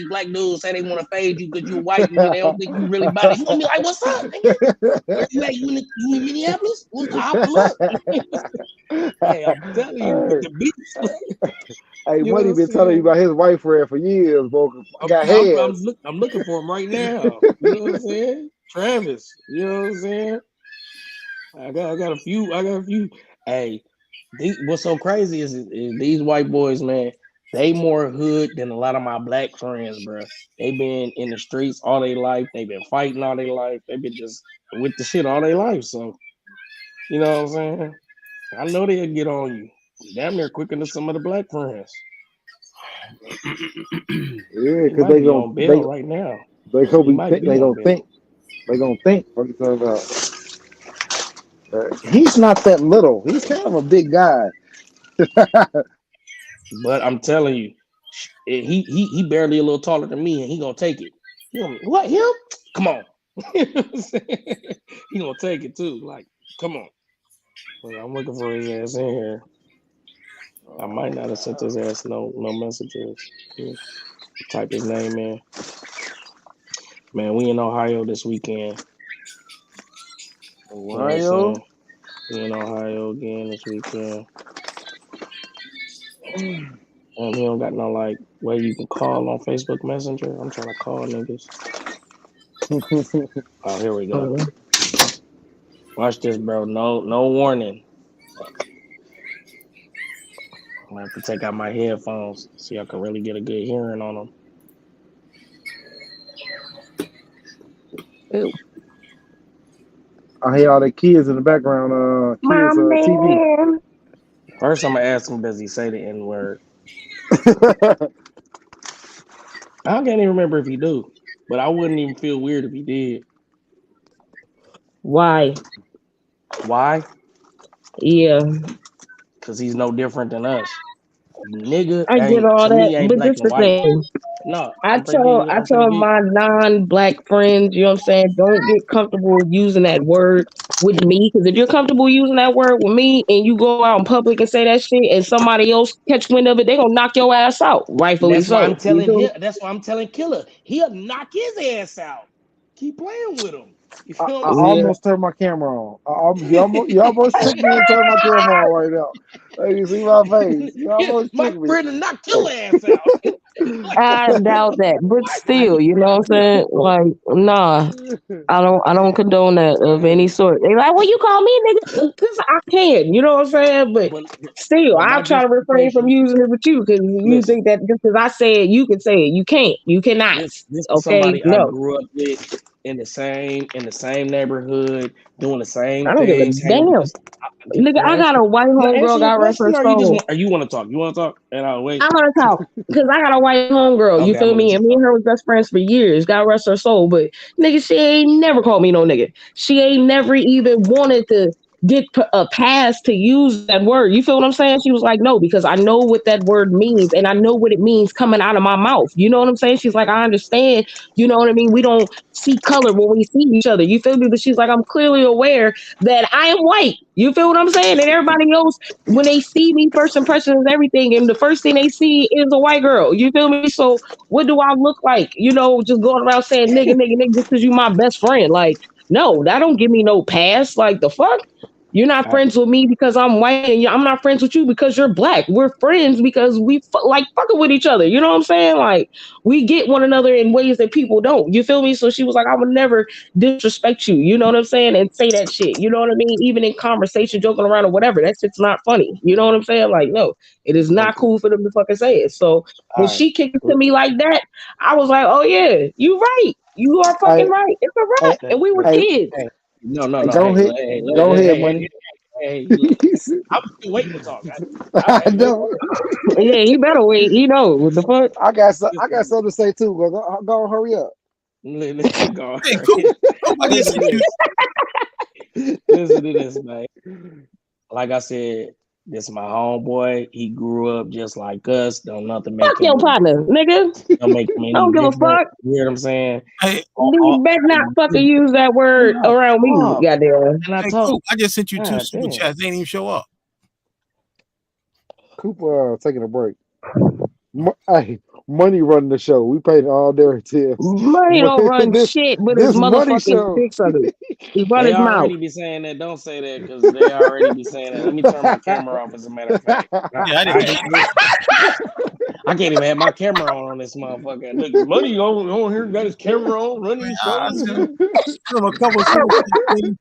black dudes say they want to fade you because you white and they don't think you really body. You gonna be like, what's up, nigga? Where you at? You in Minneapolis? I'll pull up. Hey, I'm telling you, with the beats. Hey, You know Money what I'm been telling you saying? about his white friend for years, bro. Got heads. I'm looking for him right now. You know what I'm saying? Travis. You know what I'm saying? I got a few. Hey, what's so crazy is these white boys, man. They more hood than a lot of my black friends, bro. They been in the streets all their life. They've been fighting all their life. They've been just with the shit all their life. So, you know what I'm saying? I know they'll get on you. Damn near quicker than some of the black friends. Yeah, He because might be on bail right now. they He gonna might be they on gonna bail. think what you talking about. He's not that little. He's kind of a big guy. But I'm telling you, he barely a little taller than me, and he gonna take it. What him? Come on. He gonna take it too. Like, come on. Well, I'm looking for his ass in here. I might not have sent his ass no messages. Type his name in. Man, we in Ohio this weekend. Ohio? We in Ohio again this weekend. And he don't got no like way you can call on Facebook Messenger. I'm trying to call niggas. Oh, here we go. Watch this, bro. No warning. I'm gonna have to take out my headphones, see I can really get a good hearing on them. Ew. I hear all the kids in the background. Kids TV. First, I'm gonna ask him, does he say the N-word? I can't even remember if he do, but I wouldn't even feel weird if he did. Why? Yeah. Because he's no different than us. Nigga, I get all to me, that, ain't but black this and the white. thing. No, I tell my non-black friends, you know what I'm saying, don't get comfortable using that word with me, because if you're comfortable using that word with me and you go out in public and say that shit and somebody else catch wind of it, they're gonna knock your ass out, rightfully That's so. why I'm telling him. That's why I'm telling Killer. He'll knock his ass out. Keep playing with him. You I feel almost turned my camera on. You almost tricked me and turned my camera on right now. Hey, you see my face? You almost my tricked me. friend knocked your ass out. I doubt that, but still, you know what I'm saying? Like, nah, I don't condone that of any sort. They like, well, you call me nigga, because I can, you know what I'm saying? But still, I try to refrain from using it with you, because you think that just because I say it, you can say it. You can't. You cannot. This is Okay, somebody I no. grew up with in the same neighborhood, doing the same I don't give a things. damn. Nigga, I got a white homegirl, God rest her soul. You want to talk? You want to talk? And I'll wait. I want to talk because I got a white homegirl. You Okay, feel me? And me and her was best friends for years. God rest her soul. But nigga, she ain't never called me no nigga. She ain't never even wanted to get a pass to use that word. You feel what I'm saying? She was like, no, because I know what that word means and I know what it means coming out of my mouth. You know what I'm saying? She's like, I understand. You know what I mean? We don't see color when we see each other. You feel me? But she's like, I'm clearly aware that I am white. You feel what I'm saying? And everybody else, when they see me, first impression is everything. And the first thing they see is a white girl. You feel me? So what do I look like? You know, just going around saying nigga, just because you my best friend. Like, no, that don't give me no pass. Like, the fuck? You're not friends with me because I'm white, and I'm not friends with you because you're black. We're friends because we like fucking with each other. You know what I'm saying? Like, we get one another in ways that people don't. You feel me? So she was like, I would never disrespect you. You know what I'm saying? And say that shit. You know what I mean? Even in conversation, joking around or whatever, that shit's not funny. You know what I'm saying? Like, no, it is not cool for them to fucking say it. So when she kicked it to me like that, I was like, oh yeah, you right. You are fucking right. It's a wrap. And we were kids. No. Go ahead, money. I'm still waiting to talk. I know. Yeah, you better wait. You know what the fuck? I got something to say too, but go on, hurry up. Listen to this, man. Like I said, this is my homeboy. He grew up just like us. Don't nothing make fuck your partner, nigga. Don't make me. Don't give a fuck. You know what I'm saying? Hey, you better not fucking use that word around me, goddamn. Hey, Coop, I just sent you 2 super chats. They didn't even show up. Cooper taking a break. Hey, money running the show. We paid all their tips. Money don't run shit, but his motherfucking six of it. He run his mouth. Already be saying that. Don't say that because they already be saying that. Let me turn my camera off. As a matter of fact, I can't even have my camera on this motherfucker. Look, money on here got his camera on, running his show. A couple of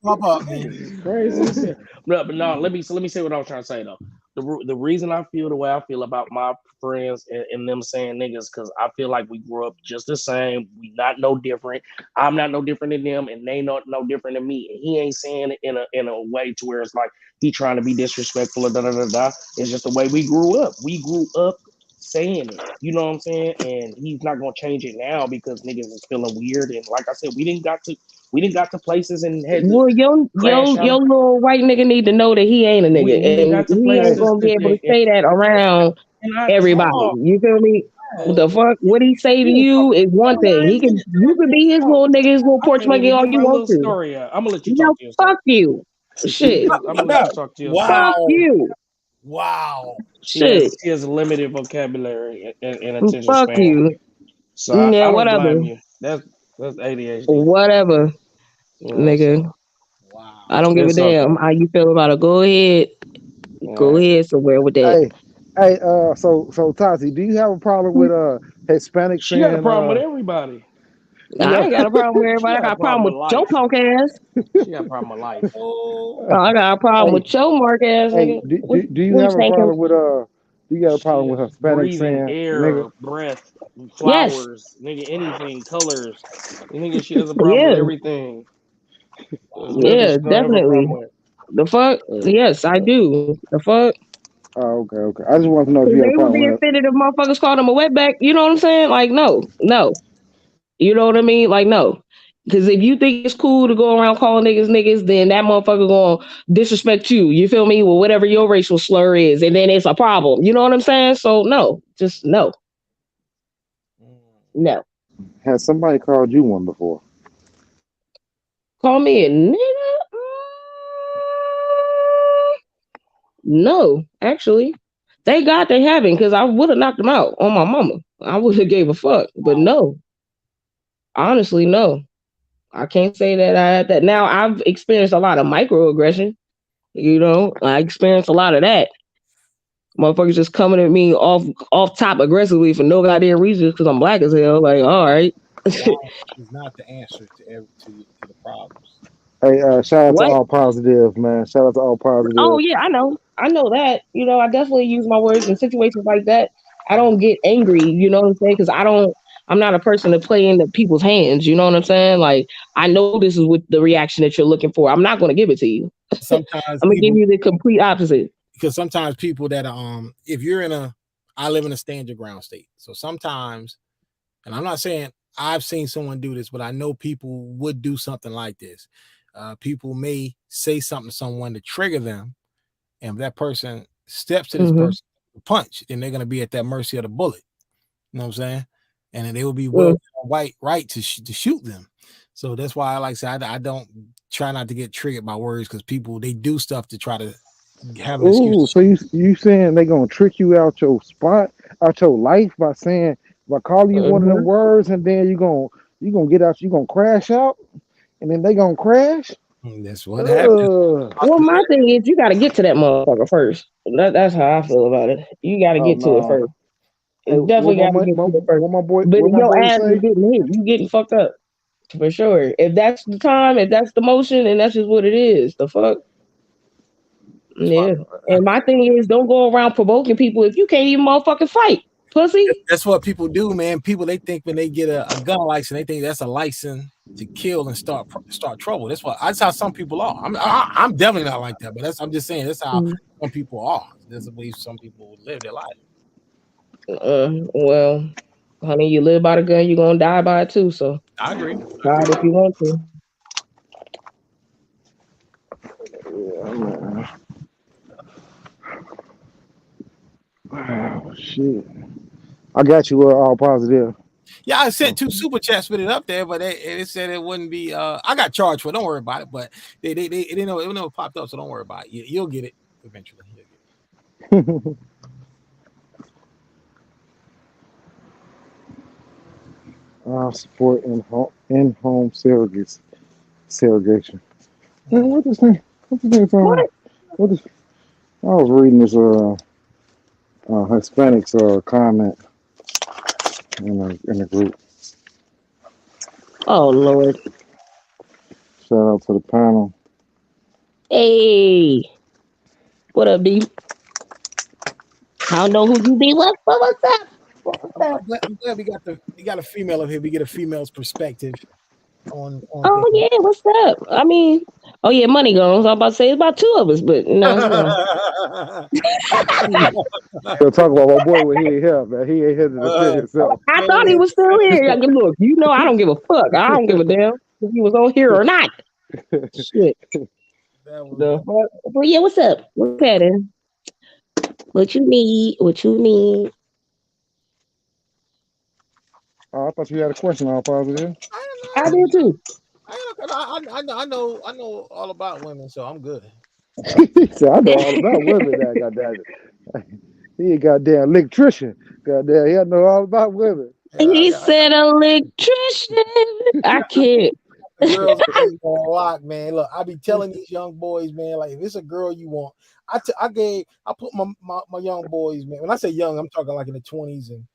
pop up, man. Crazy. But no, let me say what I was trying to say though. the reason I feel the way I feel about my friends and them saying niggas, because I feel like we grew up just the same. We not no different. I'm not no different than them, and they not no different than me. And he ain't saying it in a way to where it's like he trying to be disrespectful or da da da da. It's just the way we grew up. We grew up saying it. You know what I'm saying? And he's not gonna change it now because niggas is feeling weird. And like I said, we didn't got to places and had to Well, crash out. your little white nigga need to know that he ain't a nigga, We got to and he places ain't gonna be able to and say that around I everybody. talk. You feel me? What the fuck? What he say to you is one thing. You can be his little nigga, his little porch Can't monkey even all get you my want little to. story out. I'm gonna let you No, talk to yourself. fuck you. Shit. I'm gonna let you talk to yourself. Fuck you. Wow. Shit. She has a limited vocabulary and attention Fuck span. you. So I don't Whatever. blame you. That's ADHD. Whatever, You know, nigga. so. Wow. I don't give a It's okay. damn how you feel about it. Go ahead. Go ahead somewhere with that. Hey, so Tati, do you have a problem with Hispanic She got a saying problem with everybody. I ain't got a problem with everybody. I got a problem with your life. punk ass. She got a problem with life. I got a problem with your mark ass Hey, nigga. do you have a problem with Do you got a problem with Hispanic Breathing saying air, nigga? breath, Yes. flowers, nigga, anything, colors. Nigga, she has a problem Yeah. with everything. There's nothing Yeah, she don't have a definitely. problem with. The fuck? Yes, I do. The fuck? Oh, okay. I just want to know if They you had a would problem be with it. offended if motherfuckers called him a wetback. You know what I'm saying? Like, no. You know what I mean? Like, no. Because if you think it's cool to go around calling niggas, then that motherfucker gonna disrespect you. You feel me? Well, whatever your racial slur is, and then it's a problem. You know what I'm saying? So no, just no. No. Has somebody called you one before? Call me a nigga? No, actually. Thank God they haven't, because I would have knocked them out on my mama. I would have gave a fuck. But no. Honestly, no. I can't say that I had that. Now, I've experienced a lot of microaggression. You know, I experienced a lot of that. Motherfuckers just coming at me off top aggressively for no goddamn reason because I'm black as hell. Like, all right. Is not the answer to the problems. Hey, shout out What? to All Positive, man. Shout out to All Positive. Oh yeah, I know that. You know, I definitely use my words in situations like that. I don't get angry. You know what I'm saying? Because I'm not a person to play into people's hands. You know what I'm saying? Like, I know this is with the reaction that you're looking for. I'm not going to give it to you. Sometimes I'm gonna give you the complete opposite. Because sometimes people that if you're I live in a stand your ground state. So sometimes, and I'm not saying I've seen someone do this, but I know people would do something like this. People may say something to someone to trigger them, and if that person steps to this person to punch, then they're going to be at that mercy of the bullet. You know what I'm saying? And then they will be right to shoot them. So that's why I say I don't try not to get triggered by words, because people, they do stuff to try to have an excuse. So you saying they gonna trick you out your spot, out your life by calling you one of them words, and then you gonna get out, you gonna crash out, and then they gonna crash? That's what happens. Well, my thing is, you got to get to that motherfucker first. That's how I feel about it. You got to get to it first. You definitely got to get to it first. But your ass is getting hit. You getting fucked up for sure. If that's the time, if that's the motion, and that's just what it is. The fuck. Yeah. And my thing is, don't go around provoking people if you can't even motherfucking fight, pussy. That's what people do, man. People, they think when they get a gun license, they think that's a license to kill and start trouble. That's how some people are. I'm definitely not like that, but I'm just saying that's how some people are. That's the way some people live their life. Well, honey, you live by the gun, you're gonna die by it too. So I agree. Try it if you want to. Yeah, oh shit! I got you. All Positive. Yeah, I sent 2 super chats with it up there, but it said it wouldn't be. I got charged for it. Don't worry about it. But they didn't know it never popped up, so don't worry about it. You'll get it eventually. Support in-home surrogation. What this thing? What's the thing from? What is? I was reading this Hispanics comment in the group. Oh Lord! Shout out to the panel. Hey, what up, B? I don't know who you be with, but what's up? I'm glad we got a female up here. We get a female's perspective on Oh things. yeah, what's up? I mean, oh yeah, money goes. I'm about to say it's about two of us, but no, it's He'll talk about my boy when he ain't here, man. He ain't here to defend himself. I thought he was still here. Like, look, you know, I don't give a fuck. I don't give a damn if he was on here or not. Shit. The fuck? Well, yeah, what's up? What's happening? What you need? What you need? Oh, I thought you had a question on positive. I do too. I know all about women, so I'm good. He said, I know all about women now, goddamn it. He a goddamn electrician. Goddamn, he know all about women. He said electrician. I can't. Girls ain't gonna lock, man. Look, I be telling these young boys, man, like if it's a girl you want, I put my young boys, man. When I say young, I'm talking like in the 20s and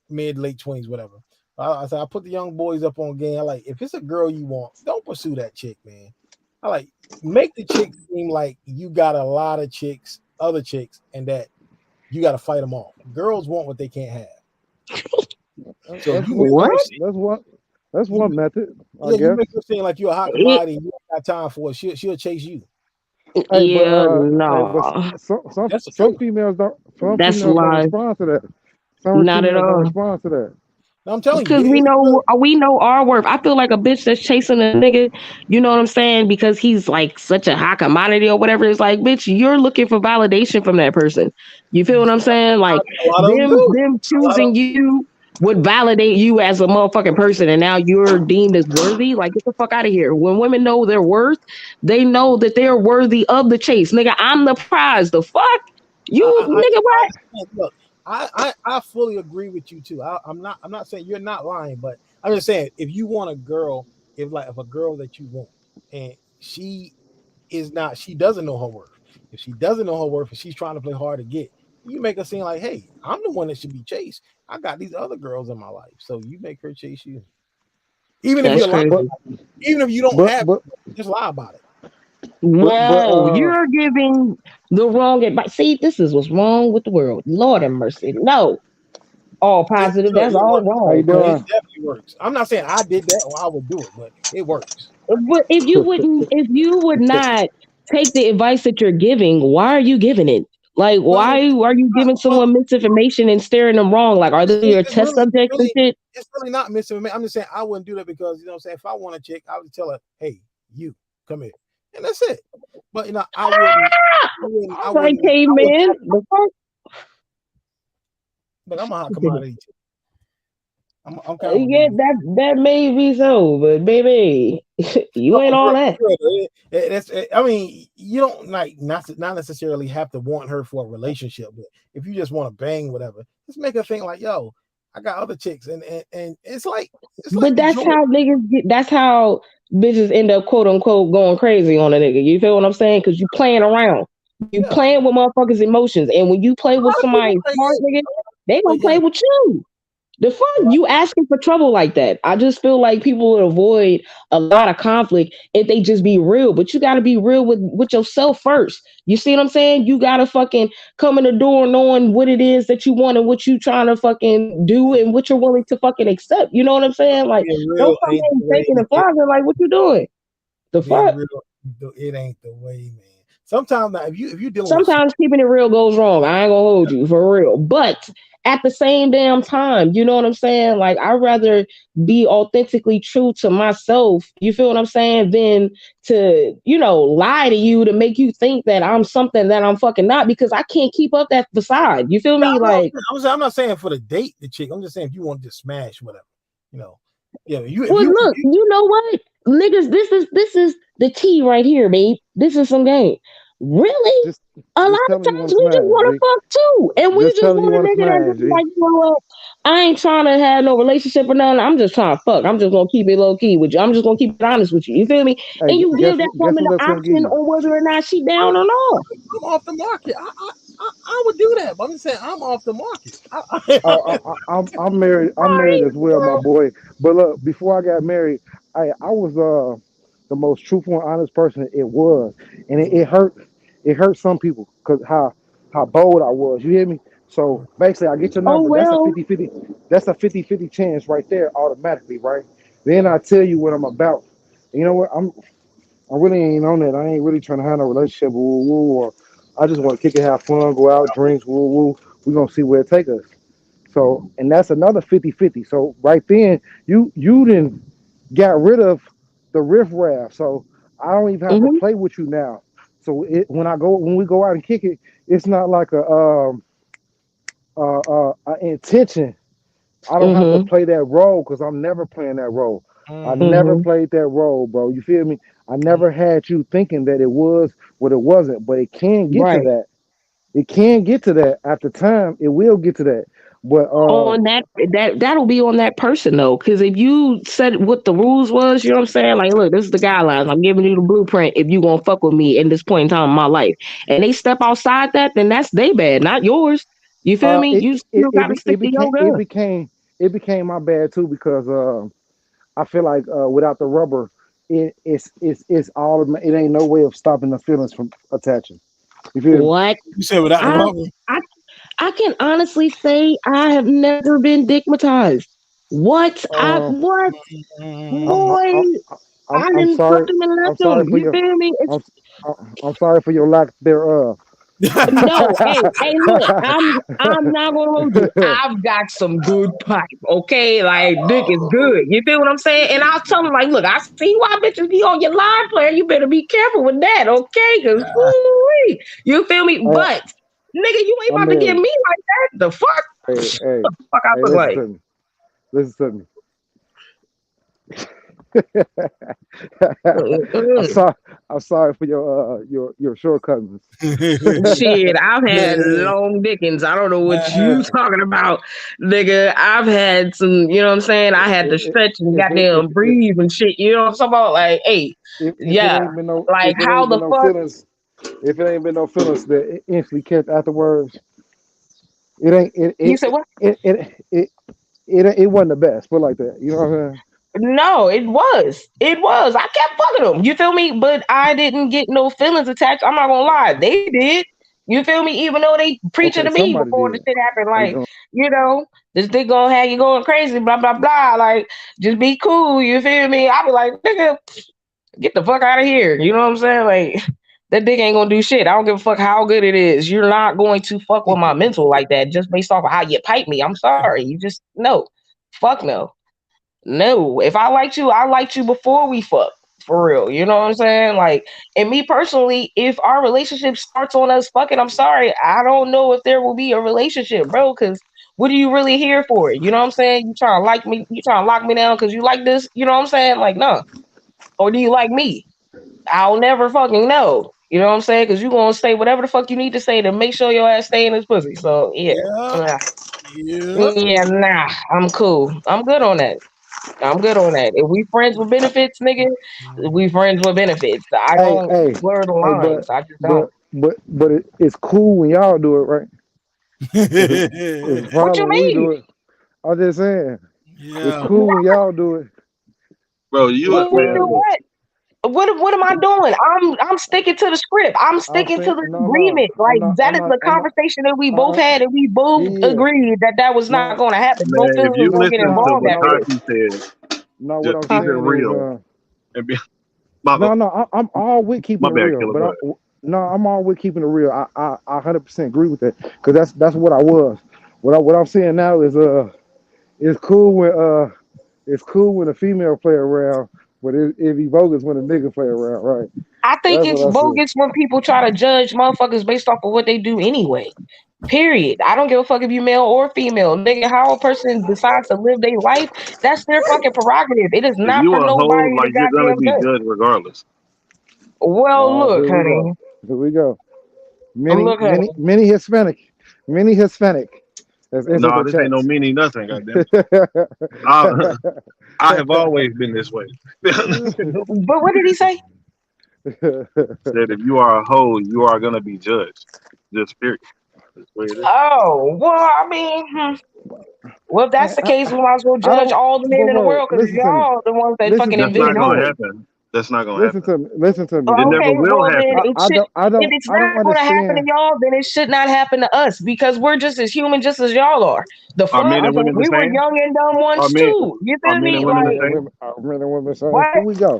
late 20s, whatever. I said I put the young boys up on game. I like if it's a girl you want, don't pursue that chick, man. I like make the chick seem like you got a lot of chicks, other chicks, and that you got to fight them off. Girls want what they can't have. So That's one method. I guess. You make her seem like you're a hot commodity. You don't got time for it. She'll chase you. Hey, no. Some females don't. Some That's females don't lies. respond to that. Some Not at females don't all. respond to that. I'm telling Because we know our worth. I feel like a bitch that's chasing a nigga, you know what I'm saying? Because he's like such a hot commodity or whatever. It's like, bitch, you're looking for validation from that person. You feel what I'm saying? Like them choosing you would validate you as a motherfucking person, and now you're deemed as worthy. Like, get the fuck out of here. When women know their worth, they know that they're worthy of the chase. Nigga, I'm the prize. The fuck? Nigga, what? Look, I fully agree with you too. I'm not saying you're not lying, but I'm just saying if you want a girl, if a girl that you want, and she doesn't know her worth. If she doesn't know her worth and she's trying to play hard to get, you make her seem like, hey, I'm the one that should be chased. I got these other girls in my life, so you make her chase you. Even if you don't have it, just lie about it. Whoa, you're giving the wrong advice. See, this is what's wrong with the world. Lord have mercy. No. All positive. That's all wrong. It definitely works. I'm not saying I did that or I would do it, but it works. But if you would not take the advice that you're giving, why are you giving it? Like, why are you giving someone misinformation and steering them wrong? Like, are they your test subjects and shit? It's really not misinformation. I'm just saying I wouldn't do that because, you know what I'm saying, if I want a chick, I would tell her, hey, you, come here. And that's it. But, you know, I wouldn't. Caveman. But I'm a hot commodity. I'm yeah, that may be so, but baby, you ain't all that. I mean, you don't not necessarily have to want her for a relationship, but if you just want to bang, whatever, just make her think like, yo, I got other chicks, and it's like. But that's how niggas get. That's how bitches end up, quote unquote, going crazy on a nigga. You feel what I'm saying? Because you playing around, you playing with motherfuckers' emotions, and when you play with somebody's heart, nigga, they gonna play with you. The fuck, you asking for trouble like that? I just feel like people would avoid a lot of conflict if they just be real. But you got to be real with yourself first. You see what I'm saying? You got to fucking come in the door knowing what it is that you want and what you trying to fucking do and what you're willing to fucking accept. You know what I'm saying? Like, don't come in taking the flags like, what you doing? The fuck? It ain't the way, man. Sometimes if you dealing sometimes keeping it real goes wrong. I ain't gonna hold you for real, but at the same damn time, you know what I'm saying? Like, I'd rather be authentically true to myself, you feel what I'm saying, than to, you know, lie to you to make you think that I'm something that I'm fucking not, because I can't keep up that facade. You feel me? I'm not saying for the date the chick. I'm just saying if you want to just smash whatever, you know. Yeah, look, you know what? Niggas, this is the tea right here, babe. This is some game. Really? A lot of times we just want to fuck too. And we just want a nigga that's like, you know what? I ain't trying to have no relationship or nothing. I'm just trying to fuck. I'm just going to keep it low key with you. I'm just going to keep it honest with you. You feel me? Hey, and you give that woman the option on whether or not she down or not. I'm off the market. I would do that. But I'm just saying I'm off the market. I'm married. I'm married as well, my boy. But look, before I got married, I was the most truthful and honest person it was, and it hurt. It hurt some people because how bold I was. You hear me? So basically, I get your Oh number. That's a well. 50-50. That's a 50-50 chance right there, automatically, right? Then I tell you what I'm about. You know what? I really ain't on that. I ain't really trying to have no relationship, woo woo, or I just want to kick it, have fun, go out, drinks, woo woo. We gonna see where it take us. So, and that's another 50-50. So right then, you didn't got rid of the riffraff. So I don't even have to play with you now. So when we go out and kick it, it's not like a intention. I don't have to play that role because I'm never playing that role. I never played that role, bro. You feel me? I never had you thinking that it was what it wasn't, but it can get to Right. that. It can get to that. After time, it will get to that. But On that'll be on that person though, because if you said what the rules was, you know what I'm saying? Like, look, this is the guidelines. I'm giving you the blueprint if you gonna fuck with me in this point in time in my life. And they step outside that, then that's they bad, not yours. You feel me? You still gotta stick to your gun. it became my bad too because I feel like without the rubber, it's all it ain't no way of stopping the feelings from attaching. You feel me? What? You said without the rubber? I can honestly say I have never been digmatized. What? What? Boy, I I'm didn't sorry. fuck them and I'm left sorry them. for You your. feel me? I'm sorry for your lack thereof. No, hey, look, I'm not gonna hold you. I've got some good pipe, okay? Like, dick is good. You feel what I'm saying? And I'll tell them, like, look, I see why bitches be on your line player. You better be careful with that, okay? Because, you feel me? But, nigga, you ain't I'm about to get married. me like that. The fuck? Hey, What the fuck I look listen like? to me. Listen to me. I'm sorry for your shortcomings. Shit, I've had long dickens. I don't know what you talking about, nigga. I've had some, you know what I'm saying? I had to stretch and goddamn breathe and shit. You know what I'm talking about? Like, hey, yeah. Like, how the fuck? If it ain't been no feelings that instantly kept afterwards, it ain't You said what? it wasn't the best. Put like that. You know what I'm saying? No, it was. It was. I kept fucking them. You feel me? But I didn't get no feelings attached. I'm not gonna lie. They did. You feel me? Even though they preaching to me somebody before the did. shit happened, How you like, doing? you know, this thing gonna have you going crazy, blah, blah, blah. Like, just be cool. You feel me? I be like, nigga, get the fuck out of here. You know what I'm saying? Like, that dick ain't gonna do shit. I don't give a fuck how good it is. You're not going to fuck with my mental like that just based off of how you pipe me. I'm sorry. You just, no. Fuck no. No, if I liked you before we fuck. For real. You know what I'm saying? Like, and me personally, if our relationship starts on us fucking, I'm sorry. I don't know if there will be a relationship, bro, because what are you really here for? You know what I'm saying? You trying to like me, you trying to lock me down because you like this, you know what I'm saying? Like, no. Or do you like me? I'll never fucking know. You know what I'm saying? Because you're gonna say whatever the fuck you need to say to make sure your ass stay in this pussy. So yeah. Yeah, nah. I'm cool. I'm good on that. I'm good on that. If we friends with benefits, nigga, we friends with benefits. I don't blur the lines. I just don't. But it's cool when y'all do it, right? It's a What you problem when we mean? do it. I'm just saying. It's cool when y'all do it. Bro, you Well, man, do look. what am I doing? I'm sticking to the script. I'm sticking to the agreement. Like that is the conversation that we both had, and we both agreed that was not going to happen. No Man, if feelings you was going to get listen to involved what after this. Tati said, No, what just I'm keep it saying real. And be, I'm all with keeping my it bad, real, Killer. but I'm all with keeping it real. I 100% agree with that because that's what I was. What I'm saying now is it's cool when a female play around, but it be bogus when a nigga play around, right? I think That's it's what I see. bogus when people try to judge motherfuckers based off of what they do anyway. Period. I don't give a fuck if you male or female. Nigga, how a person decides to live their life, that's their fucking prerogative. It is If not you for a hoe, nobody to like you're gonna goddamn be judge. judged regardless. Well, look, Here we honey. go. Here we go. Look, honey. Many Hispanic. That's No, insert this ain't no chats. meaning nothing, goddamn. I have always been this way. But what did he say? Said if you are a hoe, you are gonna be judged. Just period. That's the way it is. Oh, well, I mean, well, if that's the case, we might as well judge all the men in the world because Listen to me. y'all the ones that Listen fucking to That's me. not invented gonna hoes. happen. That's not gonna happen. Listen to me. It Okay, never will well then happen. if it's not going to happen to y'all, then it should not happen to us because we're just as human, just as y'all are. The fuck, men and women the we were same? young and dumb once too. You feel me? Like, Men and women saying, what? here we go.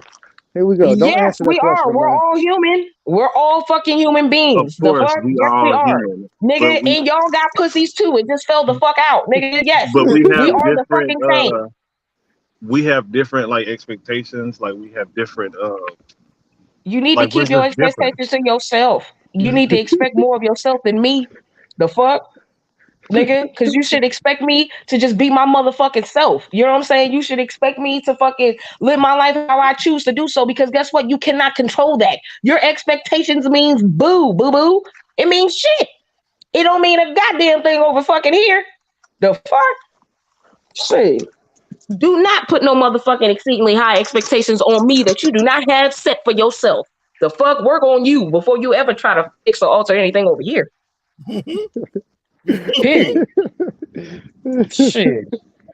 Don't Yes, answer that we question, are. We're man. all human. We're all fucking human beings. Of course, the fuck? we Yes, we are are. human, Nigga, and y'all got pussies too. It just fell the fuck out. Nigga, yes. but we have are the fucking same. We have different like expectations. Like we have different. You need like, to keep we're your just different. expectations to yourself. You need to expect more of yourself than me. The fuck? Nigga, because you should expect me to just be my motherfucking self. You know what I'm saying? You should expect me to fucking live my life how I choose to do so because guess what? You cannot control that. Your expectations means boo. It means shit. It don't mean a goddamn thing over fucking here. The fuck? Shit. Do not put no motherfucking exceedingly high expectations on me that you do not have set for yourself. The fuck? Work on you before you ever try to fix or alter anything over here. Period. Shit.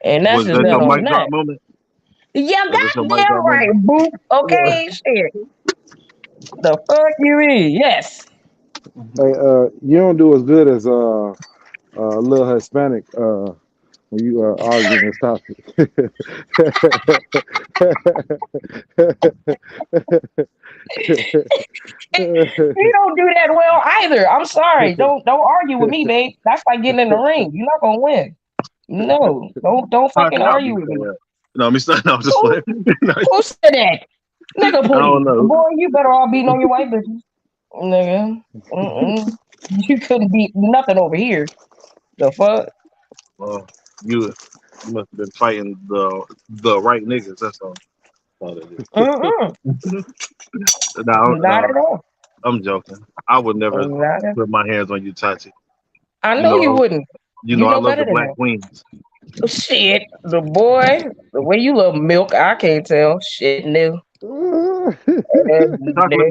And that's Was just that that your on mic that. drop moment? Yeah, Was this your mic goddamn drop right, moment? boo. Okay, shit. The fuck you mean? Yes. Hey, you don't do as good as little Hispanic when you arguing this topic. You don't do that well either. I'm sorry. Don't argue with me, babe. That's like getting in the ring. You're not gonna win. No, don't fucking argue with me. No, I'm just playing. Who said that? Nigga, please. I don't know. Boy, you better all beating on your white bitches. Nigga. You couldn't beat nothing over here. The fuck? Well, you must have been fighting the right niggas. That's all. All it is. Not at all. I'm joking. I would never put my hands on you, Tati. I know you wouldn't. You know I love better the than Black that. Queens. Shit, the boy, the way you love milk, I can't tell. Shit, new. Chocolate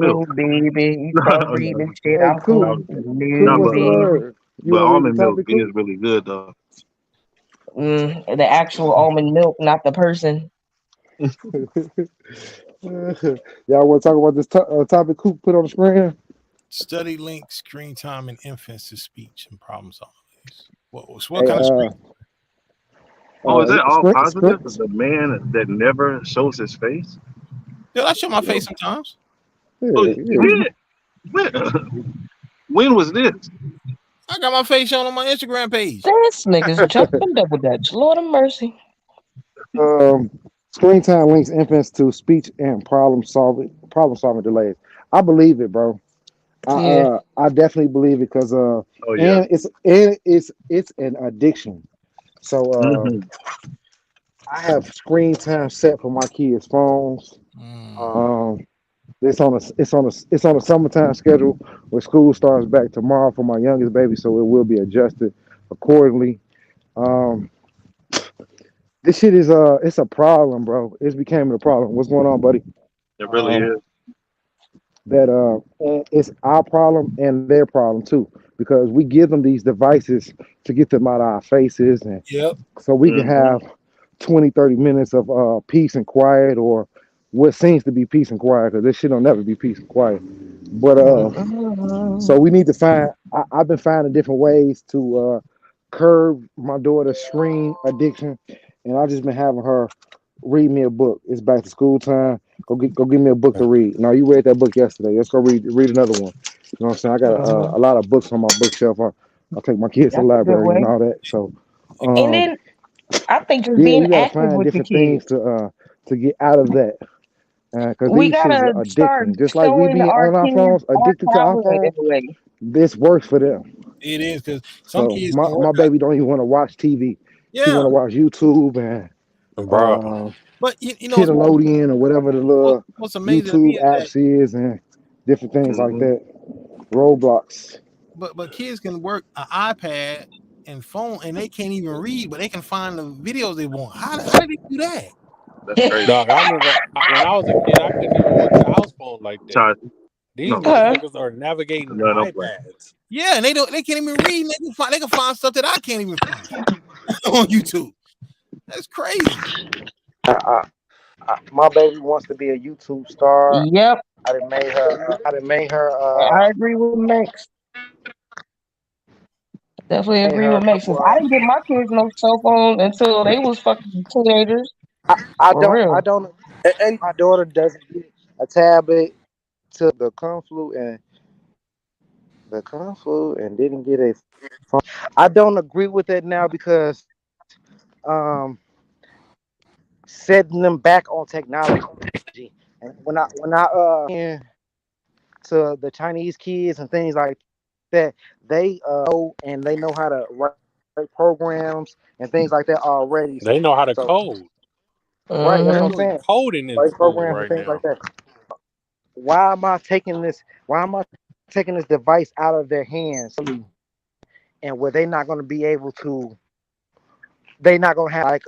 No, milk. baby, you start breathing shit. I'm cool. No, but almond milk is really good though. The actual almond milk, not the person. Y'all want to talk about this topic Coop put on the screen? Study links screen time in infants to speech and problem solving. What kind of screen? Is that all positive? The man that never shows his face? Yeah, I show my face sometimes. When was this? I got my face shown on my Instagram page. This nigga's jumping double dutch. Lord of mercy. Screen time links infants to speech and problem solving delays. I believe it, bro. I definitely believe it because and it's an addiction. So I have screen time set for my kids' phones. It's on a summertime schedule where school starts back tomorrow for my youngest baby, so it will be adjusted accordingly. This shit is it's a problem, bro. It's becoming a problem. What's going on, buddy? It really is. That it's our problem and their problem too, because we give them these devices to get them out of our faces, and so we can have 20-30 minutes of peace and quiet, or what seems to be peace and quiet, because this shit don't never be peace and quiet. But so we need to find. I've been finding different ways to curb my daughter's screen addiction, and I've just been having her read me a book. It's back to school time. Go give me a book to read. No, you read that book yesterday. Let's go read another one. You know what I'm saying? I got a lot of books on my bookshelf. I'll take my kids to the library and all that. So, and then I think just you being gotta active find with the different kids. things to get out of that. Because We these shit gotta are start addicting. Just like we showing be our on our kids phones, our addicted to our talent phones. anyway. This works for them. It is because some So kids. my baby don't even want to watch TV. She want to watch YouTube and but you know, Nickelodeon or whatever the little what's amazing to me YouTube apps is and different things like that. Roblox. But kids can work an iPad and phone, and they can't even read, but they can find the videos they want. How did they do that? That's crazy. Dog, I remember when I was a kid, I couldn't even work the house phone like that. These motherfuckers are navigating iPads. Yeah, and they can't even read. They can find stuff that I can't even find on YouTube. That's crazy. My baby wants to be a YouTube star. Yep, I done made her. I done made her. I agree with Max. Definitely Made agree her with a Max. couple. 'Cause I didn't get my kids no cell phones until they was fucking teenagers. I For don't. I real. don't. And My daughter doesn't get a tablet to the Kung Flu and didn't get a phone. I don't agree with that now because um setting them back on technology. And when I to the Chinese kids and things like that, they know and they know how to write programs and things like that already. They know how to So code. right, They're that's what Mm-hmm. I'm doing saying. coding in Write school programs and right things like now. that. Why am I taking this? Why am I taking this device out of their hands and where they're not going to be able to? They're not going to have like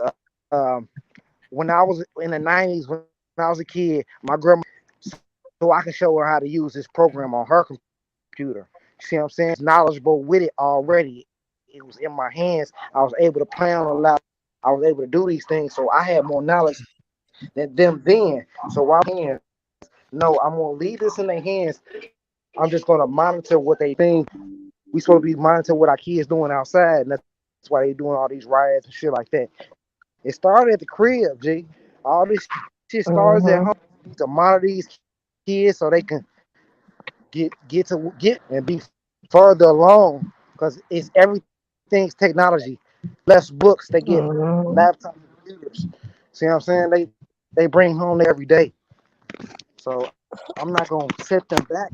when I was in the '90s when I was a kid, my grandma so I can show her how to use this program on her computer. See what I'm saying? Knowledgeable with it already. It was in my hands. I was able to play on a lot. I was able to do these things, so I had more knowledge than them then. So while no, I'm gonna leave this in their hands. I'm just gonna monitor what they think. We supposed to be monitor what our kids doing outside, and that's why they doing all these riots and shit like that. It started at the crib, G. All this shit starts at Mm-hmm. home. To monitor these kids so they can get and be further along because it's everything's technology. Less books, they get Mm-hmm. laptop computers. See what I'm saying? They bring home every day. So I'm not gonna set them back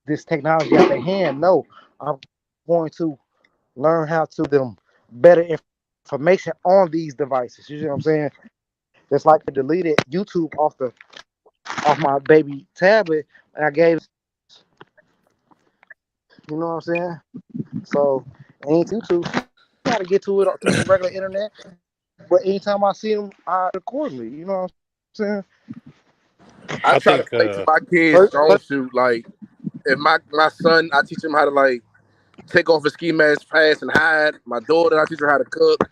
this technology out their hand. No, I'm going to learn how to them better information on these devices. You see what I'm saying? Just like I deleted YouTube off my baby tablet and I gave you know what I'm saying? So ain't YouTube gotta get to it through the regular internet. But anytime I see them, I accordingly. You know what I'm saying? I I try to think play to my kids' So, strong suit. Like if my son, I teach him how to like take off his ski mask, pass, and hide. My daughter, I teach her how to cook.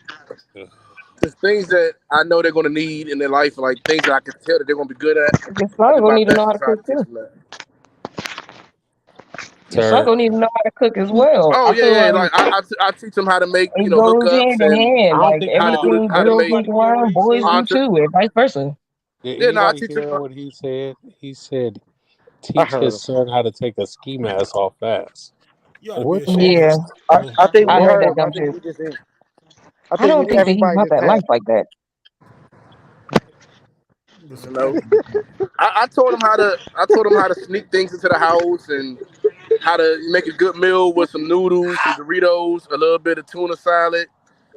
Just things that I know they're gonna need in their life, like things that I can tell that they're gonna be good at. Your I son do gonna my need to know best how to to try cook to teach too. them that. Your son sir. gonna need to know how to cook as well. Oh I feel yeah, yeah. like Like I teach them how to make it goes hookups hand in and I hand. don't Like think how to do y'all the everything how to girls make do anybody to hear what learn, he boys said? do too, and vice versa. Did yeah. No, I anybody teach them. hear what he said? He said I teach heard his him. son how to take a ski mask off fast. You ought to be What the ashamed of Yeah, yourself. I think I we what? heard heard that him. I dumb think shit. we just didn't. I I think don't think that he's everybody about just that life passed. like that. Listen, You know, I told them how to. I told them how to sneak things into the house and how to make a good meal with some noodles, some Doritos, a little bit of tuna salad.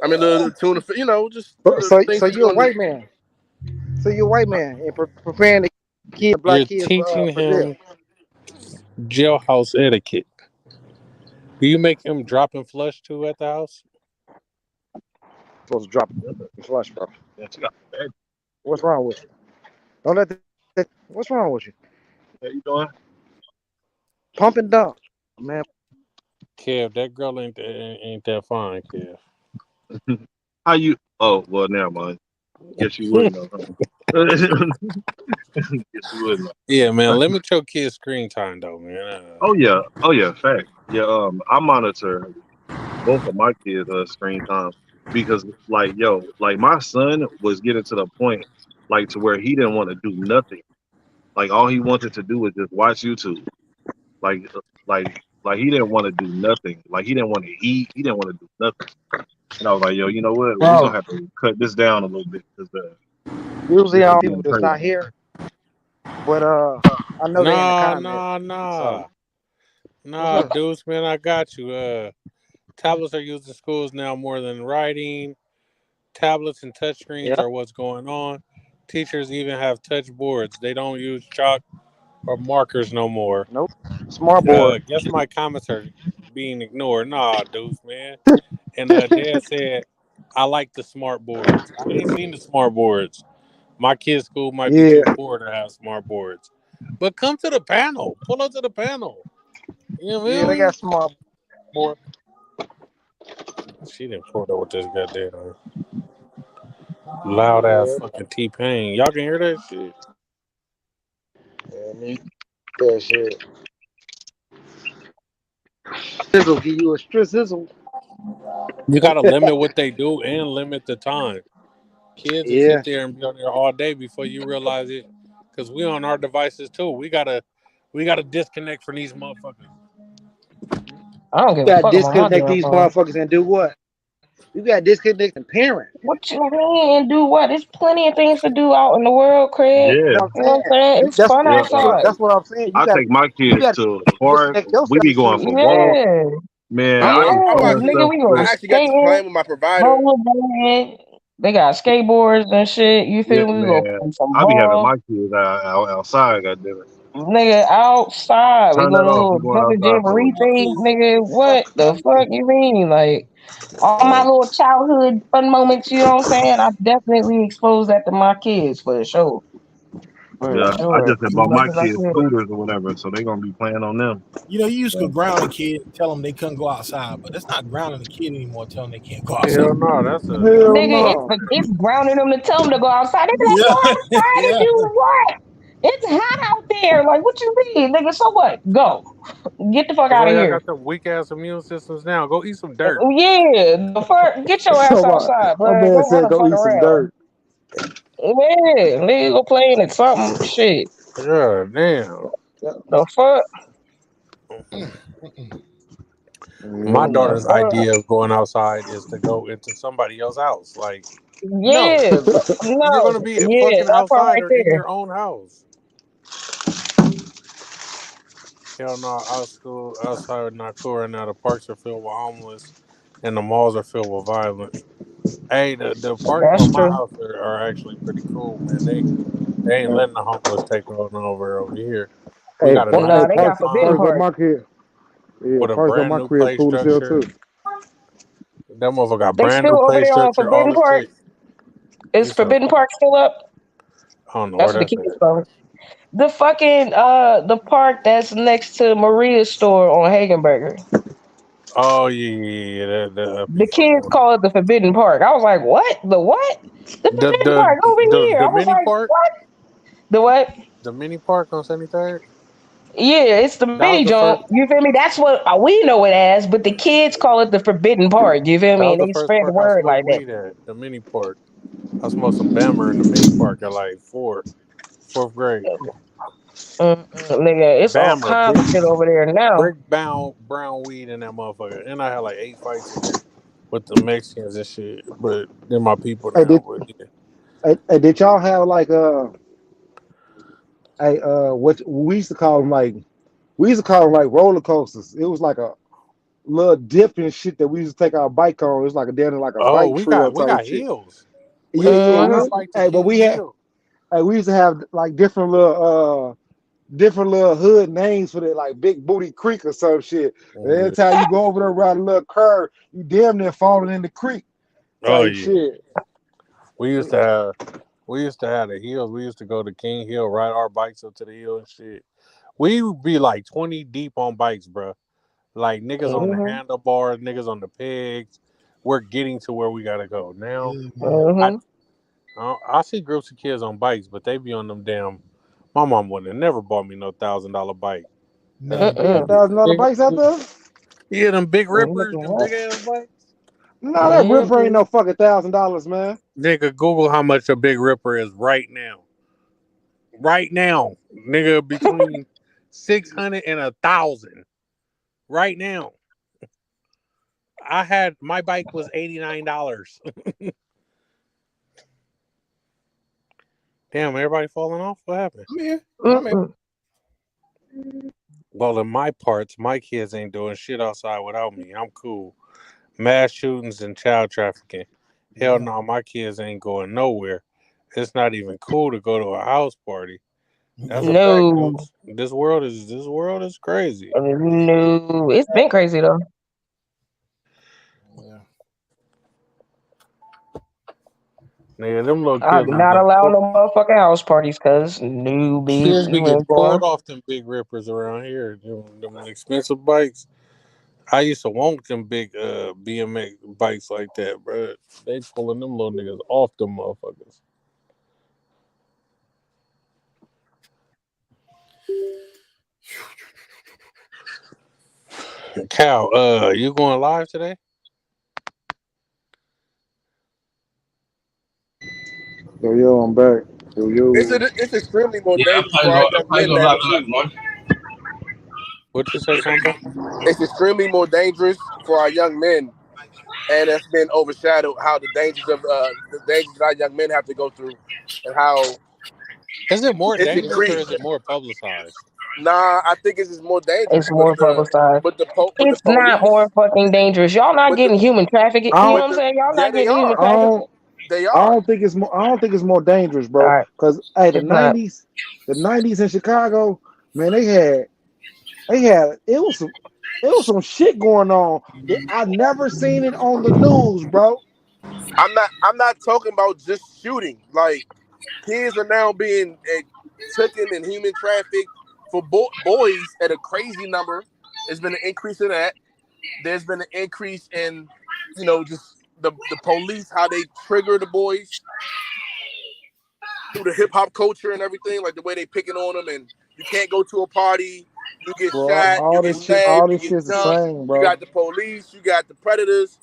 I mean, a little tuna. You know, just the things So that you're you're a gonna white need. man. So you're a white man and preparing the black You're kids teaching for jail. him jailhouse etiquette. Do you make him drop and flush too at the house? Supposed to drop the flush, bro. That's got that. What's wrong with you? Don't let what's wrong with you? How you doing? Pump and dump, man. Kev, that girl ain't that fine, Kev. How you? Oh well, never mind. Guess you wouldn't know. Huh? Guess you wouldn't know. Yeah, man. Limit your kid's screen time, though, man. Oh yeah, fact. Yeah, I monitor both of my kids' screen time because, like, yo, like my son was getting to the point, like, to where he didn't want to do nothing. Like, all he wanted to do was just watch YouTube. Like, like he didn't want to do nothing. Like, he didn't want to eat. He didn't want to do nothing. And I was like, yo, you know what? We're Bro, gonna have to cut this down a little bit because usually this I is don't people getting that's crazy. not here, but I know they in the Nah, comments. nah, So nah. what's Nah, up? dudes, man, I got you. Tablets are used in schools now more than writing. Tablets and touchscreens Yeah. are what's going on. Teachers even have touch boards. They don't use chalk or markers no more. Nope. Smart board. Guess my comments are being ignored. Nah, dudes, man. And Dad said, I like the smart boards. I ain't seen the smart boards. My kid's school might be Yeah. too poor to have smart boards. But come to the panel. Pull up to the panel. You Yeah, feel they me? got smart board. She didn't pull up with this goddamn. Loud ass Yeah, fucking T-Pain. Y'all can hear that shit. yeah, me. That shit. This'll give you a stress. This'll. You gotta limit what they do and limit the time. Kids will Yeah. sit there and be on there all day before you realize it. Cause we on our devices too. We gotta disconnect from these motherfuckers. I don't You give a gotta fuck about my disconnect damn these phone. motherfuckers and do what? You gotta disconnect the parent. What you mean? Do what? There's plenty of things to do out in the world, Craig. Yeah, That's what You I'm know what I'm saying? saying. It's That's fun yeah. outside. that's what I'm saying. I take my You kids gotta to the park. disconnect We yourself be going too. for walks. Yeah. Man, Yeah. I I'm all about the to Nigga, stuff we go I that actually got this skating, plan with my provider. rollerblading. They got skateboards and shit. You yeah, feel me? We go man. play some I be having ball. my kids outside. Goddamn it, Nigga, outside. We turn go that to a off. little We going jumping outside for a little jamboree bit. thing. Nigga, what the fuck you mean? Like, all my little childhood fun moments, you know what I'm saying? I definitely expose that to my kids for sure. For Yeah, I sure. just had As bought much my as I kids can. scooters or whatever, so they gonna be playing on them. You know, you used to ground a kid and tell them they couldn't go outside, but that's not grounding a kid anymore, telling them they can't go outside. Hell no, that's a Hell Nigga, no. it's grounding them to tell them to go outside. They be like, Yeah, go outside and yeah. do what? It's hot out there. Like, what you mean? Nigga, so what? Go. Get the fuck That's out why of y'all here. got them weak ass immune systems now. Go eat some dirt. Yeah, the fuck, get your ass So outside, my bro. man Go run said the go fuck eat some around. dirt. Yeah, nigga, go playing at something. Shit. Yeah, damn. The fuck? My Hell The daughter's no. fuck? idea of going outside is to go into somebody else's house. Like, no, Yeah, you're no, gonna be yeah, fucking that part outside right or in there. your own house. Hell no, outside is not cool right now. The parks are filled with homeless, and the malls are filled with violence. Hey, the parks by That's my true. house are actually pretty cool, man. They ain't letting the homeless take over here. We Hey, got a park, nice hey, Nah, they little got parks, Forbidden parks pond at Park. my crib. Yeah, with a parks at brand my new crib play cool as hell structure. too. That motherfucker got They brand new still over play there on structure, all Forbidden the Park. shit. Is You said, Forbidden Park still up? I don't know where That's what the that's kids at. call it. The fucking the park that's next to Maria's store on Hagenberger. Oh yeah, that'd be The fucking kids with call it the Forbidden Park. I was like, what? The what? The the Forbidden the Park over here. the I was mini like, park, what? The what? the mini park on 73rd. Yeah, it's the That was mini the jump. first. You feel me? That's what we know it as, but the kids call it the Forbidden Park. You feel That me? was And the they first spread the park I word smoked like that. weed at. The mini park. I smoked some Bammer in the mini park at like fourth grade. Nigga, it's all Bammer, kinds big of shit over there now. brown weed in that motherfucker. And I had like 8 fights in there with the Mexicans and shit. But they're my people Hey, now. But yeah. did y'all have like what we used to call them like roller coasters. It was like a little dip and shit that we used to take our bike on. It was like a down like a Oh, bike we trail got type shit. hills. We Yeah, used to yeah. ride We our used, bike to hey, but King Hill. we used to have like different little hood names for it, like Big Booty Creek or some shit. And every time you go over there around a little curve, you damn near falling in the creek Oh type yeah. shit. We used to have the hills. We used to go to King Hill, ride our bikes up to the hill and shit. We would be like 20 deep on bikes, bro. Like niggas on the Mm-hmm. handlebars, niggas on the pegs. We're getting to where we gotta go now. Mm-hmm. I see groups of kids on bikes, but they be on them damn. My mom wouldn't have never bought me no $1,000 bike. You see them $1,000 bikes out there? Yeah, them big Nigga, rippers, them what? big ass bikes. No, that Ripper ain't no fucking $1,000, man. Nigga, Google how much a big ripper is right now. Right now, nigga, between 600 and 1,000. Right now, my bike was $89. Damn, everybody falling off. What happened? I'm here. I'm here. Well, in my parts, my kids ain't doing shit outside without me. I'm cool. Mass shootings and child trafficking. Hell no, my kids ain't going nowhere. It's not even cool to go to a house party. That's a fact, No. folks. This world is crazy. No. It's been crazy though. Nigga, them little I'm kids be not getting allowing no motherfucking house parties because new bitch, kids be you getting ain't going. pulled off them big rippers around here. Them expensive bikes. I used to want them big BMX bikes like that, bro. They pulling them little niggas off them motherfuckers. Cal, you going live today? Yo, I'm back. Yo. It's extremely more Yeah, dangerous for our young men to go have live shootings. tonight, What you say, Combo? It's extremely more dangerous for our young men, and it's been overshadowed how the dangers that our young men have to go through, and how Is it more it's dangerous or increased. is it more publicized? Nah, I think it's just more dangerous It's more publicized. with the It's not more police. fucking dangerous. Y'all not getting human trafficking. You know what I'm saying? Y'all not They getting human are. trafficking. They I are. don't think it's more. I don't think it's more dangerous, bro. All right. Because hey, the It's not. '90s in Chicago, man, they had it was some shit going on. I never seen it on the news, bro. I'm not talking about just shooting. Like, kids are now being taken and human trafficked for boys at a crazy number. There's been an increase in that. There's been an increase in, just the police, how they trigger the boys through the hip hop culture and everything, like the way they picking on them, and you can't go to a party, you get Bro, shot, you all get this shit, stabbed, you get shit's the jumped. same, You bro. got the police, you got the predators.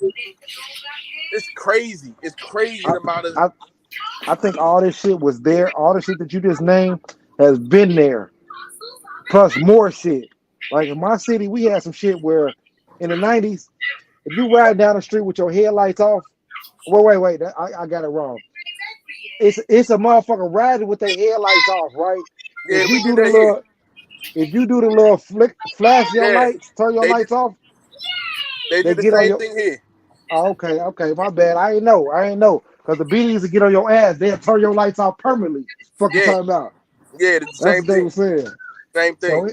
It's crazy. It's crazy the amount of. I think all this shit was there. All the shit that you just named has been there. Plus more shit. Like in my city, we had some shit where in the '90s, if you ride down the street with your headlights off, wait, I got it wrong. It's a motherfucker riding with their headlights off, right? Yeah, If you do the little flick, flash your lights, turn your lights off. They do the get on same your. thing here. Oh, okay, my bad. I ain't know. Because the beanies will get on your ass, they'll turn your lights off permanently. Fucking talking about. Yeah, That's same what they thing. were saying. Same thing.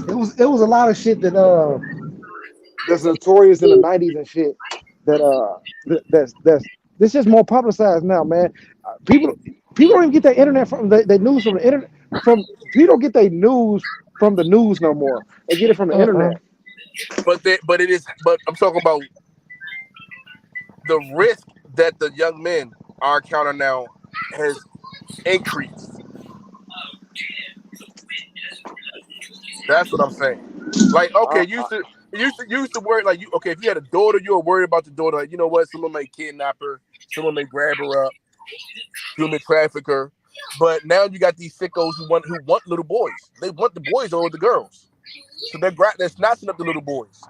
So it was a lot of shit that's notorious in the '90s and shit that's this just more publicized now, man. People don't even get their internet from their news from the internet. People don't get their news from the news no more. They get it from the internet. But I'm talking about the risk that the young men are encountering now has increased. That's what I'm saying. Like, okay, you used to worry like if you had a daughter, you were worried about the daughter. Like, you know what? Someone may kidnap her, someone may grab her up, human traffic her. But now you got these sickos who want little boys. They want the boys over the girls. So they're snatching up the little boys.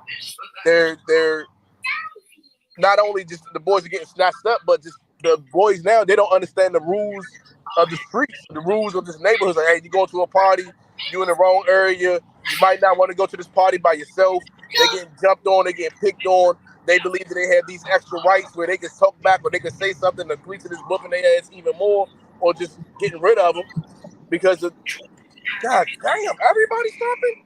They're not only just the boys are getting snatched up, but just the boys now, they don't understand the rules of the streets, the rules of this neighborhood. Like, hey, you going to a party, you in the wrong area, you might not want to go to this party by yourself. They getting jumped on, they getting picked on. They believe that they have these extra rights where they can talk back or they can say something. The police are just whooping their ass even more, or just getting rid of them because of God damn, everybody stopping.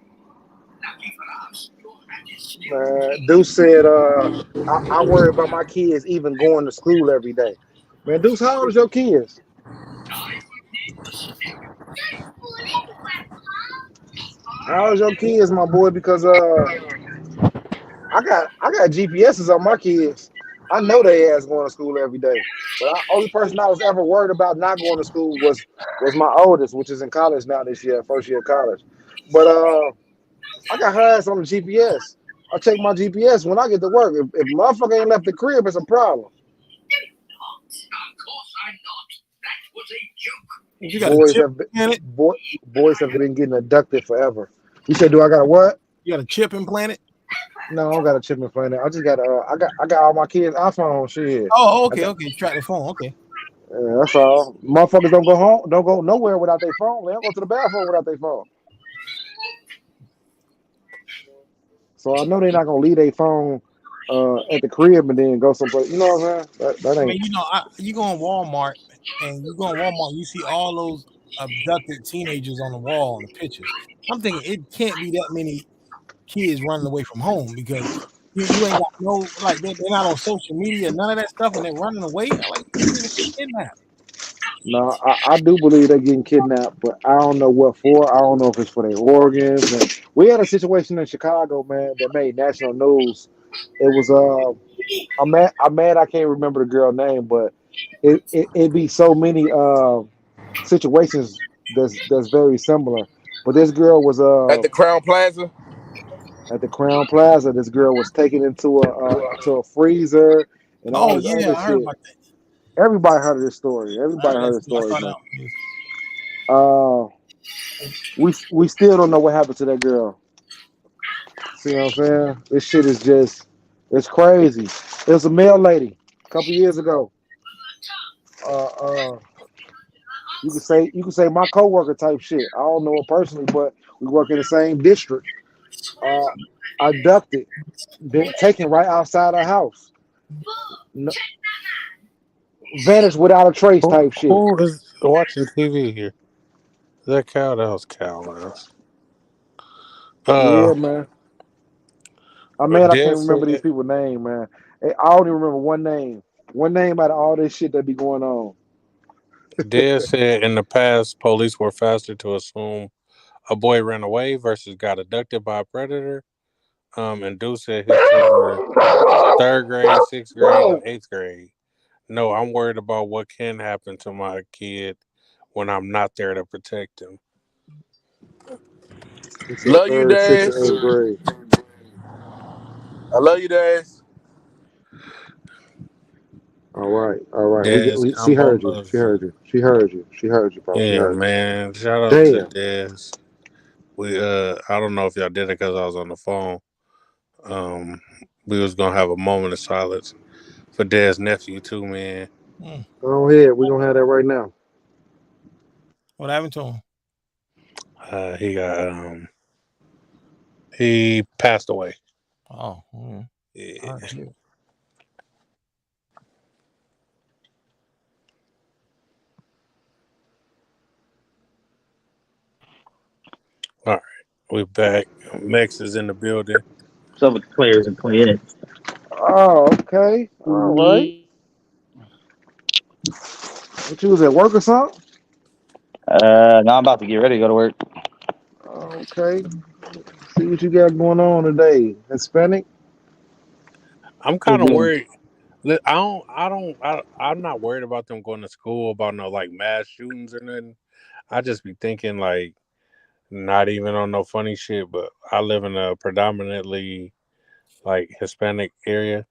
Deuce said, I worry about my kids even going to school every day. Man, Deuce, how old is your kids? How old is your kids, my boy? Because I got GPSs on my kids. I know they ass going to school every day. But the only person I was ever worried about not going to school was my oldest, which is in college now this year, first year of college. But I got her ass on the GPS. I check my GPS when I get to work. If motherfucker ain't left the crib, it's a problem. You got Boys have been getting abducted forever. You said, do I got a what? You got a chip implanted? No, I don't got a chip implanted. I just got I got all my kids' iPhone shit. Oh, okay. Track the phone. Okay. Yeah, that's all. Motherfuckers don't go home, don't go nowhere without their phone. They don't go to the bathroom without their phone. So I know they're not gonna leave their phone at the crib and then go someplace. You know what I'm saying? That ain't. I mean, you go on Walmart and you see all those abducted teenagers on the wall in the pictures. I'm thinking it can't be that many kids running away from home because you ain't got no, like, they're not on social media, none of that stuff, and they're running away. Like, these niggas get kidnapped. No, I do believe they're getting kidnapped, but I don't know what for. I don't know if it's for their organs and We had a situation in Chicago, man, that made national news. It was I'm mad I can't remember the girl name, but it be so many situations that's very similar. But this girl was At the Crown Plaza. at the Crown Plaza. This girl was taken into a freezer and all Oh this yeah, other I heard shit. about that. Everybody heard of this story. I Everybody heard that heard this too. I story, saw that man. on news. We still don't know what happened to that girl. See what I'm saying? This shit is just it's crazy. It was a male lady a couple years ago. Uh, uh, you could say my coworker type shit. I don't know her personally, but we work in the same district. Uh, abducted, been taken right outside her house, no, vanished without a trace type shit. Who is watching TV here? Is that Cal? That was Cal. Yeah, man. I'm mad I Dad can't remember these said, people's name, man. I don't even remember one name. One name out of all this shit that be going on. Dad said in the past, police were faster to assume a boy ran away versus got abducted by a predator. And Dude said his children are third grade, sixth grade, and eighth grade. No, I'm worried about what can happen to my kid when I'm not there to protect him. He said Love you, third, sixth, Daz. and eighth grade. I love you, Daz. All right, all right. Dez She Combo heard you. loves She you. heard you. She heard you. She heard you, bro. She Yeah, heard you. man. Shout out to Damn. Dez. We I don't know if y'all did it because I was on the phone. We was gonna have a moment of silence for Dez's nephew too, man. Go ahead. We're gonna have that right now. What happened to him? He got he passed away. Oh, yeah. All right, shit. All right, we're back. Mex is in the building. Some of the players in 20 minutes. Oh, okay. All right. What you was at work or something? Now I'm about to get ready to go to work. Okay. See what you got going on today. Hispanic? I'm kind of worried. I'm not worried about them going to school about no like mass shootings or nothing. I just be thinking like not even on no funny shit, but I live in a predominantly like Hispanic area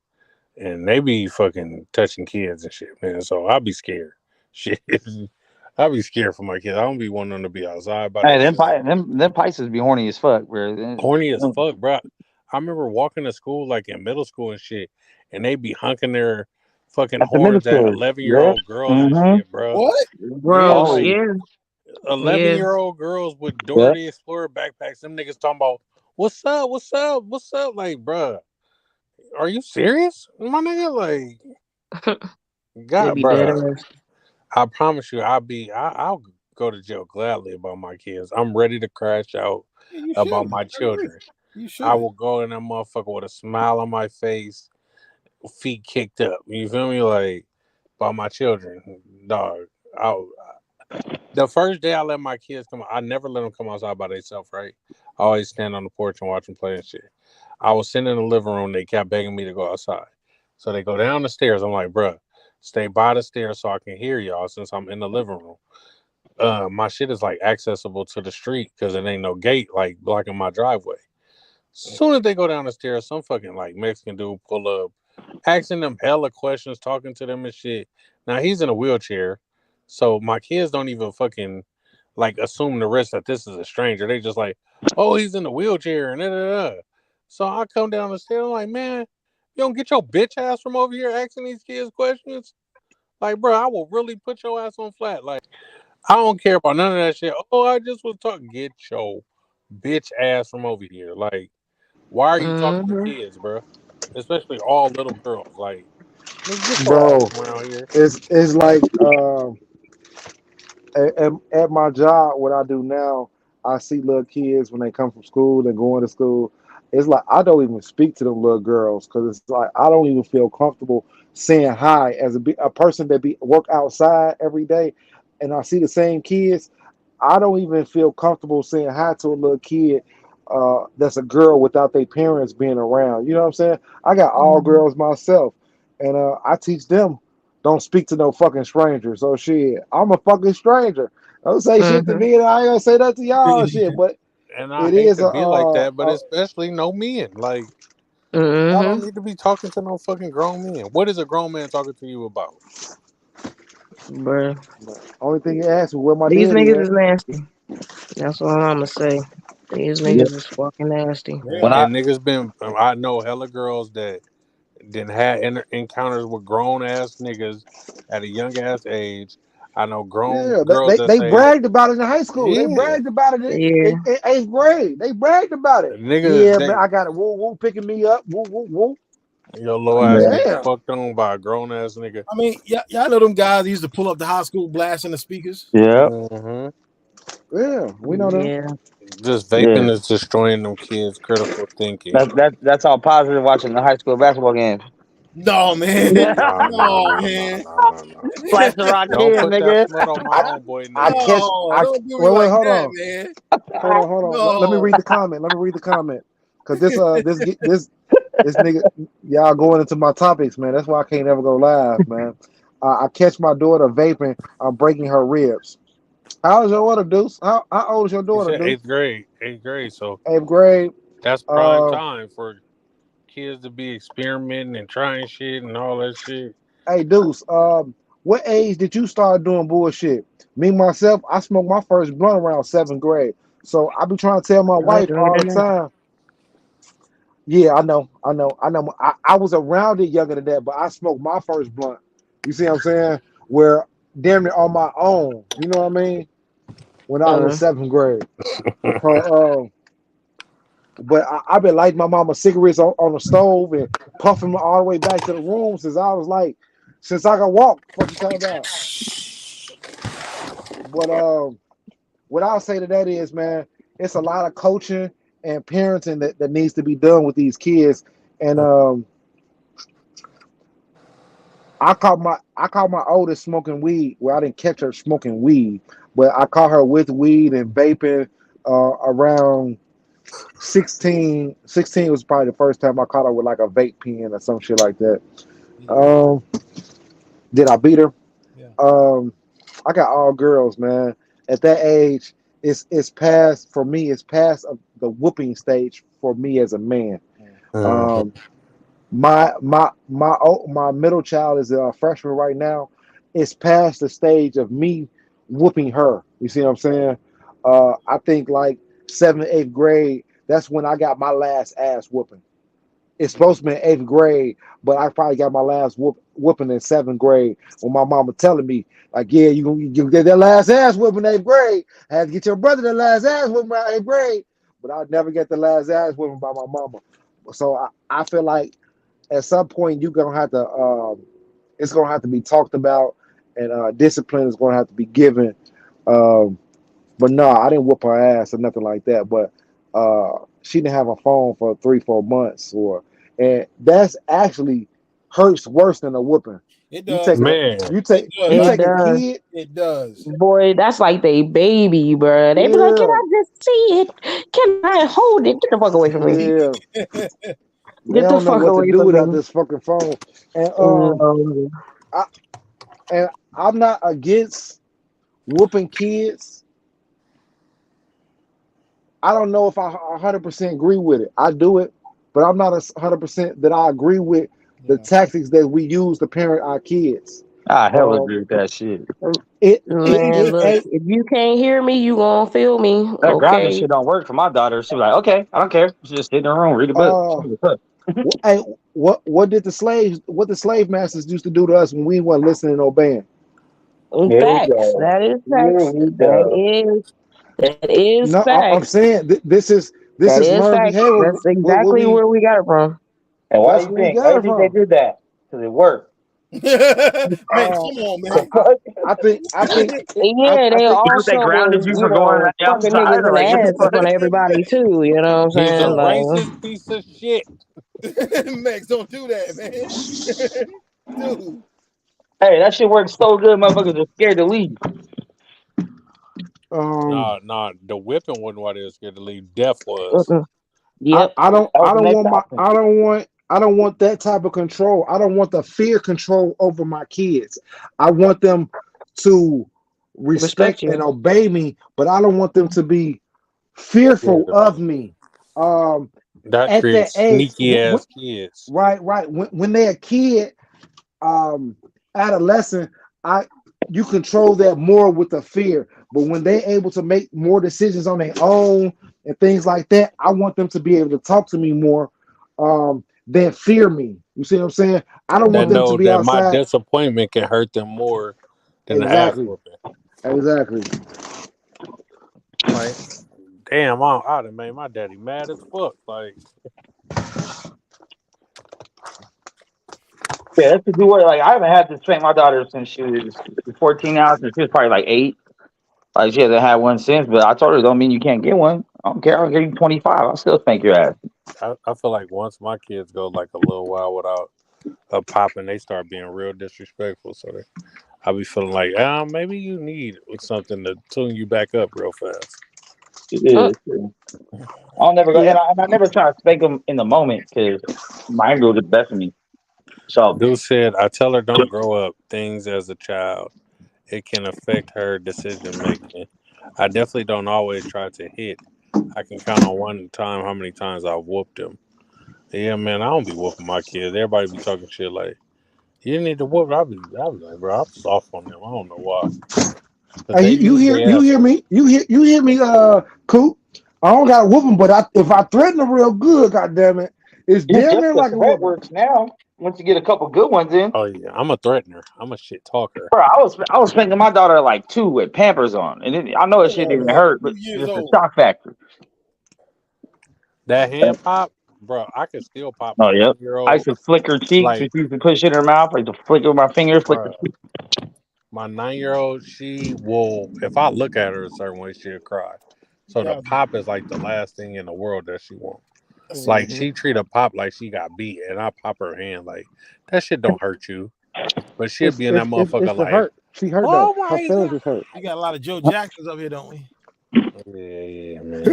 and they be fucking touching kids and shit, man. So I'll be scared. Shit. I'll be scared for my kids. I don't be wanting them to be outside by Hey, themselves. them Pisces be horny as fuck, bro. Horny as fuck, bro. I remember walking to school like in middle school and shit, and they be honking their fucking At the middle horns at school. 11-year-old girls and shit, bro. What? Gross, like yeah. 11-year-old girls with Dora the Explorer backpacks. Them niggas talking about what's up, what's up, what's up? Like, bro, are you serious, my nigga? Like, God, be dead bro. ass. I promise you, I'll go to jail gladly about my kids. I'm ready to crash out about my children. You should. I will go in that motherfucker with a smile on my face, feet kicked up. You feel me? Like, about my children, dog. The first day I let my kids come out, I never let them come outside by themselves, right? I always stand on the porch and watch them play and shit. I was sitting in the living room. They kept begging me to go outside. So they go down the stairs. I'm like, bruh, stay by the stairs so I can hear y'all since I'm in the living room. My shit is like accessible to the street because it ain't no gate like blocking my driveway. As soon as they go down the stairs, some fucking like Mexican dude pull up, asking them hella questions, talking to them and shit. Now he's in a wheelchair, so my kids don't even fucking like assume the risk that this is a stranger. They just like, oh, he's in a wheelchair and da da da. So I come down the stairs, I'm like, man, you don't get your bitch ass from over here asking these kids questions. Like, bro, I will really put your ass on flat. Like, I don't care about none of that shit. Oh, I just was talking. Get your bitch ass from over here. Like, why are you talking to kids, bro? Especially all little girls. Like, nigga, get your Bro, ass from around here. it's like at my job, what I do now, I see little kids when they come from school and going to school. It's like I don't even speak to them little girls because it's like I don't even feel comfortable saying hi as a person that work outside every day, and I see the same kids. I don't even feel comfortable saying hi to a little kid that's a girl without their parents being around. You know what I'm saying? I got all girls myself, and I teach them don't speak to no fucking stranger. So shit, I'm a fucking stranger. Don't say shit to me, and I ain't gonna say that to y'all and shit. But And I it hate is to be like that, but especially no men. Like y'all don't need to be talking to no fucking grown men. What is a grown man talking to you about? Bruh. Only thing you ask me where my These daddy niggas at. is nasty. That's all I'm gonna say. These niggas is fucking nasty. And niggas been, I know hella girls that didn't have encounters with grown ass niggas at a young ass age. I know grown Yeah, girls that they say, bragged about it in high school. They yeah, bragged about it Yeah. in 8th grade. They bragged about it. niggas, Yeah, man, I got it. Woo woo picking me up. Woo woo woo. your little Like, ass damn. get fucked on by a grown ass nigga. I mean, y'all know them guys that used to pull up the high school blasting the speakers. Yeah. Yeah, we know them. Yeah. Just vaping is destroying them kids' critical thinking. That's all positive watching the high school basketball game. No, man. No, man. Flash the rock Don't here, put nigga. that smut on my homeboy I name. catch. Don't do me Wait, like hold that, on. man. Hold on. Let me read the comment. Cause this nigga, y'all going into my topics, man. That's why I can't ever go live, man. I catch my daughter vaping. I'm breaking her ribs. How is your daughter, Deuce? How old is your You daughter, said Deuce? 8th grade. So 8th grade. that's prime time for kids to be experimenting and trying shit and all that shit. Hey, Deuce. What age did you start doing bullshit? Me myself, I smoked my first blunt around 7th grade. So I be trying to tell my wife all the time. Yeah, I know. I was around it younger than that, but I smoked my first blunt. You see what I'm saying? Where damn near on my own. You know what I mean? When I was in 7th grade. But I've been lighting my mama cigarettes on the stove and puffing them all the way back to the room since I could walk. Fuck you talking about? But what I'll say to that is, man, it's a lot of coaching and parenting that needs to be done with these kids. And I caught my oldest smoking weed. Well, I didn't catch her smoking weed, but I caught her with weed and vaping around 16. 16 was probably the first time I caught her with like a vape pen or some shit like that. Did I beat her? Yeah. I got all girls, man. At that age, it's past for me. It's past the whooping stage for me as a man. My middle child is a freshman right now. It's past the stage of me whooping her. You see what I'm saying? I think like 7th, 8th grade. That's when I got my last ass whooping. It's supposed to be in 8th grade, but I probably got my last whooping in 7th grade when my mama telling me, like, yeah, you get that last ass whooping in 8th grade. I had to get your brother the last ass whooping in 8th grade, but I'd never get the last ass whooping by my mama. So I feel like at some point you're gonna have to it's gonna have to be talked about, and discipline is gonna have to be given. But no, I didn't whoop her ass or nothing like that. But she didn't have a phone for 3-4 months, and that's actually hurts worse than a whooping. It You does. take a kid. It does. Boy, that's like they baby, bro. They be like, "Can I just see it? Can I hold it? Get the fuck away from me! Yeah. They Get the don't know fuck what to away do from without me!" this fucking phone. And I'm not against whooping kids. I don't know if I 100% agree with it. I do it, but I'm not 100% that I agree with the tactics that we use to parent our kids. I hell agree with that shit. Man, look, if you can't hear me, you gonna feel me. That grounding Okay. shit don't work for my daughter. She be like, okay, I don't care. She just sit in the room, read a book. Hey, what did the slave masters used to do to us when we weren't listening and obeying? Facts. That is facts. That is No, facts. I'm saying this is learned facts. behavior. That's exactly where we got it from. And why That's do you where we think? got Why it do you think they did that? Because it worked. Man, come on, man. I think. Yeah, they also they grounded was, you for going fucking outside. niggas in the Like, get the ass in fuck. front of everybody too. You know what I'm He's a saying? Like, racist piece of shit. Max, don't do that, man. Dude. Hey, that shit works so good, motherfuckers are scared to leave. Nah, the whipping wasn't why they were scared to leave. Death was. Yep. I don't That was the next want option. I don't want that type of control. I don't want the fear control over my kids. I want them to respect you. and obey me, but I don't want them to be fearful of me. That At that creates age, sneaky ass kids. right. When they're a kid, adolescent, you control that more with the fear. But when they're able to make more decisions on their own and things like that, I want them to be able to talk to me more than fear me. You see what I'm saying? I don't want That them to know be that my outside. disappointment can hurt them more than the ass Exactly. whooping. Exactly. Like, damn, I'd have made my daddy mad as fuck. Like, Yeah, that's a good way. Like I haven't had to spank my daughter since she was 14 now, since she was probably like 8. Like she hasn't had one since, but I told her don't mean you can't get one. I don't care. I'll give you 25. I'll still spank your ass. I feel like once my kids go like a little while without a popping, they start being real disrespectful. So I be feeling like, maybe you need something to tune you back up real fast. Yeah, I'll never go, and I never try to spank them in the moment because my anger will get the best of me. So Dude said, I tell her don't grow up things as a child. It can affect her decision making. I definitely don't always try to hit. I can count on one time how many times I've whooped him. Yeah, man, I don't be whooping my kids. Everybody be talking shit like, you need to whoop. I be like, bro, I'm soft on them. I don't know why. Hey, you hear me? You hear me, Coop? I don't got to whoop them, but if I threaten them real good, goddamn it, it's damn near like a that whooping. works now. Once you get a couple good ones in. Oh yeah, I'm a threatener. I'm a shit talker. Bro, I was spanking my daughter at like 2 with Pampers on, and then, I know it shit didn't hurt, but just the shock factor. That hand pop, bro, I can still pop Oh my yep. 9-year-old. I used to flick her cheeks. Like, She used to put shit in her mouth. I used to flick it with my fingers. Flick the cheek. my 9-year-old, she will, if I look at her a certain way, she'll cry. So the pop is like the last thing in the world that she wants. Like she treat a pop like she got beat, and I pop her hand like that shit don't hurt you, but she'll be in that motherfucker like, hurt. She hurt oh though. Her my feelings god. is hurt. We got a lot of Joe Jacksons up here, don't we? Yeah, man.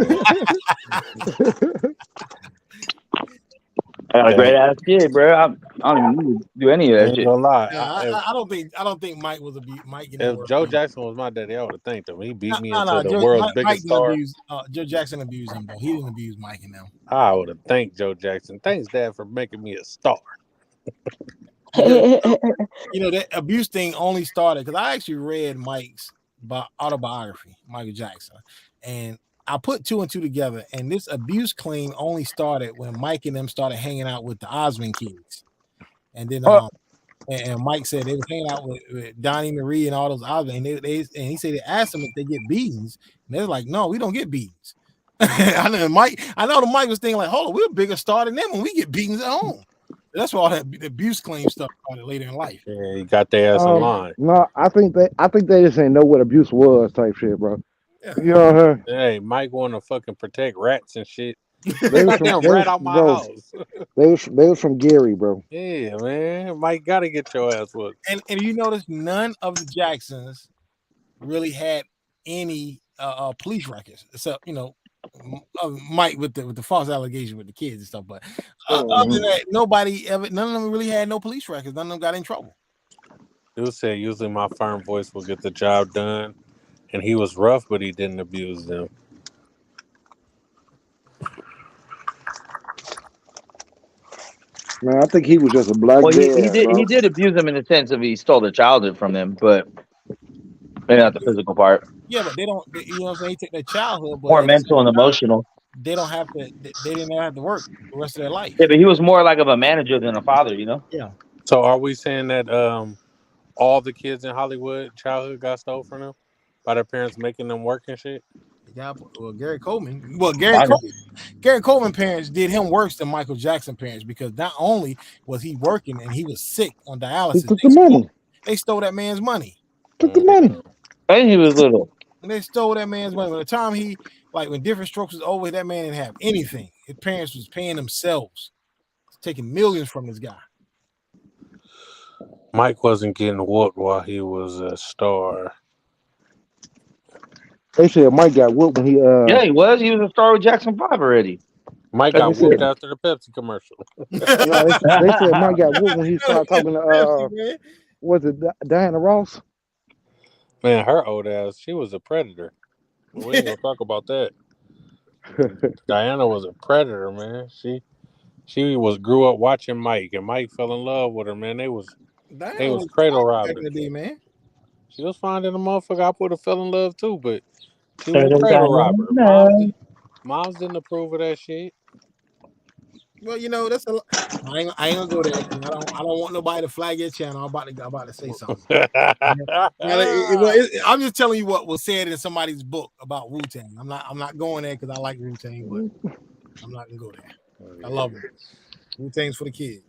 I got a great ass kid, bro. I don't even need to do any of that Ain't shit. gonna lie. Yeah, I don't think Mike was Mike. If Joe Jackson was my daddy, I would have thanked him. He beat me into the Joe, world's Mike biggest didn't star. abuse, Joe Jackson abused him though. He didn't abuse Mike and them. I would have thanked Joe Jackson. Thanks, Dad, for making me a star. That abuse thing only started because I actually read Mike's autobiography, Michael Jackson, and I put 2 and 2 together. And this abuse claim only started when Mike and them started hanging out with the Osmond kids, and then and Mike said they were hanging out with Donnie Marie and all those Osmond, and he said they asked them if they get beatings, and they're like, no, we don't get beatings. I know the Mike was thinking like, hold on, we're a bigger star than them when we get beatings at home. That's why all that abuse claim stuff started later in life. Yeah, you got their ass in line. No, I think they just ain't know what abuse was, type shit, bro. Yeah. You know what I mean? Hey, Mike want to fucking protect rats and shit. They was Goddamn from, rat out my bro, house. They was from Gary, bro. Yeah, man. Mike gotta get your ass whooped. And you notice none of the Jacksons really had any police records, except Mike with the false allegation with the kids and stuff. But other than that, none of them really had no police records. None of them got in trouble. Dude said usually my firm voice will get the job done, and he was rough, but he didn't abuse them. Man, I think he was just a black dad, he did abuse them in the sense of he stole their childhood from them, but maybe not the physical part. Yeah, but they don't. You know what I'm saying? They take their childhood, but More mental and emotional. They don't have to. They didn't have to work the rest of their life. Yeah, but he was more like of a manager than a father, you know. Yeah. So are we saying that all the kids in Hollywood childhood got stole from them by their parents making them work and shit? Yeah, well, Gary Coleman. Well, Gary Coleman parents did him worse than Michael Jackson parents because not only was he working and he was sick on dialysis, he took the money. They stole that man's money. Took the money. And he was little. And they stole that man's money. By the time when Different Strokes was over, that man didn't have anything. His parents was paying themselves, taking millions from this guy. Mike wasn't getting whooped while he was a star. They said Mike got whooped when he Yeah, he was. He was a star with Jackson 5 already. Mike they got said whooped after the Pepsi commercial. no, they said Mike got whooped when he started talking to man. was it Diana Ross? Man, her old ass, she was a predator. We ain't gonna talk about that. Diana was a predator, man. She grew up watching Mike, and Mike fell in love with her, man. They was cradle back in robbers. the day, man. She was finding a motherfucker I would have fell in love too, but she was a cradle robber. Moms didn't approve of that shit. Well, you know, that's a. I ain't gonna go there. I don't want nobody to flag your channel. I'm about to say something. I'm just telling you what was said in somebody's book about Wu-Tang. I'm not going there because I like Wu-Tang, but I'm not gonna go there. I love it. Wu-Tang's for the kids.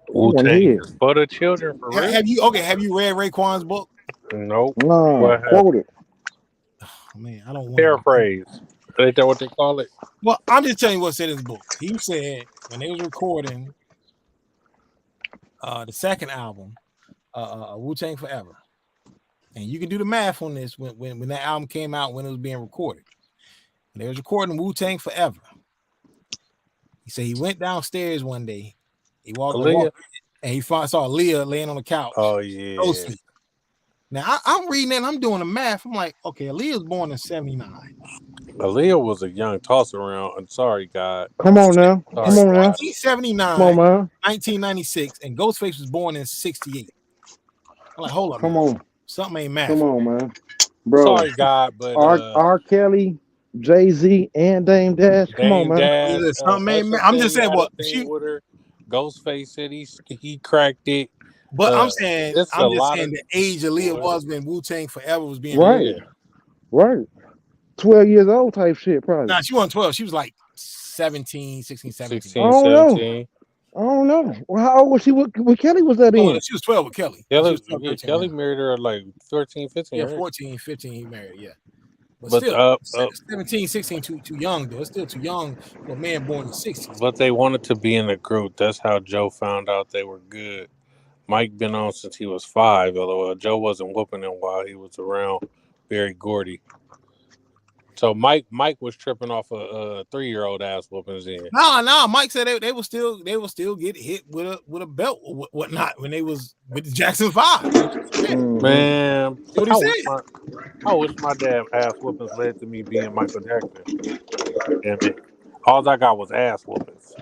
Wu-Tang is for the children, for real. Have you read Raekwon's book? Nope. No, quote it. Oh, man, I don't want paraphrase. Ain't that what they call it? Well, I'm just telling you what said in his book. He said when they was recording the second album, Wu-Tang Forever, and you can do the math on this when that album came out, when it was being recorded. When they was recording Wu-Tang Forever, he said he went downstairs one day. He walked and he saw Aaliyah laying on the couch. Oh yeah. Now I'm reading that and I'm doing the math. I'm like, okay, Aaliyah was born in 79. Aaliyah was a young toss around. I'm sorry, God. Come on now. Sorry, Come on now. 1979, Come on, man. 1996, and Ghostface was born in 68. I'm like, hold up. Come man. on. Something ain't math. Come on, man. Bro. Sorry, God, but R. Kelly, Jay-Z, and Dame Dash. Come on, man. Dash, something ain't math. I'm just saying what with her. Ghostface said he cracked it. But I'm saying the age Aaliyah was when Wu-Tang Forever was being Right. 12 years old type shit, probably. Nah, she wasn't 12. She was like 17, 16, 17. I don't know. Well, how old was she with Kelly? Was that in? She was 12 with Kelly. Kelly married her like 13, 15. Yeah, right? 14, 15 he married, yeah. But still, 17, 16, too young, though. It's still too young for a man born in the 60s. But they wanted to be in a group. That's how Joe found out they were good. Mike been on since he was 5, although Joe wasn't whooping him while he was around Berry Gordy. So Mike was tripping off a 3-year-old ass whoopings in. No. Mike said they will still get hit with a belt or whatnot when they was with the Jackson 5. Man, what he said. I wish my dad ass whoopings led to me being Michael Jackson. And all I got was ass whoopings.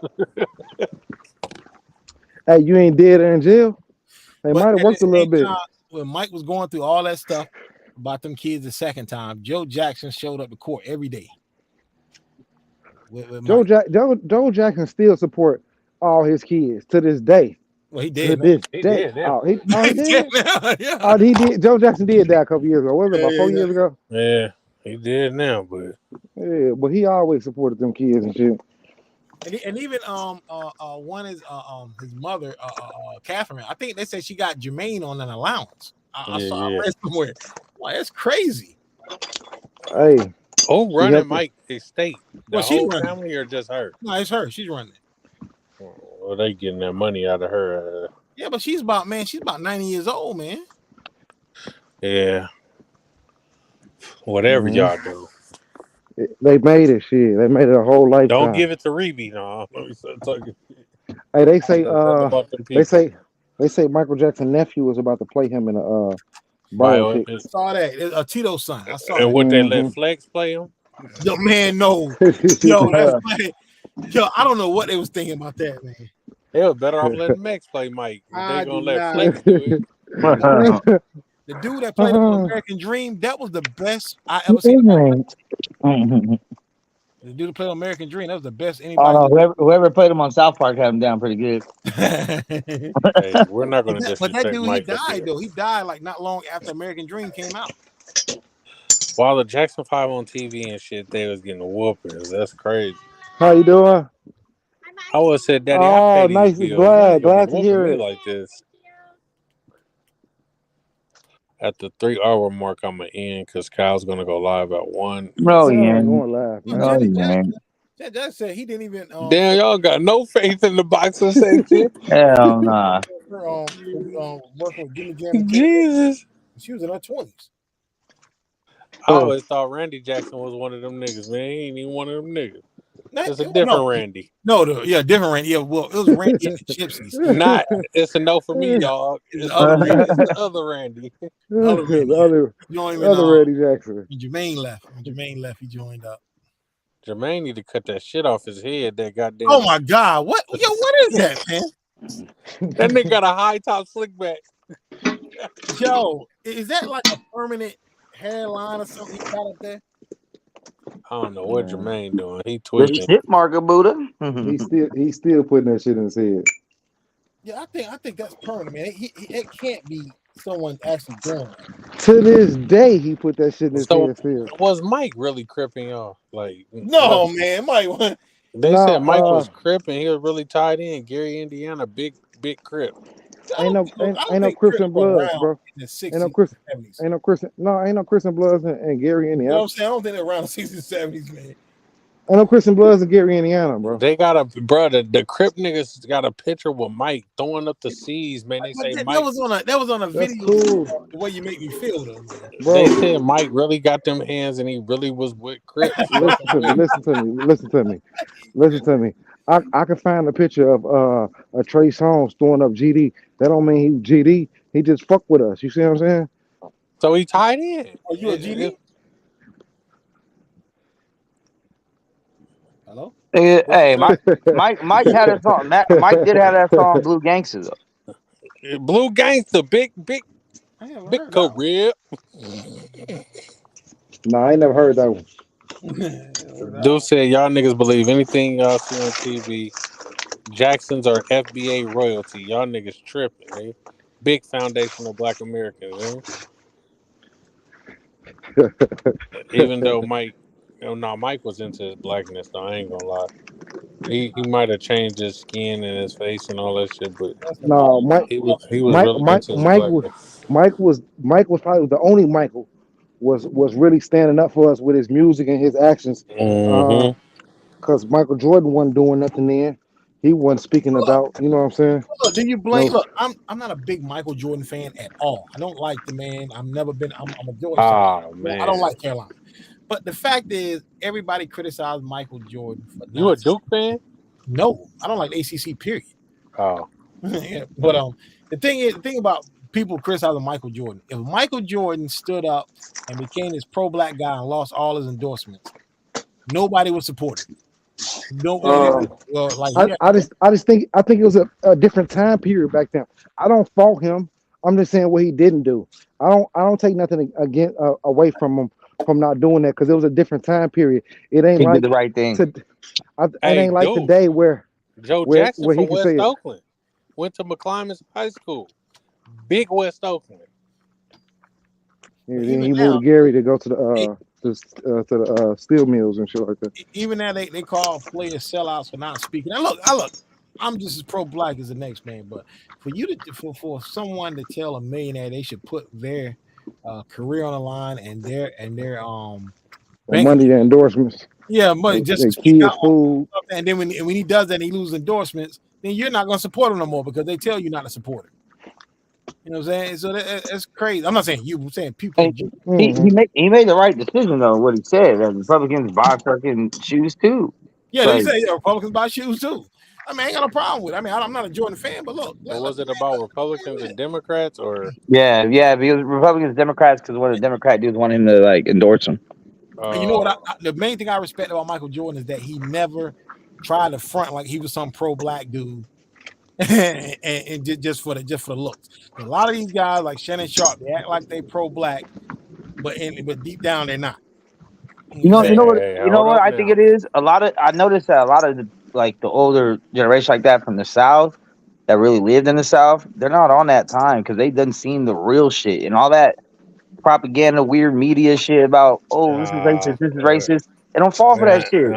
Hey, you ain't dead or in jail? They might have worked a little bit. When Mike was going through all that stuff about them kids the second time, Joe Jackson showed up to court every day. With Joe Jackson still support all his kids to this day. Well, he did. He did. Oh, he did. Yeah. Oh, he did. Joe Jackson did that a couple years ago. Was it about 4 years ago? Yeah, he did now, but but he always supported them kids and shit. And even one is his mother, Catherine. I think they said she got Jermaine on an allowance. I read somewhere. Wow, that's crazy. Hey, running Mike estate? The she's whole running. family or just her? No, it's her. She's running. Well, they getting that money out of her. Yeah, but she's about 90 years old, man. Yeah. Whatever y'all do. They made it, shit. They made it a whole lifetime. Don't give it to Reby, no. Hey, they say Michael Jackson's nephew was about to play him in a biopic. I saw that. Tito's son. I saw and that. would they let Flex play him? Yo, man, no. Yo, that's funny. Yo, I don't know what they was thinking about that, man. They was better off letting Max play Mike. They gonna let Flex do it. The dude that played American Dream, that was the best I ever seen. The dude that played American Dream, that was the best anybody. Oh, no, whoever played him on South Park had him down pretty good. Hey, we're not going to disrespect But that dude, Mike. he died though. He died like not long after American Dream came out. While the Jackson 5 on TV and shit, they was getting whoopings. That's crazy. How you doing? I would have said, Daddy, oh, I paid nice. these bills. Glad to hear it. Like this. At the 3-hour mark, I'm going to end because Kyle's going to go live at 1. No, yeah. Going live. That said he didn't even. Damn, y'all got no faith in the boxing section. Hell nah. Working with Jimmy Jam. Jesus. She was in her 20s. I always thought Randy Jackson was one of them niggas, man. He ain't even one of them niggas. It's a different Randy. Different Randy. Yeah, well, it was Randy and the Gypsies. Not, it's a no for me, dog. It's the other Randy. It's the other Randy. The other Randy Jackson. When Jermaine left, he joined up. Jermaine need to cut that shit off his head. That goddamn. Oh my God! What is that, man? That nigga got a high top slick back. Yo, is that like a permanent hairline or something he got up there? I don't know what Jermaine doing. He The tweaking. shit marker Buddha. He's still putting that shit in his head. Yeah, I think that's permanent, man. It can't be someone actually doing it. To this day, he put that shit in his head still. Was Mike really cripping y'all? Like No, man, Mike. They said Mike was cripping. He was really tied in. Gary, Indiana, big crip. Ain't no Crips and Bloods, bro. Ain't no Crips and Bloods and Gary, Indiana. You know what I'm saying? I don't think they're around the 60s, 70s, man. Ain't no Crips and Bloods and Gary, Indiana, bro. They got the Crip niggas got a picture with Mike throwing up the C's, man. They say Mike. That was on a video. Cool. The way you make me feel, though. Bro. They said Mike really got them hands and he really was with Crips. Listen to me. I can find a picture of a Trey Songz throwing up GD. That don't mean he GD. He just fuck with us. You see what I'm saying? So he tied in. Are you a GD? Hello? Hey, Mike had a song. Mike did have that song, Blue Gangster, though. Blue Gangster, big career. No, I ain't never heard that one. Dude said y'all niggas believe anything y'all see on TV. Jacksons are FBA royalty. Y'all niggas tripping, eh? Big foundational Black Americans, eh? Even though Mike was into his blackness, though. I ain't gonna lie. He might have changed his skin and his face and all that shit, but no, he was really into his blackness. Mike was probably the only Michael was really standing up for us with his music and his actions. Because Michael Jordan wasn't doing nothing then. He wasn't speaking about, you know what I'm saying? Look, do you blame? Look, I'm not a big Michael Jordan fan at all. I don't like the man. I'm a Jordan fan. Man. I don't like Carolina. But the fact is, everybody criticized Michael Jordan for You a Duke fan? No, I don't like ACC. Period. Oh, yeah, but the thing about people criticizing Michael Jordan. If Michael Jordan stood up and became this pro-black guy and lost all his endorsements, nobody would support him. Nobody. I think it was a different time period back then. I don't fault him. I'm just saying what he didn't do. I don't take nothing away from him from not doing that because it was a different time period. It ain't He like did the right thing. It ain't like today where Joe Jackson from West Oakland went to McClymonds High School. Big West Oakland. And then he moved to Gary to go to the steel mills and shit like that. Even now they call players sellouts for not speaking. Now look, I'm just as pro-black as the next man, but for you for someone to tell a millionaire they should put their career on the line and their money, their endorsements. Yeah, money just to speak out food. And then when he does that and he loses endorsements, then you're not going to support him no more because they tell you not to support him. You know what I'm saying? So that's crazy. I'm not saying you. I'm saying people. He made the right decision though. What he said that Republicans buy fucking shoes too. Yeah, they say Republicans buy shoes too. I mean, I ain't got no problem with it. I mean, I'm not a Jordan fan, but look. But was it about Republicans and Democrats or? Yeah, because Republicans, Democrats, because what the Democrat dudes want him to like endorse him. And you know what? The main thing I respect about Michael Jordan is that he never tried to front like he was some pro-black dude. and just for the looks. A lot of these guys like Shannon Sharp, they act like they pro-black, but deep down they're not. You know what I think it is. I noticed that a lot of the older generation like that from the South that really lived in the South, they're not on that time because they didn't see the real shit and all that propaganda, weird media shit about this is racist, this is racist. They don't fall for that shit.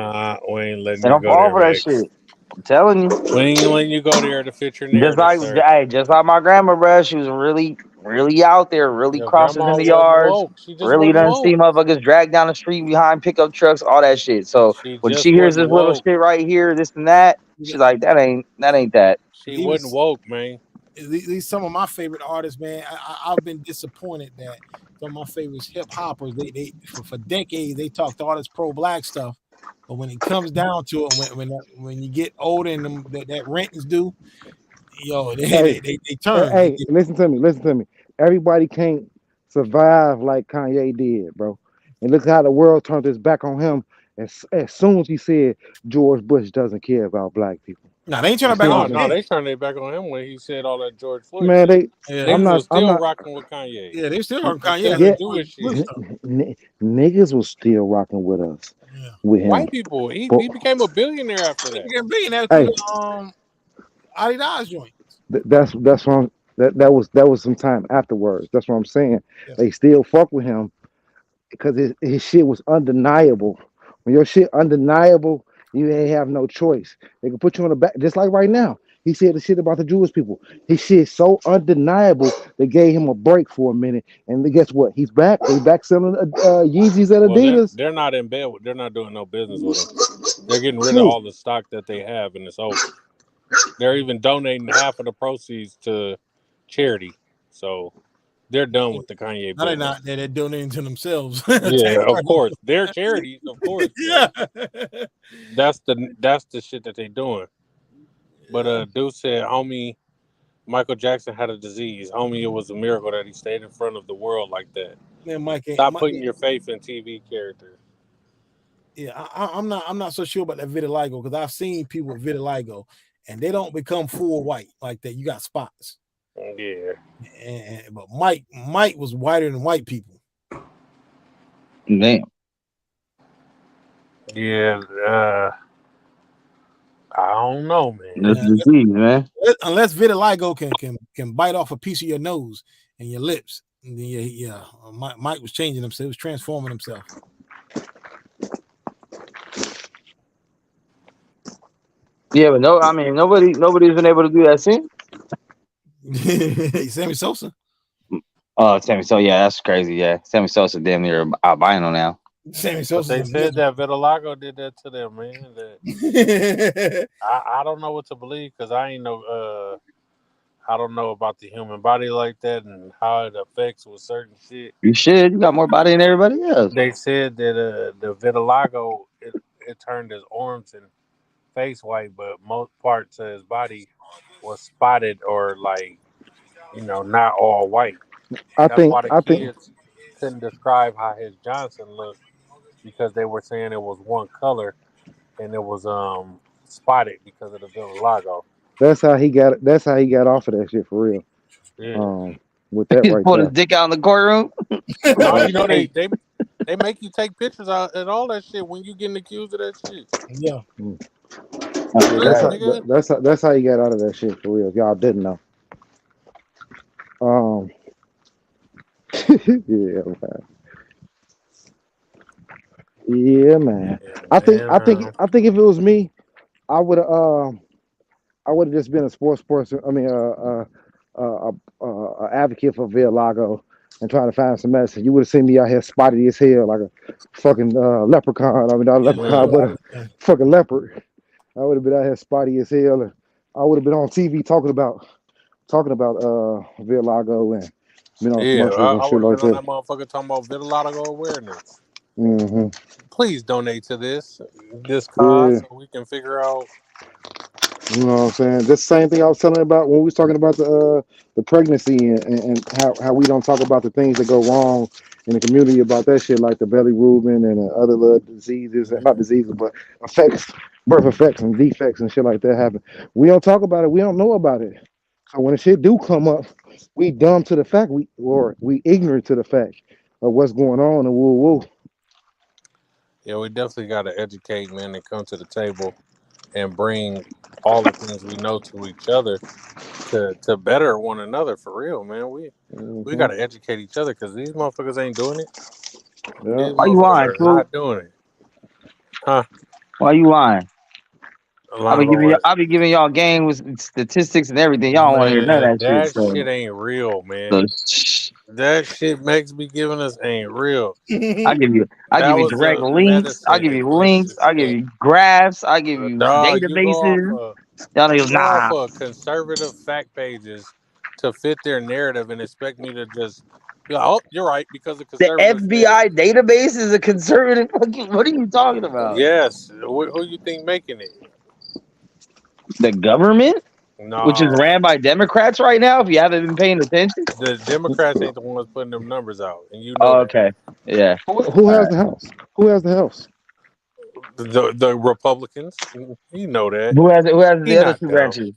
We ain't letting they don't fall for that shit. I'm telling you. We ain't letting you go there to fit your narrative. Just like my grandma, bro. She was really, really out there, really crossing in the yards. Really doesn't see motherfuckers dragged down the street behind pickup trucks, all that shit. So when she hears this little shit right here, this and that, she's like, that ain't that. She wasn't woke, man. These some of my favorite artists, man. I've been disappointed that some of my favorites hip hoppers. They for decades they talked all this pro-black stuff, but when it comes down to it, when you get older and that rent is due, yo, they turn. Hey, listen to me. Everybody can't survive like Kanye did, bro. And look how the world turned its back on him as soon as he said George Bush doesn't care about black people. No, they ain't turning back on him. No, they turned their back on him when he said all that George Floyd. Man, shit. I'm Niggas was still not. rocking with Kanye. Yeah, they still rocking Kanye. Niggas was still rocking with us, with him. White people. He became a billionaire after that. He became a billionaire Hey. through Adidas joint. That's what that was some time afterwards. That's what I'm saying. Yeah. They still fuck with him because his shit was undeniable. When your shit undeniable, you ain't have no choice. They can put you on the back, just like right now. He said the shit about the Jewish people. His shit so undeniable, they gave him a break for a minute. And guess what? He's back. He's back selling Yeezys at Adidas. They're not in bed. They're not doing no business with him. They're getting rid of all the stock that they have, and it's over. They're even donating half of the proceeds to charity. So they're done with the Kanye. No, they're not. They're donating to themselves. Yeah, of course. They're charities, of course. Yeah. That's the shit that they doing. But dude said, homie, Michael Jackson had a disease. Homie, it was a miracle that he stayed in front of the world like that. Man, Mike, Stop putting your faith in TV characters. Yeah, I'm not so sure about that vitiligo because I've seen people with vitiligo and they don't become full white like that. You got spots. Yeah. But Mike was whiter than white people. Damn. Yeah. I don't know, man. That's disease, man. Unless vitiligo can bite off a piece of your nose and your lips. And then, Mike was changing himself. He was transforming himself. Yeah, but no, I mean nobody's been able to do that since. Sammy Sosa. Oh, Sammy Sosa, yeah, that's crazy. Yeah, Sammy Sosa damn near albino now. Sammy Sosa. They said that vitiligo did that to them, man. That I don't know what to believe because I don't know about the human body like that and how it affects with certain shit. You should. You got more body than everybody else. They said that the vitiligo it turned his arms and face white, but most parts of his body was spotted or not all white. That's why the kids couldn't describe how his Johnson looked because they were saying it was one color and it was spotted because of the vitiligo. That's how he got off of that shit for real. Yeah. With that right pulled there. his dick out in the courtroom. No, they make you take pictures out and all that shit when you getting accused of that shit. Yeah. That's how he got out of that shit for real. If y'all didn't know. Yeah, man. I think if it was me, I would have just been a sports person. I mean, advocate for vitiligo and trying to find some medicine. You would have seen me out here spotty as hell like a fucking leprechaun. I mean, not a leprechaun, but a fucking leopard. I would have been out here spotty as hell, and I would have been on TV talking about vitiligo and commercials I and shit would like have been that. on that motherfucker talking about vitiligo awareness. Mm-hmm. Please donate to this cause Yeah. so we can figure out. You know what I'm saying? This same thing I was telling you about when we was talking about the pregnancy and how we don't talk about the things that go wrong in the community about that shit, like the belly Reuben and other little diseases, not diseases, but effects, birth effects and defects and shit like that happen. We don't talk about it. We don't know about it. So when the shit do come up, we dumb to the fact, we ignorant to the fact of what's going on and woo. Yeah, we definitely got to educate, man, and come to the table and bring all the things we know to each other to better one another for real, man. We got to educate each other because these motherfuckers ain't doing it. Yeah. These Why you motherfuckers lying, are fool? not doing it. Huh? Why you lying? I'll Lying about be giving y'all game with statistics and everything. Y'all don't want to hear none of that shit. So. shit ain't real, man. That shit Max be giving us ain't real. I give you direct links. I give you links. I give you graphs. I give you databases. Y'all know, go off of conservative fact pages to fit their narrative and expect me to just Yeah, oh, you're right, because the The conservatives. FBI database is a conservative fucking. What are you talking about? Yes. Who you think making it? The government, No. which is ran by Democrats right now. If you haven't been paying attention, The Democrats ain't the ones putting them numbers out, and you know oh, that. okay, yeah. Who has the House? Who has the House? The Republicans. You know that. Who has He the other not two dumb. branches?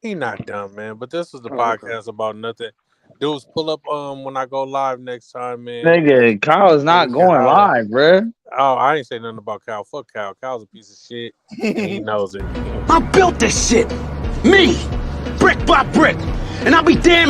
He not dumb, man. But this is the Oh, okay. podcast about nothing. Dudes, pull up when I go live next time, man. Nigga, Kyle's not We can going holler. live, bruh. Oh, I ain't say nothing about Kyle. Fuck Kyle. Kyle's a piece of shit. And he knows it. I built this shit. Me. Brick by brick. And I'll be damned